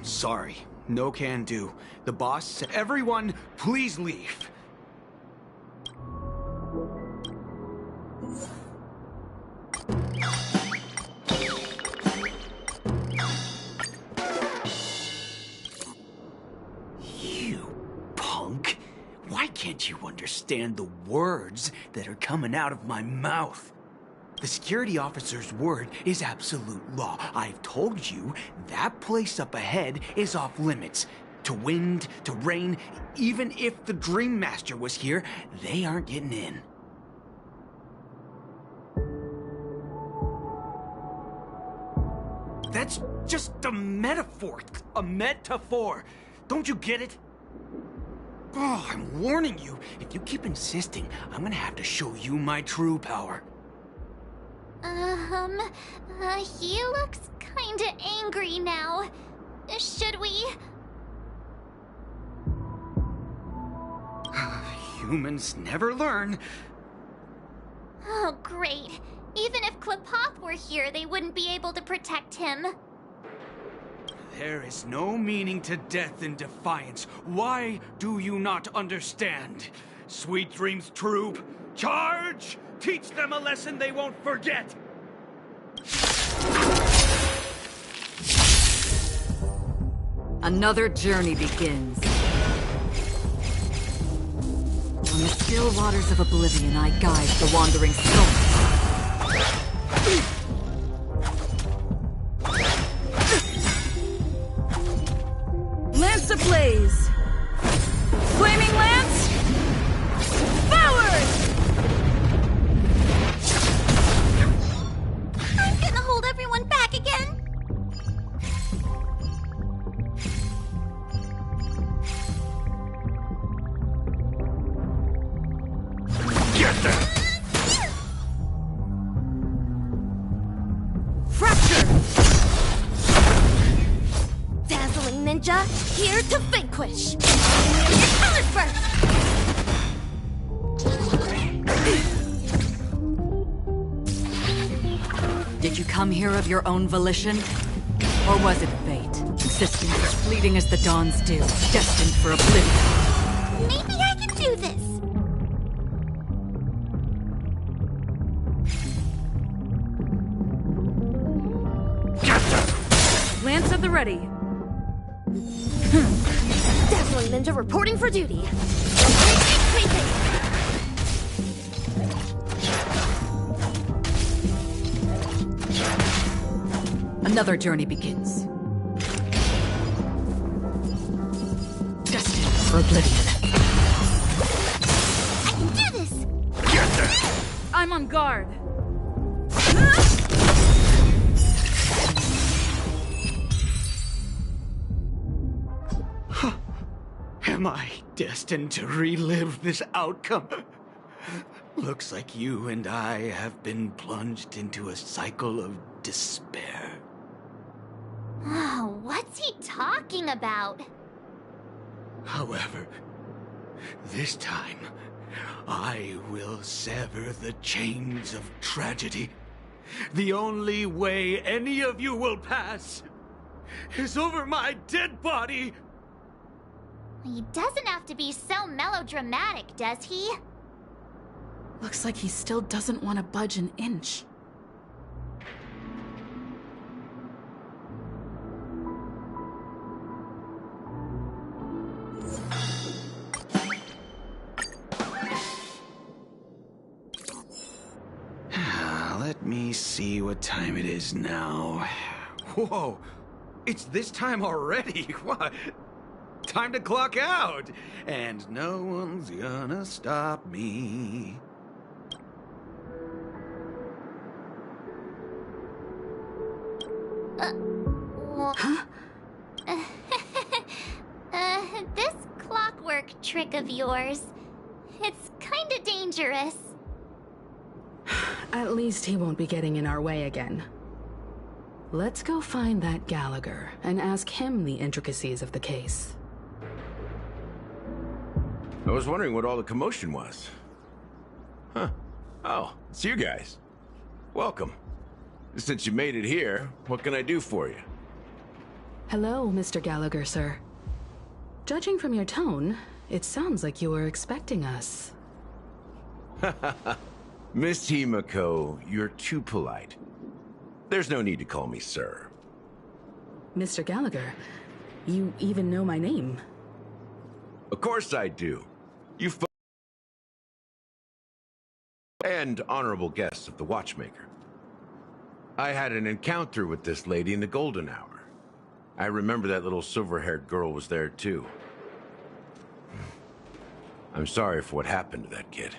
Speaker 3: Sorry, no can do. The boss said, everyone, please leave. You punk. Why can't you understand the words that are coming out of my mouth? The security officer's word is absolute law. I've told you that place up ahead is off limits. To wind, to rain, even if the Dream Master was here, they aren't getting in. That's just a metaphor. A metaphor. Don't you get it? Oh, I'm warning you. If you keep insisting, I'm gonna have to show you my true power.
Speaker 4: He looks kinda angry now. Should we?
Speaker 3: Humans never learn.
Speaker 4: Oh, great. Even if Klapoth were here, they wouldn't be able to protect him.
Speaker 3: There is no meaning to death in defiance. Why do you not understand? Sweet Dreams Troop, charge! Teach them a lesson they won't forget!
Speaker 2: Another journey begins. On the still waters of oblivion, I guide the wandering souls. Lance ablaze! Flaming lance! Forward!
Speaker 4: I'm gonna hold everyone back again!
Speaker 1: Get them!
Speaker 15: Fracture! Dazzling ninja, here to vanquish! Your colors first!
Speaker 2: Did you come here of your own volition? Or was it fate, insisting as fleeting as the dawns do, destined for oblivion?
Speaker 4: Maybe I can do this!
Speaker 2: Lance at the ready.
Speaker 15: Dazzling ninja reporting for duty.
Speaker 2: Another journey begins. Destined for oblivion.
Speaker 4: I can do this!
Speaker 1: Get them!
Speaker 2: I'm on guard.
Speaker 3: Am I destined to relive this outcome? Looks like you and I have been plunged into a cycle of despair.
Speaker 4: Oh, what's he talking about?
Speaker 3: However, this time, I will sever the chains of tragedy. The only way any of you will pass is over my dead body!
Speaker 4: He doesn't have to be so melodramatic, does he?
Speaker 24: Looks like he still doesn't want to budge an inch.
Speaker 3: Let me see what time it is now. Whoa! It's this time already? What? Time to clock out! And no one's gonna stop me.
Speaker 4: Huh? This clockwork trick of yours, it's kinda dangerous.
Speaker 5: At least he won't be getting in our way again. Let's go find that Gallagher and ask him the intricacies of the case.
Speaker 6: I was wondering what all the commotion was. Huh. Oh, it's you guys. Welcome. Since you made it here, what can I do for you?
Speaker 5: Hello, Mr. Gallagher, sir. Judging from your tone, it sounds like you were expecting us.
Speaker 6: Miss Himiko, you're too polite. There's no need to call me sir.
Speaker 5: Mr. Gallagher, you even know my name.
Speaker 6: Of course I do. You and honorable guests of the Watchmaker. I had an encounter with this lady in the Golden Hour. I remember that little silver-haired girl was there too. I'm sorry for what happened to that kid.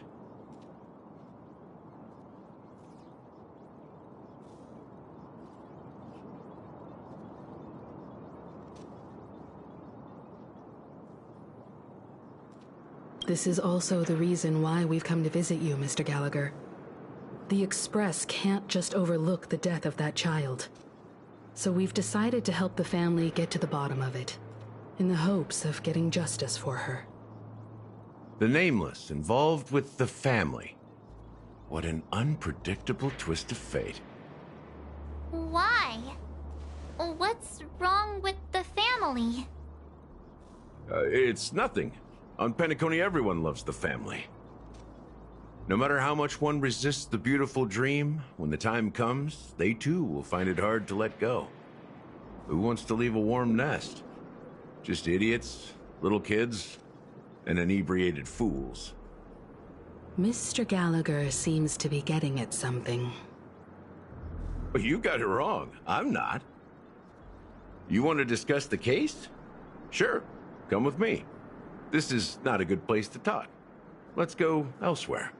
Speaker 5: This is also the reason why we've come to visit you, Mr. Gallagher. The Express can't just overlook the death of that child. So we've decided to help the family get to the bottom of it, in the hopes of getting justice for her.
Speaker 6: The Nameless involved with the family. What an unpredictable twist of fate.
Speaker 4: Why? What's wrong with the family?
Speaker 6: It's nothing. On Penacony, everyone loves the family. No matter how much one resists the beautiful dream, when the time comes, they too will find it hard to let go. Who wants to leave a warm nest? Just idiots, little kids, and inebriated fools.
Speaker 5: Mr. Gallagher seems to be getting at something.
Speaker 6: Well, you got it wrong. I'm not. You want to discuss the case? Sure, come with me. This is not a good place to talk. Let's go elsewhere.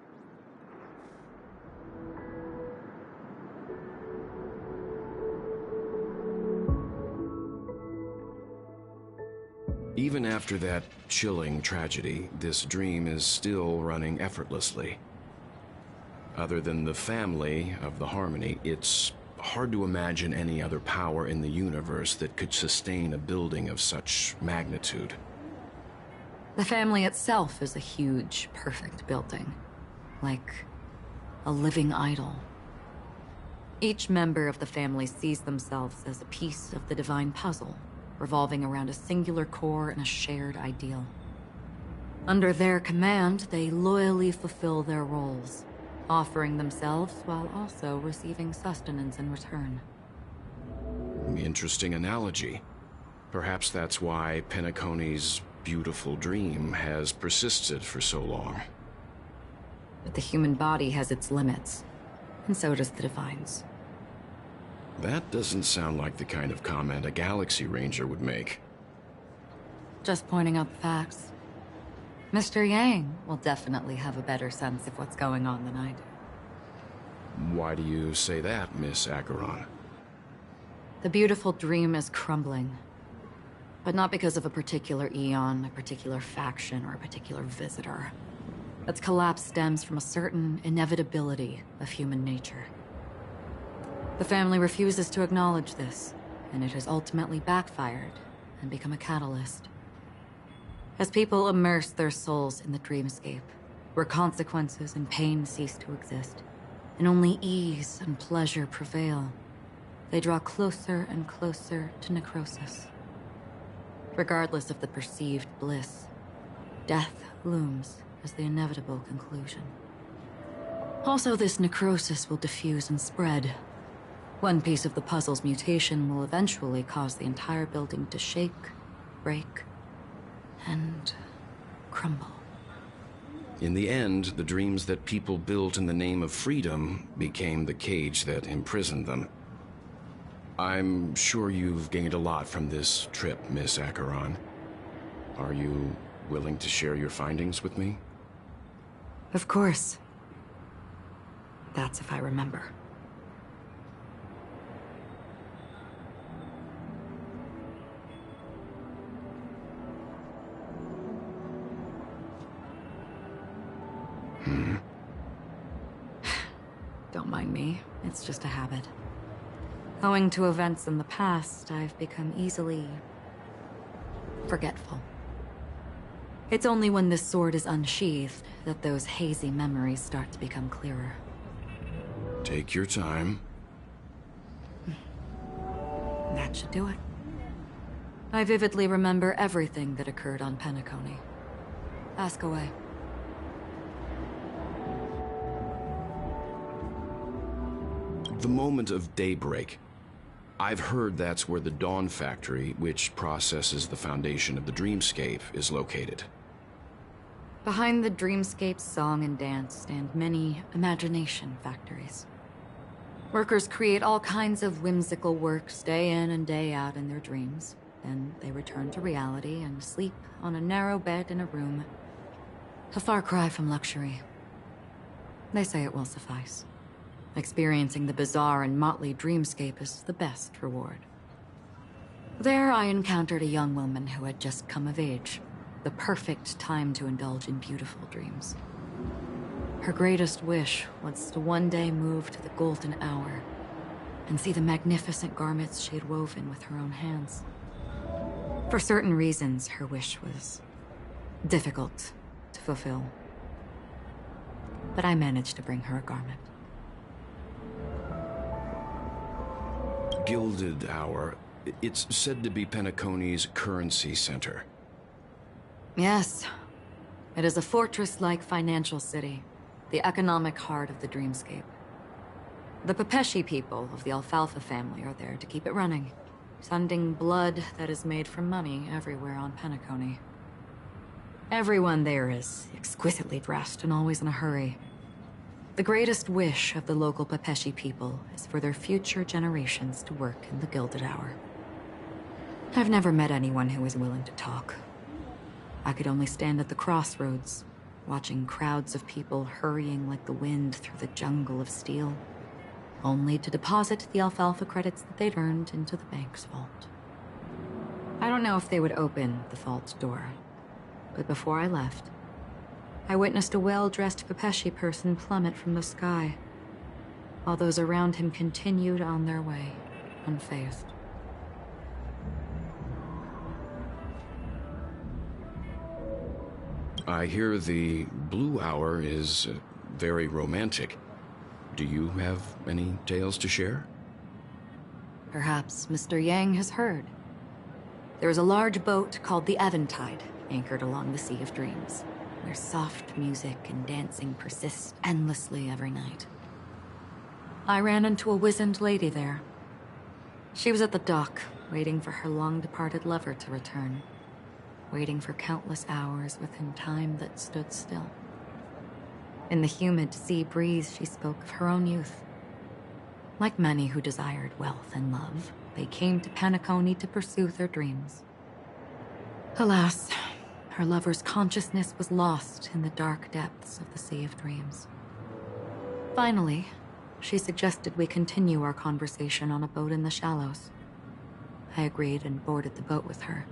Speaker 6: Even after that chilling tragedy, this dream is still running effortlessly. Other than the family of the Harmony, it's hard to imagine any other power in the universe that could sustain a building of such magnitude.
Speaker 2: The family itself is a huge, perfect building. Like a living idol. Each member of the family sees themselves as a piece of the divine puzzle, revolving around a singular core and a shared ideal. Under their command, they loyally fulfill their roles, offering themselves while also receiving sustenance in return.
Speaker 6: Interesting analogy. Perhaps that's why Penacony's beautiful dream has persisted for so long.
Speaker 2: But the human body has its limits, and so does the Divine's.
Speaker 6: That doesn't sound like the kind of comment a Galaxy Ranger would make.
Speaker 2: Just pointing out the facts. Mr. Yang will definitely have a better sense of what's going on than I do.
Speaker 6: Why do you say that, Miss Acheron?
Speaker 2: The beautiful dream is crumbling. But not because of a particular eon, a particular faction, or a particular visitor. Its collapse stems from a certain inevitability of human nature. The family refuses to acknowledge this, and it has ultimately backfired and become a catalyst. As people immerse their souls in the dreamscape, where consequences and pain cease to exist, and only ease and pleasure prevail, they draw closer and closer to necrosis. Regardless of the perceived bliss, death looms as the inevitable conclusion. Also, this necrosis will diffuse and spread. One piece of the puzzle's mutation will eventually cause the entire building to shake, break, and crumble.
Speaker 6: In the end, the dreams that people built in the name of freedom became the cage that imprisoned them. I'm sure you've gained a lot from this trip, Miss Acheron. Are you willing to share your findings with me?
Speaker 2: Of course. That's if I remember. Don't mind me. It's just a habit. Owing to events in the past, I've become easily forgetful. It's only when this sword is unsheathed that those hazy memories start to become clearer.
Speaker 6: Take your time.
Speaker 2: That should do it. I vividly remember everything that occurred on Penacony. Ask away.
Speaker 6: The moment of daybreak. I've heard that's where the Dawn Factory, which processes the foundation of the dreamscape, is located.
Speaker 2: Behind the dreamscape's song and dance stand many imagination factories. Workers create all kinds of whimsical works day in and day out in their dreams. Then they return to reality and sleep on a narrow bed in a room. A far cry from luxury. They say it will suffice. Experiencing the bizarre and motley dreamscape is the best reward. There I encountered a young woman who had just come of age. The perfect time to indulge in beautiful dreams. Her greatest wish was to one day move to the golden hour and see the magnificent garments she had woven with her own hands. For certain reasons, her wish was difficult to fulfill. But I managed to bring her a garment.
Speaker 6: Gilded Hour. It's said to be Penacony's currency center.
Speaker 2: Yes. It is a fortress-like financial city, the economic heart of the dreamscape. The Pepeshi people of the Alfalfa family are there to keep it running, sending blood that is made from money everywhere on Penacony. Everyone there is exquisitely dressed and always in a hurry. The greatest wish of the local Pepeshi people is for their future generations to work in the Gilded Hour. I've never met anyone who is willing to talk. I could only stand at the crossroads, watching crowds of people hurrying like the wind through the jungle of steel, only to deposit the alfalfa credits that they'd earned into the bank's vault. I don't know if they would open the vault door, but before I left, I witnessed a well-dressed Pepeshi person plummet from the sky, while those around him continued on their way, unfazed.
Speaker 6: I hear the Blue Hour is very romantic. Do you have any tales to share?
Speaker 2: Perhaps Mr. Yang has heard. There is a large boat called the Eventide, anchored along the Sea of Dreams, where soft music and dancing persist endlessly every night. I ran into a wizened lady there. She was at the dock, waiting for her long-departed lover to return, waiting for countless hours within time that stood still. In the humid sea breeze, she spoke of her own youth. Like many who desired wealth and love, they came to Penacony to pursue their dreams. Alas, her lover's consciousness was lost in the dark depths of the Sea of Dreams. Finally, she suggested we continue our conversation on a boat in the shallows. I agreed and boarded the boat with her.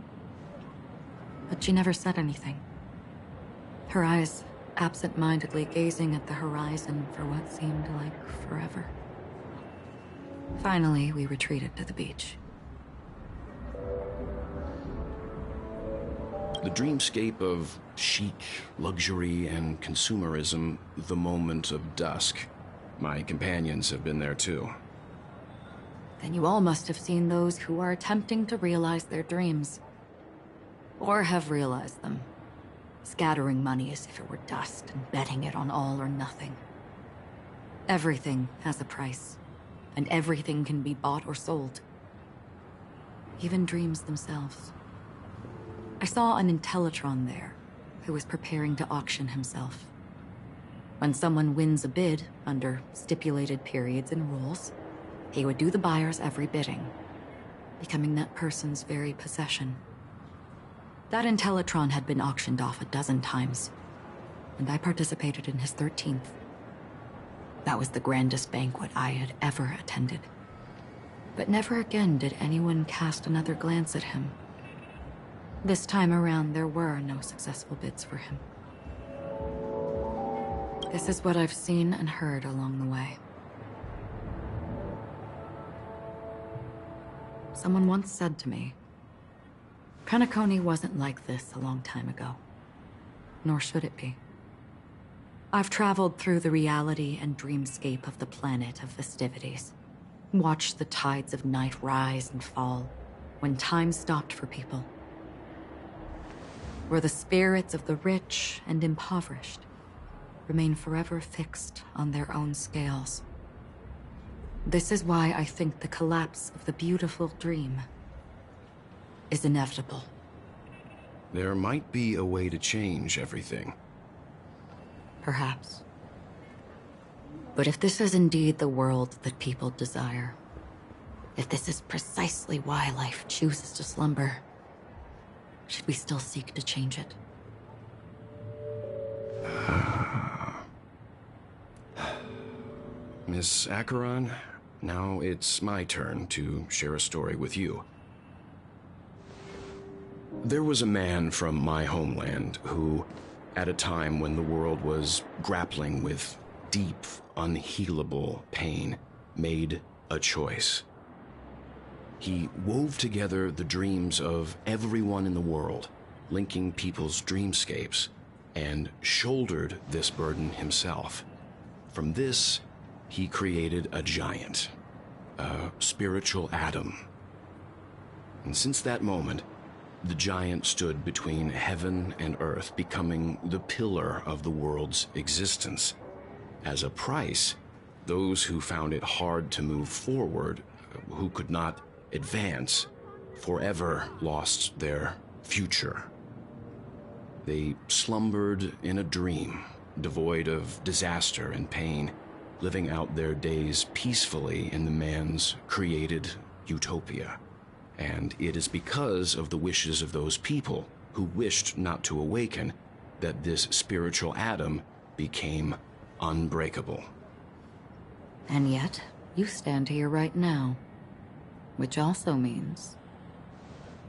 Speaker 2: But she never said anything. Her eyes absent-mindedly gazing at the horizon for what seemed like forever. Finally, we retreated to the beach.
Speaker 6: The dreamscape of chic, luxury, and consumerism, the moment of dusk. My companions have been there too.
Speaker 2: Then you all must have seen those who are attempting to realize their dreams. Or have realized them. Scattering money as if it were dust and betting it on all or nothing. Everything has a price, and everything can be bought or sold. Even dreams themselves. I saw an Intellitron there, who was preparing to auction himself. When someone wins a bid, under stipulated periods and rules, he would do the buyer's every bidding, becoming that person's very possession. That Intellitron had been auctioned off a dozen times, and I participated in his 13th. That was the grandest banquet I had ever attended. But never again did anyone cast another glance at him. This time around, there were no successful bids for him. This is what I've seen and heard along the way. Someone once said to me, Penacony wasn't like this a long time ago. Nor should it be. I've traveled through the reality and dreamscape of the planet of festivities. Watched the tides of night rise and fall when time stopped for people. Where the spirits of the rich and impoverished remain forever fixed on their own scales. This is why I think the collapse of the beautiful dream is inevitable.
Speaker 6: There might be a way to change everything.
Speaker 2: Perhaps. But if this is indeed the world that people desire, if this is precisely why life chooses to slumber, should we still seek to change it?
Speaker 6: Miss Acheron, now it's my turn to share a story with you. There was a man from my homeland who, at a time when the world was grappling with deep, unhealable pain, made a choice. He wove together the dreams of everyone in the world, linking people's dreamscapes, and shouldered this burden himself. From this, he created a giant, a spiritual Adam. And since that moment, the giant stood between heaven and earth, becoming the pillar of the world's existence. As a price, those who found it hard to move forward, who could not advance, forever lost their future. They slumbered in a dream, devoid of disaster and pain, living out their days peacefully in the man's created utopia. And it is because of the wishes of those people who wished not to awaken that this spiritual Adam became unbreakable.
Speaker 2: And yet, you stand here right now. Which also means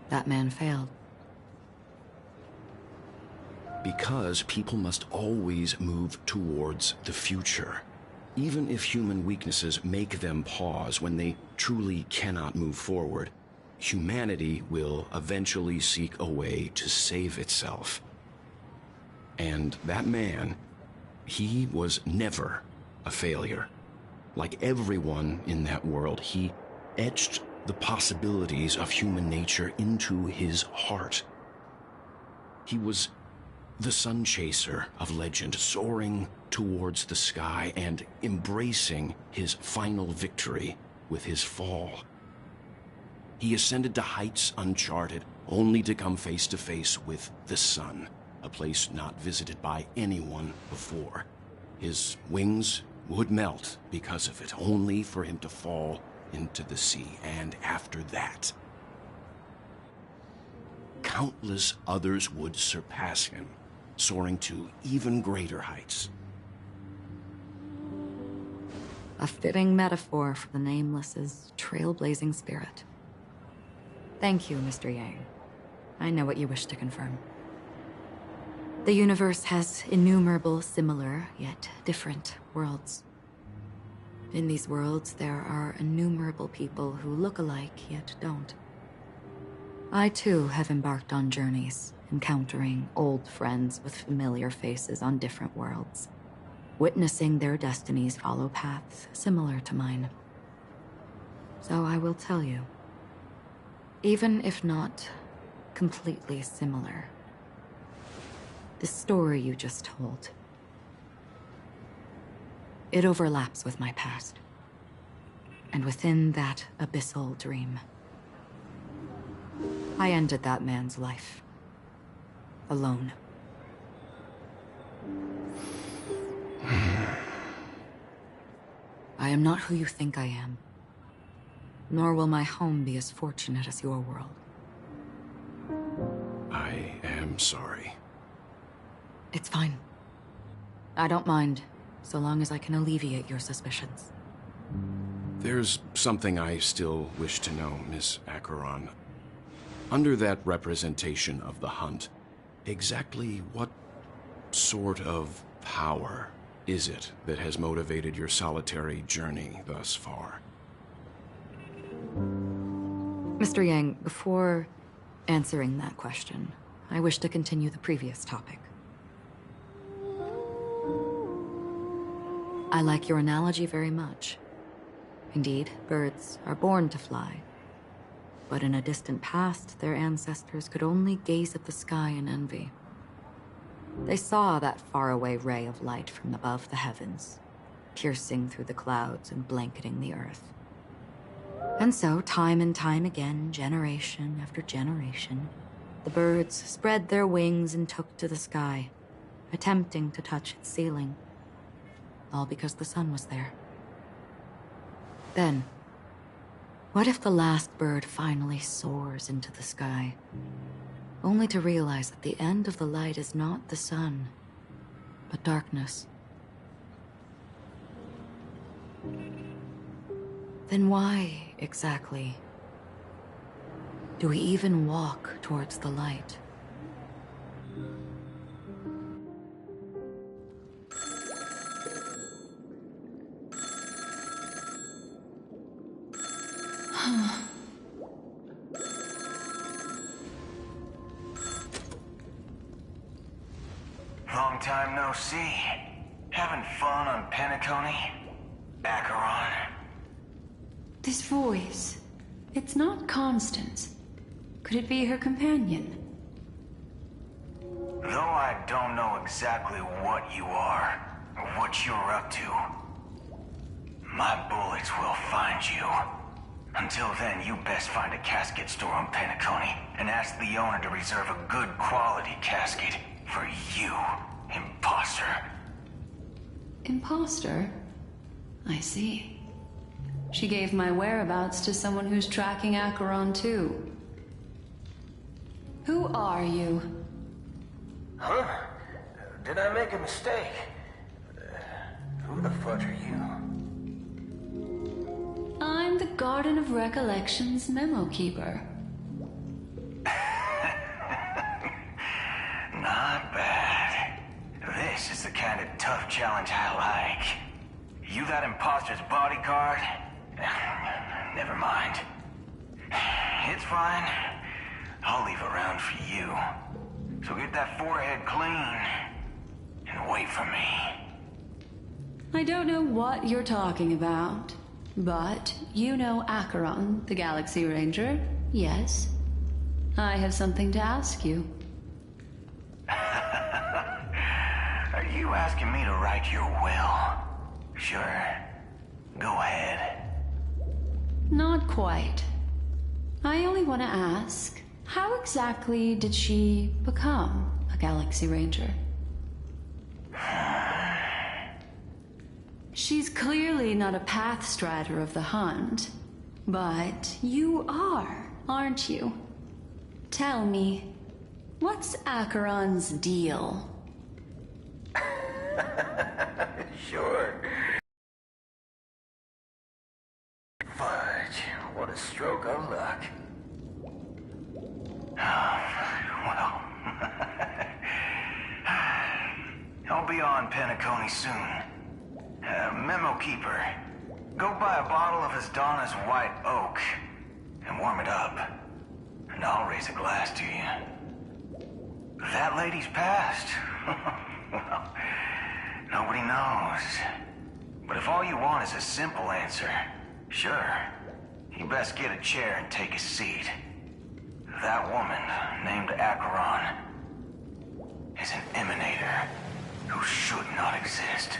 Speaker 2: that man failed.
Speaker 6: Because people must always move towards the future. Even if human weaknesses make them pause when they truly cannot move forward, humanity will eventually seek a way to save itself. And that man, he was never a failure. Like everyone in that world, he etched the possibilities of human nature into his heart. He was the sun chaser of legend, soaring towards the sky and embracing his final victory with his fall. He ascended to heights uncharted, only to come face to face with the sun, a place not visited by anyone before. His wings would melt because of it, only for him to fall into the sea. And after that, countless others would surpass him, soaring to even greater heights.
Speaker 2: A fitting metaphor for the Nameless's trailblazing spirit. Thank you, Mr. Yang. I know what you wish to confirm. The universe has innumerable similar, yet different worlds. In these worlds, there are innumerable people who look alike yet don't. I too have embarked on journeys, encountering old friends with familiar faces on different worlds, witnessing their destinies follow paths similar to mine. So I will tell you, even if not completely similar, the story you just told, it overlaps with my past, and within that abyssal dream, I ended that man's life. Alone. I am not who you think I am, nor will my home be as fortunate as your world.
Speaker 6: I am sorry.
Speaker 2: It's fine. I don't mind, so long as I can alleviate your suspicions.
Speaker 6: There's something I still wish to know, Miss Acheron. Under that representation of the hunt, exactly what sort of power is it that has motivated your solitary journey thus far?
Speaker 2: Mr. Yang, before answering that question, I wish to continue the previous topic. I like your analogy very much. Indeed, birds are born to fly. But in a distant past, their ancestors could only gaze at the sky in envy. They saw that faraway ray of light from above the heavens, piercing through the clouds and blanketing the earth. And so, time and time again, generation after generation, the birds spread their wings and took to the sky, attempting to touch its ceiling, all because the sun was there. Then, what if the last bird finally soars into the sky, only to realize that the end of the light is not the sun, but darkness? Then why, exactly, do we even walk towards the light?
Speaker 7: Long time no see. Having fun on Penacony? Acheron?
Speaker 8: This voice, it's not Constance. Could it be her companion?
Speaker 7: Though I don't know exactly what you are, or what you're up to, my bullets will find you. Until then, you best find a casket store on Penacony and ask the owner to reserve a good quality casket for you, imposter.
Speaker 8: Imposter? I see. She gave my whereabouts to someone who's tracking Acheron too. Who are you?
Speaker 7: Huh? Did I make a mistake? Who the fudge are you?
Speaker 8: I'm the Garden of Recollection's memo keeper.
Speaker 7: Not bad. This is the kind of tough challenge I like. You that imposter's bodyguard? Never mind. It's fine. I'll leave a round for you. So get that forehead clean and wait for me.
Speaker 8: I don't know what you're talking about, but you know Acheron, the Galaxy Ranger, yes? I have something to ask you.
Speaker 7: Are you asking me to write your will? Sure. Go ahead.
Speaker 8: Not quite. I only want to ask, how exactly did she become a Galaxy Ranger? She's clearly not a pathstrider of the hunt, but you are, aren't you? Tell me, what's Acheron's deal?
Speaker 7: Sure. Fudge, what a stroke of luck. Well, I'll be on Penacony soon. Memo Keeper, Go buy a bottle of his Donna's White Oak and warm it up. And I'll raise a glass to you. That lady's passed. Well, nobody knows. But if all you want is a simple answer, sure. You best get a chair and take a seat. That woman, named Acheron, is an emanator who should not exist.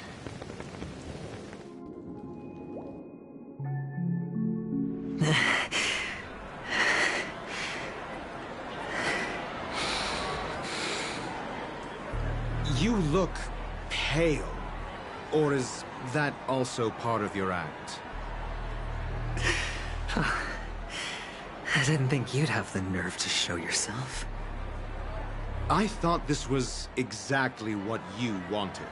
Speaker 6: You look pale. Or is that also part of your act?
Speaker 14: I didn't think you'd have the nerve to show yourself.
Speaker 6: I thought this was exactly what you wanted.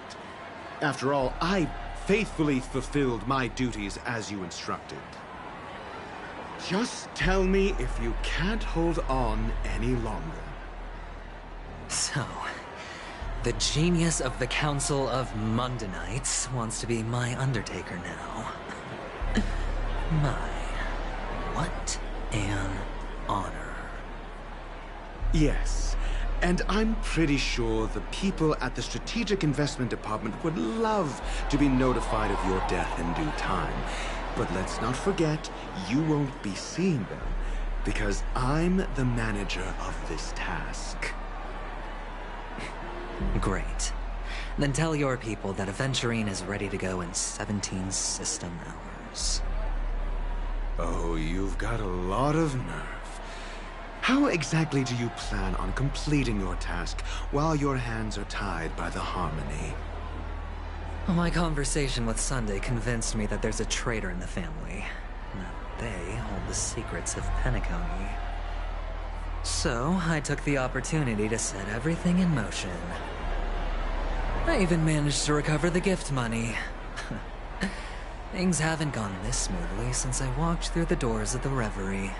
Speaker 6: After all, I faithfully fulfilled my duties as you instructed. Just tell me if you can't hold on any longer.
Speaker 14: So, the genius of the Council of Mundanites wants to be my Undertaker now. What an honor.
Speaker 6: Yes, and I'm pretty sure the people at the Strategic Investment Department would love to be notified of your death in due time. But let's not forget, you won't be seeing them, because I'm the manager of this task.
Speaker 14: Great. Then tell your people that Aventurine is ready to go in 17 system hours.
Speaker 6: Oh, you've got a lot of nerve. How exactly do you plan on completing your task while your hands are tied by the Harmony?
Speaker 14: Well, my conversation with Sunday convinced me that there's a traitor in the family. That they hold the secrets of Penacony. So, I took the opportunity to set everything in motion. I even managed to recover the gift money. Things haven't gone this smoothly since I walked through the doors of the Reverie.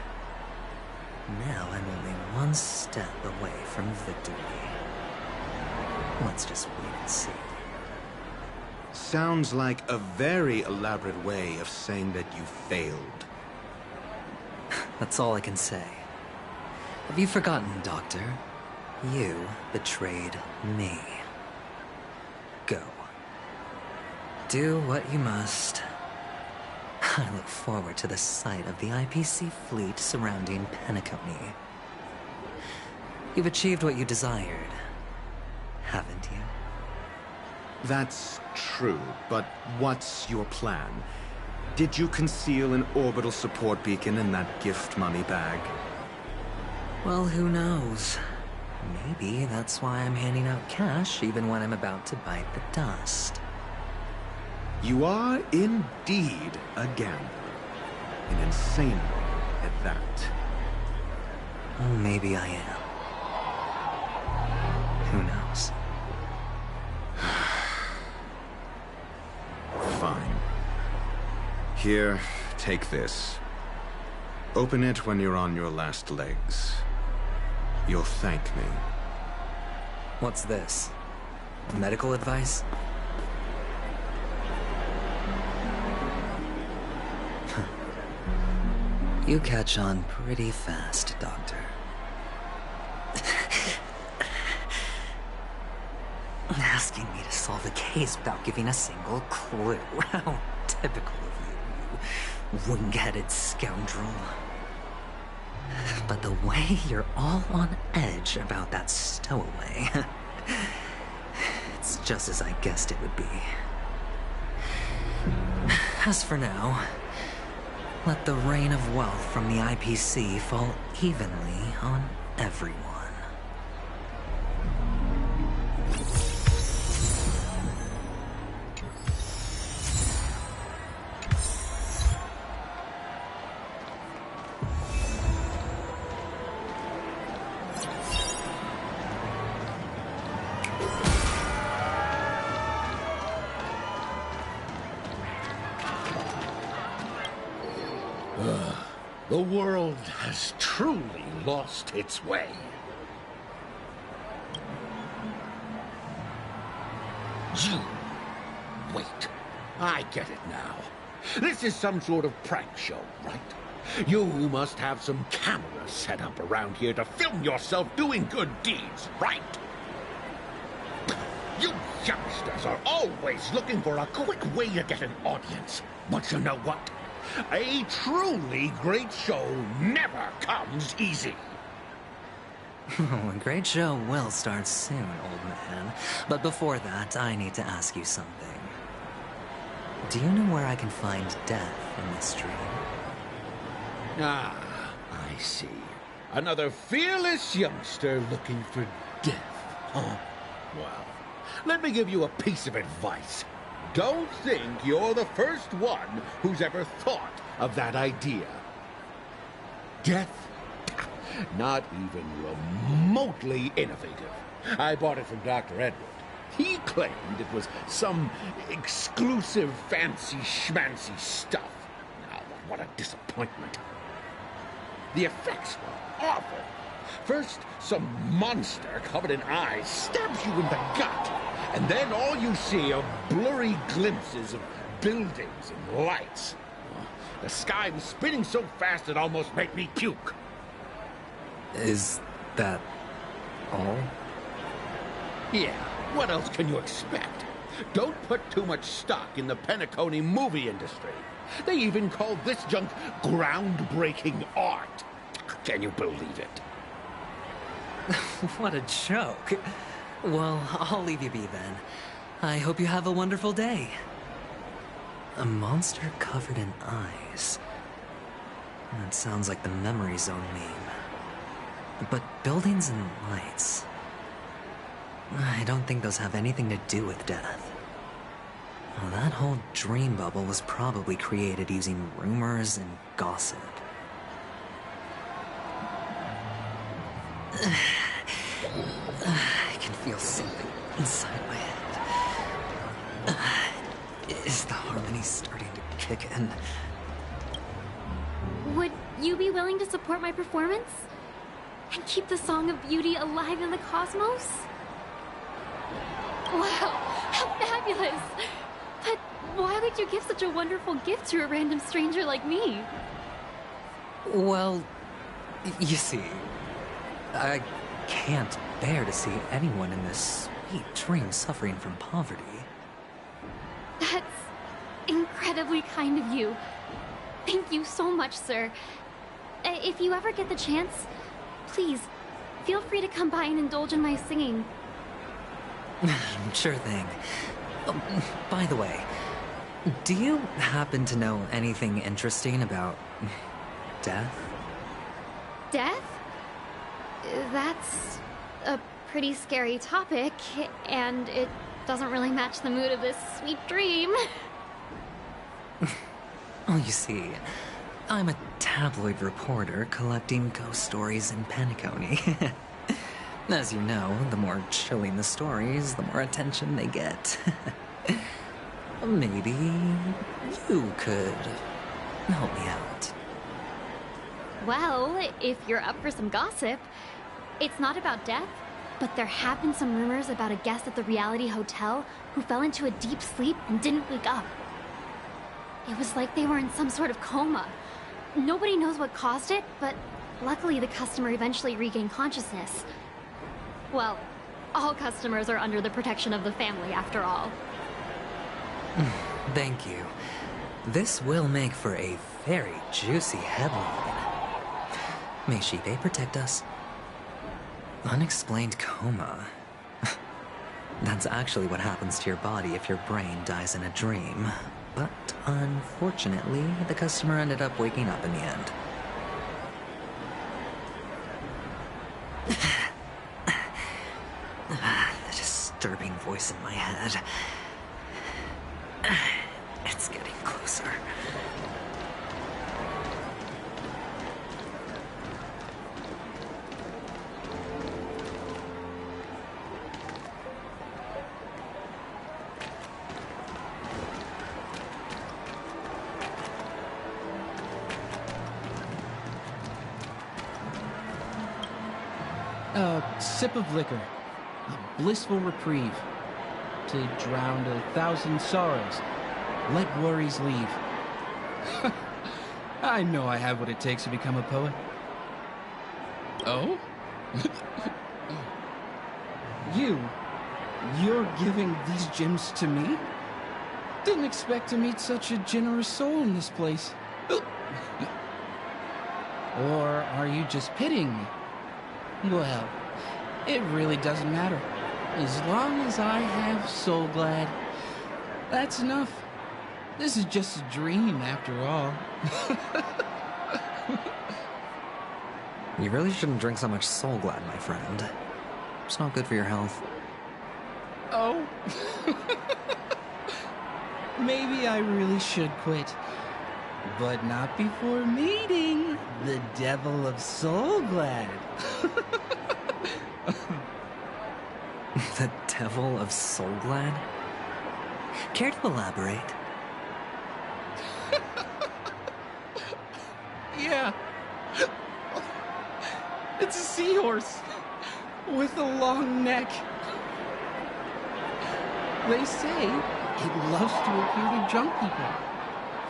Speaker 14: Now I'm only one step away from victory. Let's just wait and see.
Speaker 6: Sounds like a very elaborate way of saying that you failed.
Speaker 14: That's all I can say. Have you forgotten, Doctor? You betrayed me. Go. Do what you must. I look forward to the sight of the IPC fleet surrounding Penacony. You've achieved what you desired, haven't you?
Speaker 6: That's true, but what's your plan? Did you conceal an orbital support beacon in that gift money bag?
Speaker 14: Well, who knows? Maybe that's why I'm handing out cash even when I'm about to bite the dust.
Speaker 6: You are indeed a gambler. An insane one at that.
Speaker 14: Oh, maybe I am. Who knows?
Speaker 6: Fine. Here, take this. Open it when you're on your last legs. You'll thank me.
Speaker 14: What's this? Medical advice? You catch on pretty fast, Doctor. Asking me to solve a case without giving a single clue. How typical of you, you wing-headed scoundrel. But the way you're all on edge about that stowaway, it's just as I guessed it would be. As for now, let the rain of wealth from the IPC fall evenly on everyone.
Speaker 11: The world has truly lost its way. You... Wait. I get it now. This is some sort of prank show, right? You must have some cameras set up around here to film yourself doing good deeds, right? You youngsters are always looking for a quick way to get an audience. But you know what? A truly great show never comes easy.
Speaker 14: Oh, a great show will start soon, old man. But before that, I need to ask you something. Do you know where I can find death in this dream?
Speaker 11: Ah, I see. Another fearless youngster looking for death, huh? Well, let me give you a piece of advice. Don't think you're the first one who's ever thought of that idea. Death? Not even remotely innovative. I bought it from Dr. Edward. He claimed it was some exclusive fancy schmancy stuff. Now, what a disappointment. The effects were awful. First, some monster covered in eyes stabs you in the gut, and then all you see are blurry glimpses of buildings and lights. The sky was spinning so fast it almost made me puke.
Speaker 14: Is that all?
Speaker 11: Yeah, what else can you expect? Don't put too much stock in the Penacony movie industry. They even call this junk groundbreaking art. Can you believe it?
Speaker 14: What a joke. Well, I'll leave you be then. I hope you have a wonderful day. A monster covered in eyes. That sounds like the Memory Zone meme. But buildings and lights... I don't think those have anything to do with death. Well, that whole dream bubble was probably created using rumors and gossip. I can feel something inside my head. Is the harmony starting to kick in?
Speaker 20: Would you be willing to support my performance? And keep the Song of Beauty alive in the cosmos? Wow, how fabulous! But why would you give such a wonderful gift to a random stranger like me?
Speaker 14: Well, you see, I can't bear to see anyone in this sweet dream suffering from poverty.
Speaker 20: That's incredibly kind of you. Thank you so much, sir. If you ever get the chance, please, feel free to come by and indulge in my singing.
Speaker 14: Sure thing. By the way, do you happen to know anything interesting about death?
Speaker 20: Death? That's a pretty scary topic, and it doesn't really match the mood of this sweet dream.
Speaker 14: Oh, you see, I'm a tabloid reporter collecting ghost stories in Penacony. As you know, the more chilling the stories, the more attention they get. Maybe you could help me out.
Speaker 20: Well, if you're up for some gossip, it's not about death, but there have been some rumors about a guest at the reality hotel who fell into a deep sleep and didn't wake up. It was like they were in some sort of coma. Nobody knows what caused it, but luckily the customer eventually regained consciousness. Well, all customers are under the protection of the family, after all.
Speaker 14: Thank you. This will make for a very juicy headline. May Shibe protect us. Unexplained coma. That's actually what happens to your body if your brain dies in a dream. But unfortunately, the customer ended up waking up in the end. The disturbing voice in my head. It's getting closer.
Speaker 12: A sip of liquor. A blissful reprieve. To drown 1,000 sorrows. Let worries leave.
Speaker 9: I know I have what it takes to become a poet. Oh? You're giving these gems to me? Didn't expect to meet such a generous soul in this place. Or are you just pitying me? Well, it really doesn't matter. As long as I have Soul Glad, that's enough. This is just a dream after all.
Speaker 14: You really shouldn't drink so much Soul Glad, my friend. It's not good for your health.
Speaker 9: Oh. Maybe I really should quit. But not before meeting the Devil of Soul Glad.
Speaker 14: The Devil of Soul Glad? Care to elaborate?
Speaker 9: Yeah. It's a seahorse with a long neck. They say it loves to appear to drunk people,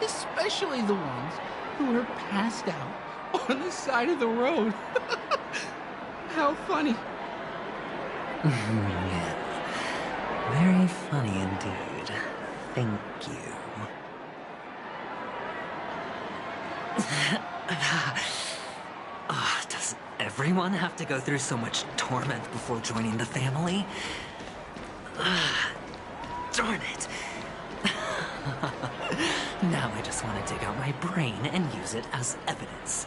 Speaker 9: especially the ones who are passed out on the side of the road. How funny.
Speaker 14: Yes. Very funny indeed. Thank you. Does everyone have to go through so much torment before joining the family? Darn it. Now I just want to dig out my brain and use it as evidence.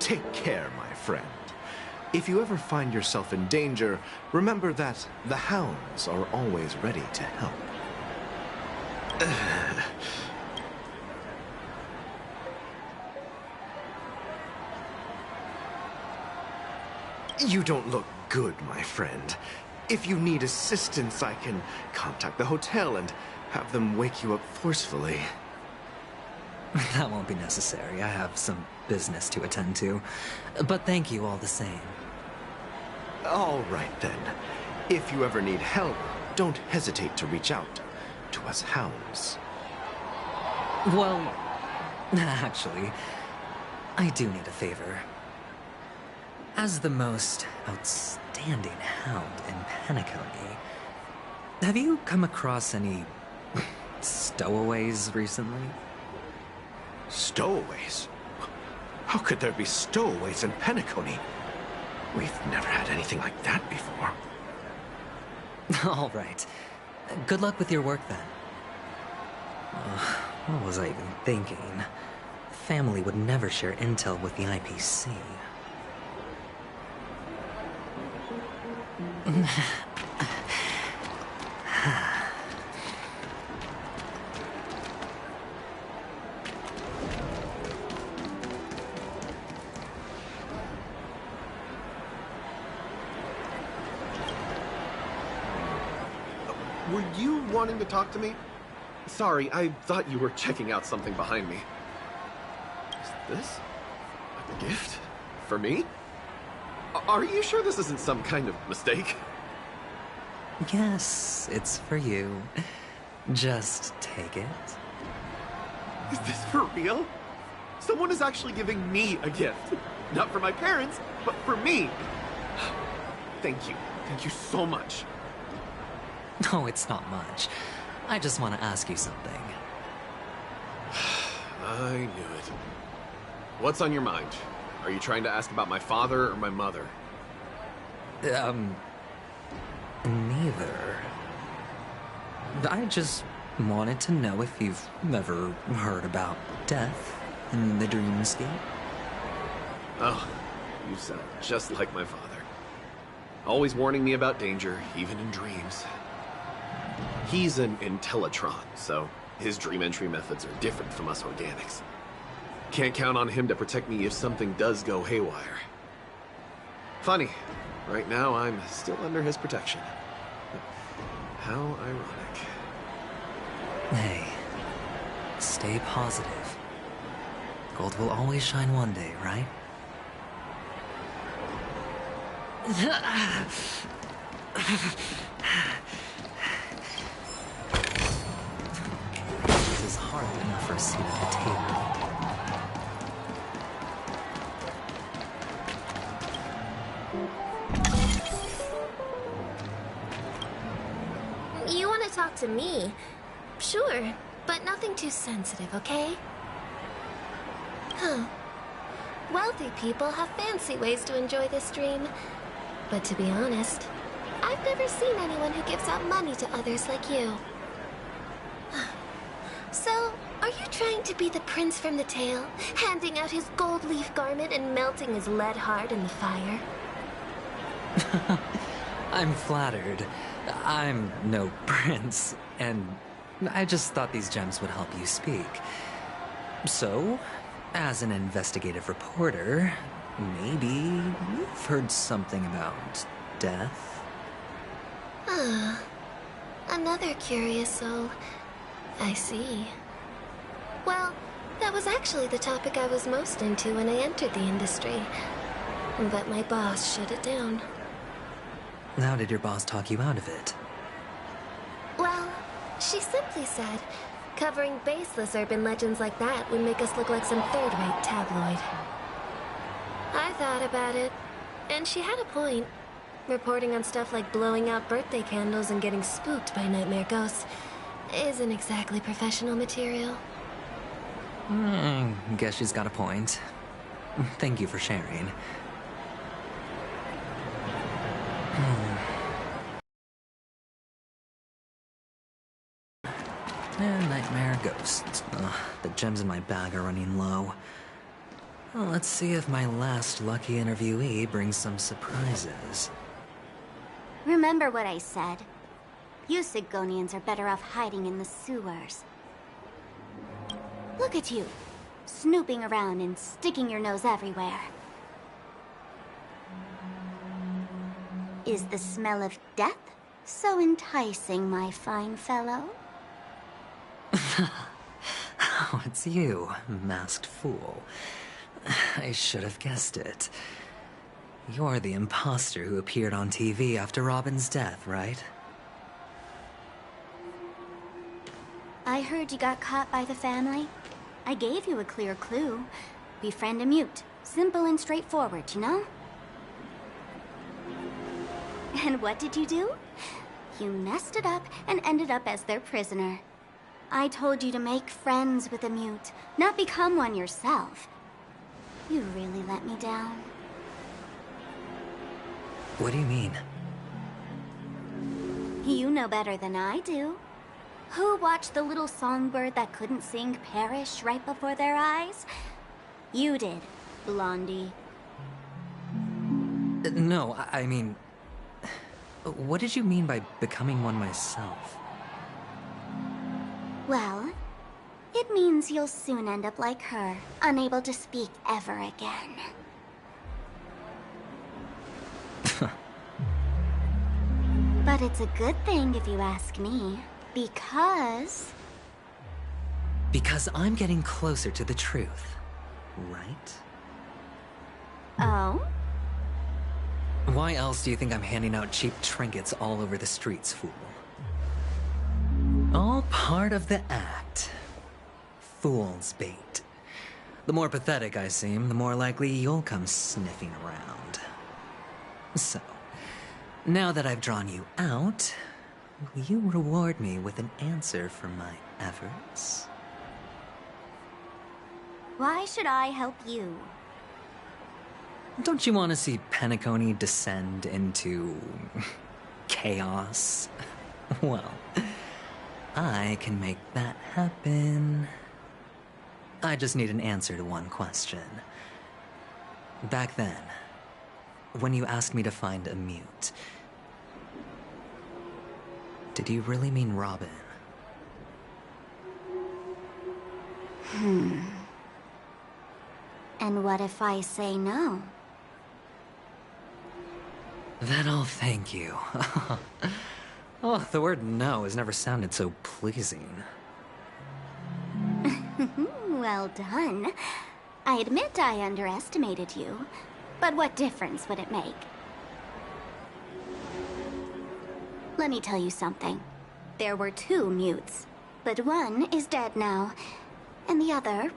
Speaker 16: Take care, my friend. If you ever find yourself in danger, remember that the hounds are always ready to help. You don't look good, my friend. If you need assistance, I can contact the hotel and have them wake you up forcefully.
Speaker 14: That won't be necessary. I have some business to attend to. But thank you all the same.
Speaker 16: All right, then. If you ever need help, don't hesitate to reach out to us hounds.
Speaker 14: Well, actually, I do need a favor. As the most outstanding hound in Penacony, have you come across any stowaways recently?
Speaker 16: Stowaways? How could there be stowaways in Penacony? We've never had anything like that before.
Speaker 14: All right. Good luck with your work, then. What was I even thinking? Family would never share intel with the IPC.
Speaker 17: Were you wanting to talk to me? Sorry, I thought you were checking out something behind me. Is this a gift? For me? Are you sure this isn't some kind of mistake?
Speaker 14: Yes, it's for you. Just take it.
Speaker 17: Is this for real? Someone is actually giving me a gift. Not for my parents, but for me. Thank you. Thank you so much.
Speaker 14: No, it's not much. I just want to ask you something.
Speaker 17: I knew it. What's on your mind? Are you trying to ask about my father or my mother?
Speaker 14: Neither. I just wanted to know if you've ever heard about death in the dreamscape.
Speaker 17: Oh, you sound just like my father. Always warning me about danger, even in dreams. He's an Intellitron, so his dream entry methods are different from us organics. Can't count on him to protect me if something does go haywire. Funny, right now I'm still under his protection. How ironic.
Speaker 14: Hey, stay positive. Gold will always shine one day, right? This is hardly enough for a seat at the table.
Speaker 18: You want to talk to me? Sure, but nothing too sensitive, okay? Huh. Wealthy people have fancy ways to enjoy this dream. But to be honest, I've never seen anyone who gives out money to others like you. So, are you trying to be the prince from the tale, handing out his gold leaf garment and melting his lead heart in the fire?
Speaker 14: I'm flattered. I'm no prince, and I just thought these gems would help you speak. So, as an investigative reporter, maybe you've heard something about death?
Speaker 18: Ah, another curious soul. I see. Well, that was actually the topic I was most into when I entered the industry. But my boss shut it down.
Speaker 14: How did your boss talk you out of it?
Speaker 18: Well, she simply said, covering baseless urban legends like that would make us look like some third-rate tabloid. I thought about it, and she had a point. Reporting on stuff like blowing out birthday candles and getting spooked by nightmare ghosts isn't exactly professional material.
Speaker 14: Guess she's got a point. Thank you for sharing. Nightmare ghosts. The gems in my bag are running low. Well, let's see if my last lucky interviewee brings some surprises.
Speaker 4: Remember what I said. You Sigonians are better off hiding in the sewers. Look at you, snooping around and sticking your nose everywhere. Is the smell of death so enticing, my fine fellow?
Speaker 14: Oh, it's you, masked fool. I should have guessed it. You're the imposter who appeared on TV after Robin's death, right?
Speaker 4: I heard you got caught by the family. I gave you a clear clue. Befriend a mute. Simple and straightforward, you know? And what did you do? You messed it up and ended up as their prisoner. I told you to make friends with a mute, not become one yourself. You really let me down.
Speaker 14: What do you mean?
Speaker 4: You know better than I do. Who watched the little songbird that couldn't sing perish right before their eyes? You did, Blondie.
Speaker 14: No, I mean... What did you mean by becoming one myself?
Speaker 4: Well, it means you'll soon end up like her, unable to speak ever again. But it's a good thing if you ask me, because...
Speaker 14: Because I'm getting closer to the truth, right?
Speaker 4: Oh?
Speaker 14: Why else do you think I'm handing out cheap trinkets all over the streets, fool? All part of the act. Fool's bait. The more pathetic I seem, the more likely you'll come sniffing around. So, now that I've drawn you out, will you reward me with an answer for my efforts?
Speaker 4: Why should I help you?
Speaker 14: Don't you want to see Penacony descend into... chaos? Well, I can make that happen. I just need an answer to one question. Back then, when you asked me to find a mute, did you really mean Robin?
Speaker 4: And what if I say no?
Speaker 14: Then I'll thank you. Oh, the word no has never sounded so pleasing.
Speaker 4: Well done. I admit I underestimated you, but what difference would it make? Let me tell you something. There were 2 mutes, but one is dead now, and the other,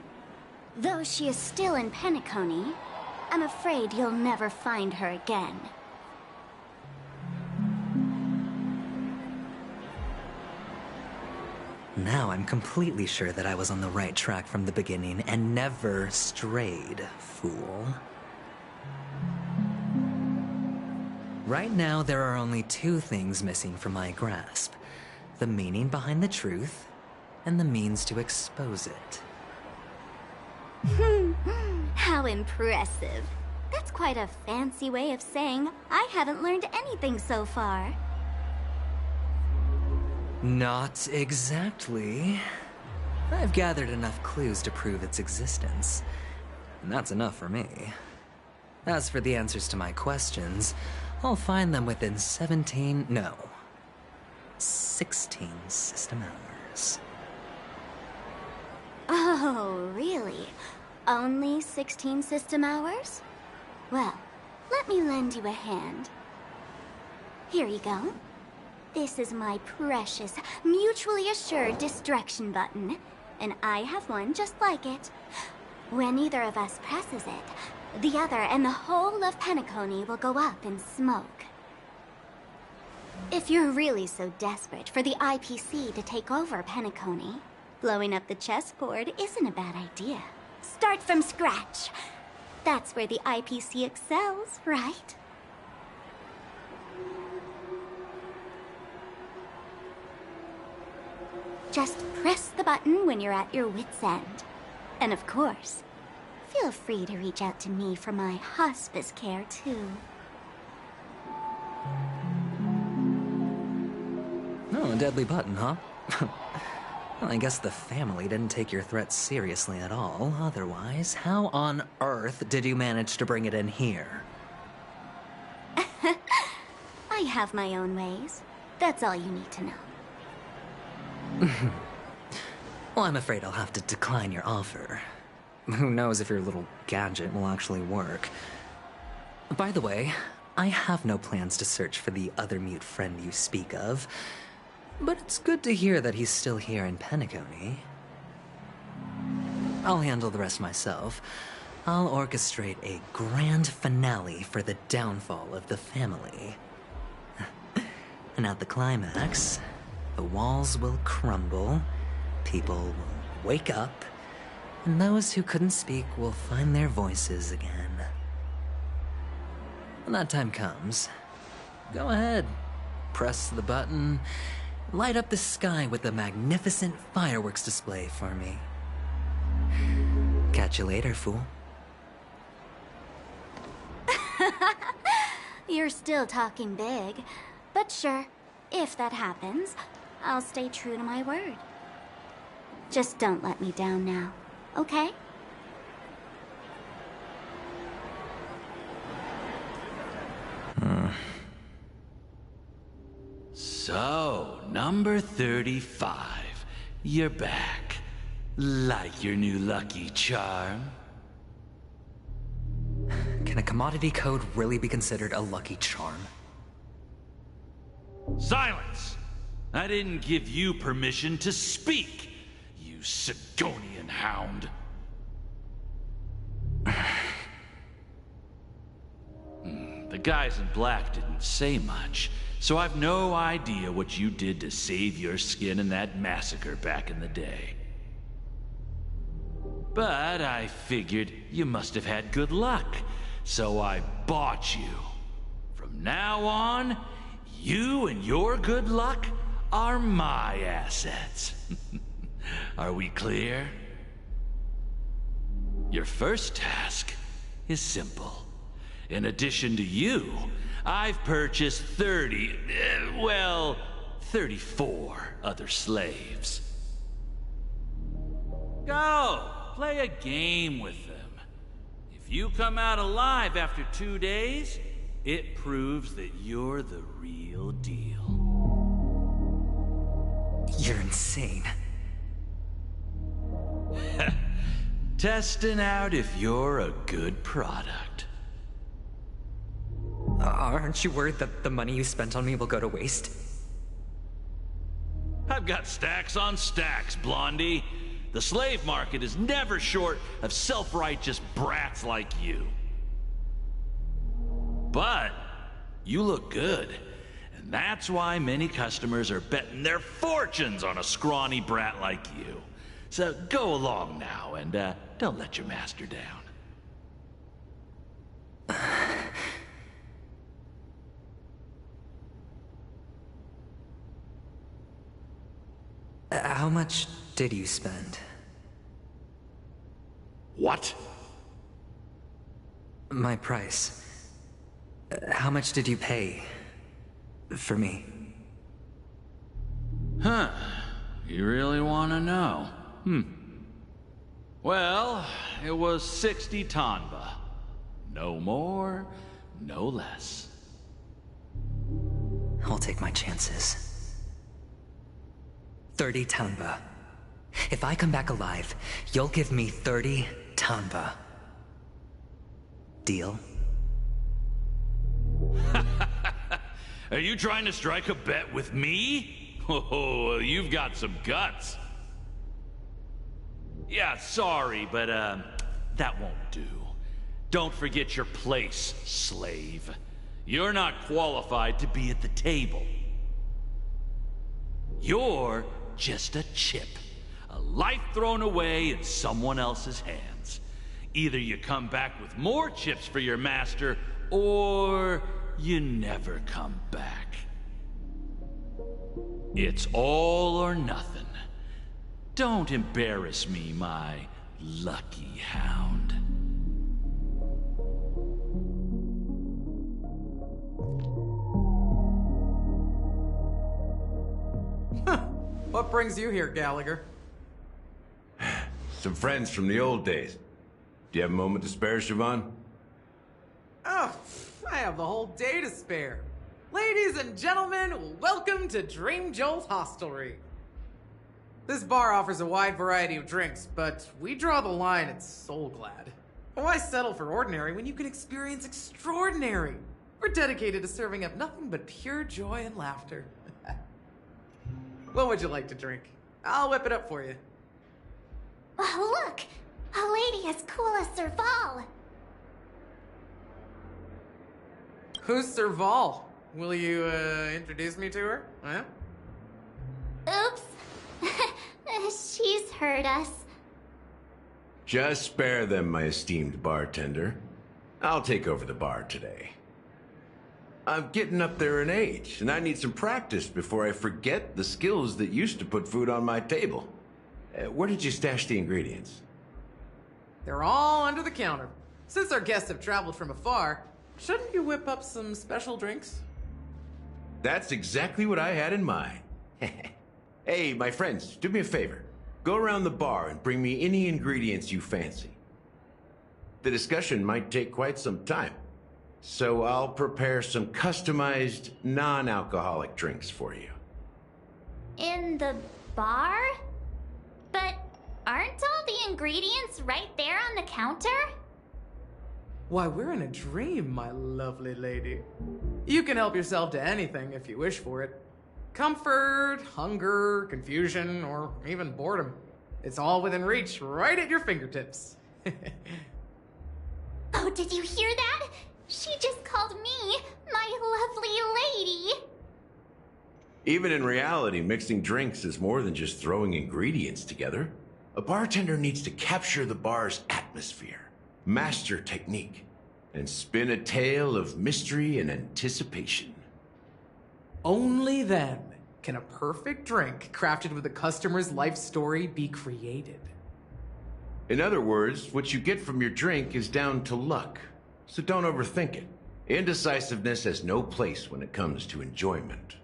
Speaker 4: though she is still in Penacony, I'm afraid you'll never find her again.
Speaker 14: Now I'm completely sure that I was on the right track from the beginning and never strayed, fool. Right now, there are only 2 things missing from my grasp. The meaning behind the truth, and the means to expose it.
Speaker 4: How impressive. That's quite a fancy way of saying I haven't learned anything so far.
Speaker 14: Not exactly. I've gathered enough clues to prove its existence. And that's enough for me. As for the answers to my questions, I'll find them within 16 system hours.
Speaker 4: Oh, really? Only 16 system hours? Well, let me lend you a hand. Here you go. This is my precious, mutually assured destruction button, and I have one just like it. When either of us presses it, the other and the whole of Penacony will go up in smoke. If you're really so desperate for the IPC to take over Penacony, blowing up the chessboard isn't a bad idea. Start from scratch. That's where the IPC excels, right? Just press the button when you're at your wit's end. And of course, feel free to reach out to me for my hospice care, too.
Speaker 14: Oh, a deadly button, huh? Well, I guess the family didn't take your threat seriously at all. Otherwise, how on earth did you manage to bring it in here?
Speaker 4: I have my own ways. That's all you need to know.
Speaker 14: Well, I'm afraid I'll have to decline your offer. Who knows if your little gadget will actually work. By the way, I have no plans to search for the other mute friend you speak of, but it's good to hear that he's still here in Penacony. I'll handle the rest myself. I'll orchestrate a grand finale for the downfall of the family. And at the climax, the walls will crumble, people will wake up, and those who couldn't speak will find their voices again. When that time comes, go ahead, press the button, light up the sky with a magnificent fireworks display for me. Catch you later, fool.
Speaker 4: You're still talking big. But sure, if that happens, I'll stay true to my word. Just don't let me down now, okay?
Speaker 10: So, number 35. You're back. Like your new lucky charm?
Speaker 14: Can a commodity code really be considered a lucky charm?
Speaker 10: Silence! I didn't give you permission to speak, you Sigonian hound. The guys in black didn't say much, so I've no idea what you did to save your skin in that massacre back in the day. But I figured you must have had good luck, so I bought you. From now on, you and your good luck are my assets. Are we clear? Your first task is simple. In addition to you, I've purchased 34 other slaves. Go, play a game with them. If you come out alive after 2 days, it proves that you're the real deal.
Speaker 14: You're insane.
Speaker 10: Testing out if you're a good product.
Speaker 14: Aren't you worried that the money you spent on me will go to waste?
Speaker 10: I've got stacks on stacks, Blondie. The slave market is never short of self-righteous brats like you. But you look good, and that's why many customers are betting their fortunes on a scrawny brat like you. So go along now, and don't let your master down.
Speaker 14: How much did you spend?
Speaker 10: What?
Speaker 14: My price. How much did you pay for me?
Speaker 10: Huh. You really want to know? Well, it was 60 tanba. No more, no less.
Speaker 14: I'll take my chances. 30 tanba. If I come back alive, you'll give me 30 tanba. Deal?
Speaker 10: Are you trying to strike a bet with me? Oh, you've got some guts. Yeah, sorry, but that won't do. Don't forget your place, slave. You're not qualified to be at the table. You're just a chip. A life thrown away in someone else's hands. Either you come back with more chips for your master, or you never come back. It's all or nothing. Don't embarrass me, my lucky hound.
Speaker 13: What brings you here, Gallagher?
Speaker 19: Some friends from the old days. Do you have a moment to spare, Siobhan?
Speaker 13: Oh, I have the whole day to spare. Ladies and gentlemen, welcome to Dream Jolt Hostelry. This bar offers a wide variety of drinks, but we draw the line at Soul Glad. Why settle for ordinary when you can experience extraordinary? We're dedicated to serving up nothing but pure joy and laughter. What would you like to drink? I'll whip it up for you.
Speaker 4: Oh, look! A lady as cool as Serval!
Speaker 13: Who's Serval? Will you, introduce me to her? Huh?
Speaker 4: Oops. She's heard us.
Speaker 19: Just spare them, my esteemed bartender. I'll take over the bar today. I'm getting up there in age, and I need some practice before I forget the skills that used to put food on my table. Where did you stash the ingredients?
Speaker 13: They're all under the counter. Since our guests have traveled from afar, shouldn't you whip up some special drinks?
Speaker 19: That's exactly what I had in mind. Hey, my friends, do me a favor. Go around the bar and bring me any ingredients you fancy. The discussion might take quite some time, so I'll prepare some customized, non-alcoholic drinks for you.
Speaker 4: In the bar? But aren't all the ingredients right there on the counter?
Speaker 13: Why, we're in a dream, my lovely lady. You can help yourself to anything if you wish for it. Comfort, hunger, confusion, or even boredom. It's all within reach, right at your fingertips.
Speaker 4: Oh, did you hear that? She just called me my lovely lady.
Speaker 19: Even in reality, mixing drinks is more than just throwing ingredients together. A bartender needs to capture the bar's atmosphere, master technique, and spin a tale of mystery and anticipation.
Speaker 13: Only then can a perfect drink crafted with a customer's life story be created.
Speaker 19: In other words, what you get from your drink is down to luck, so don't overthink it. Indecisiveness has no place when it comes to enjoyment.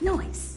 Speaker 20: Noise.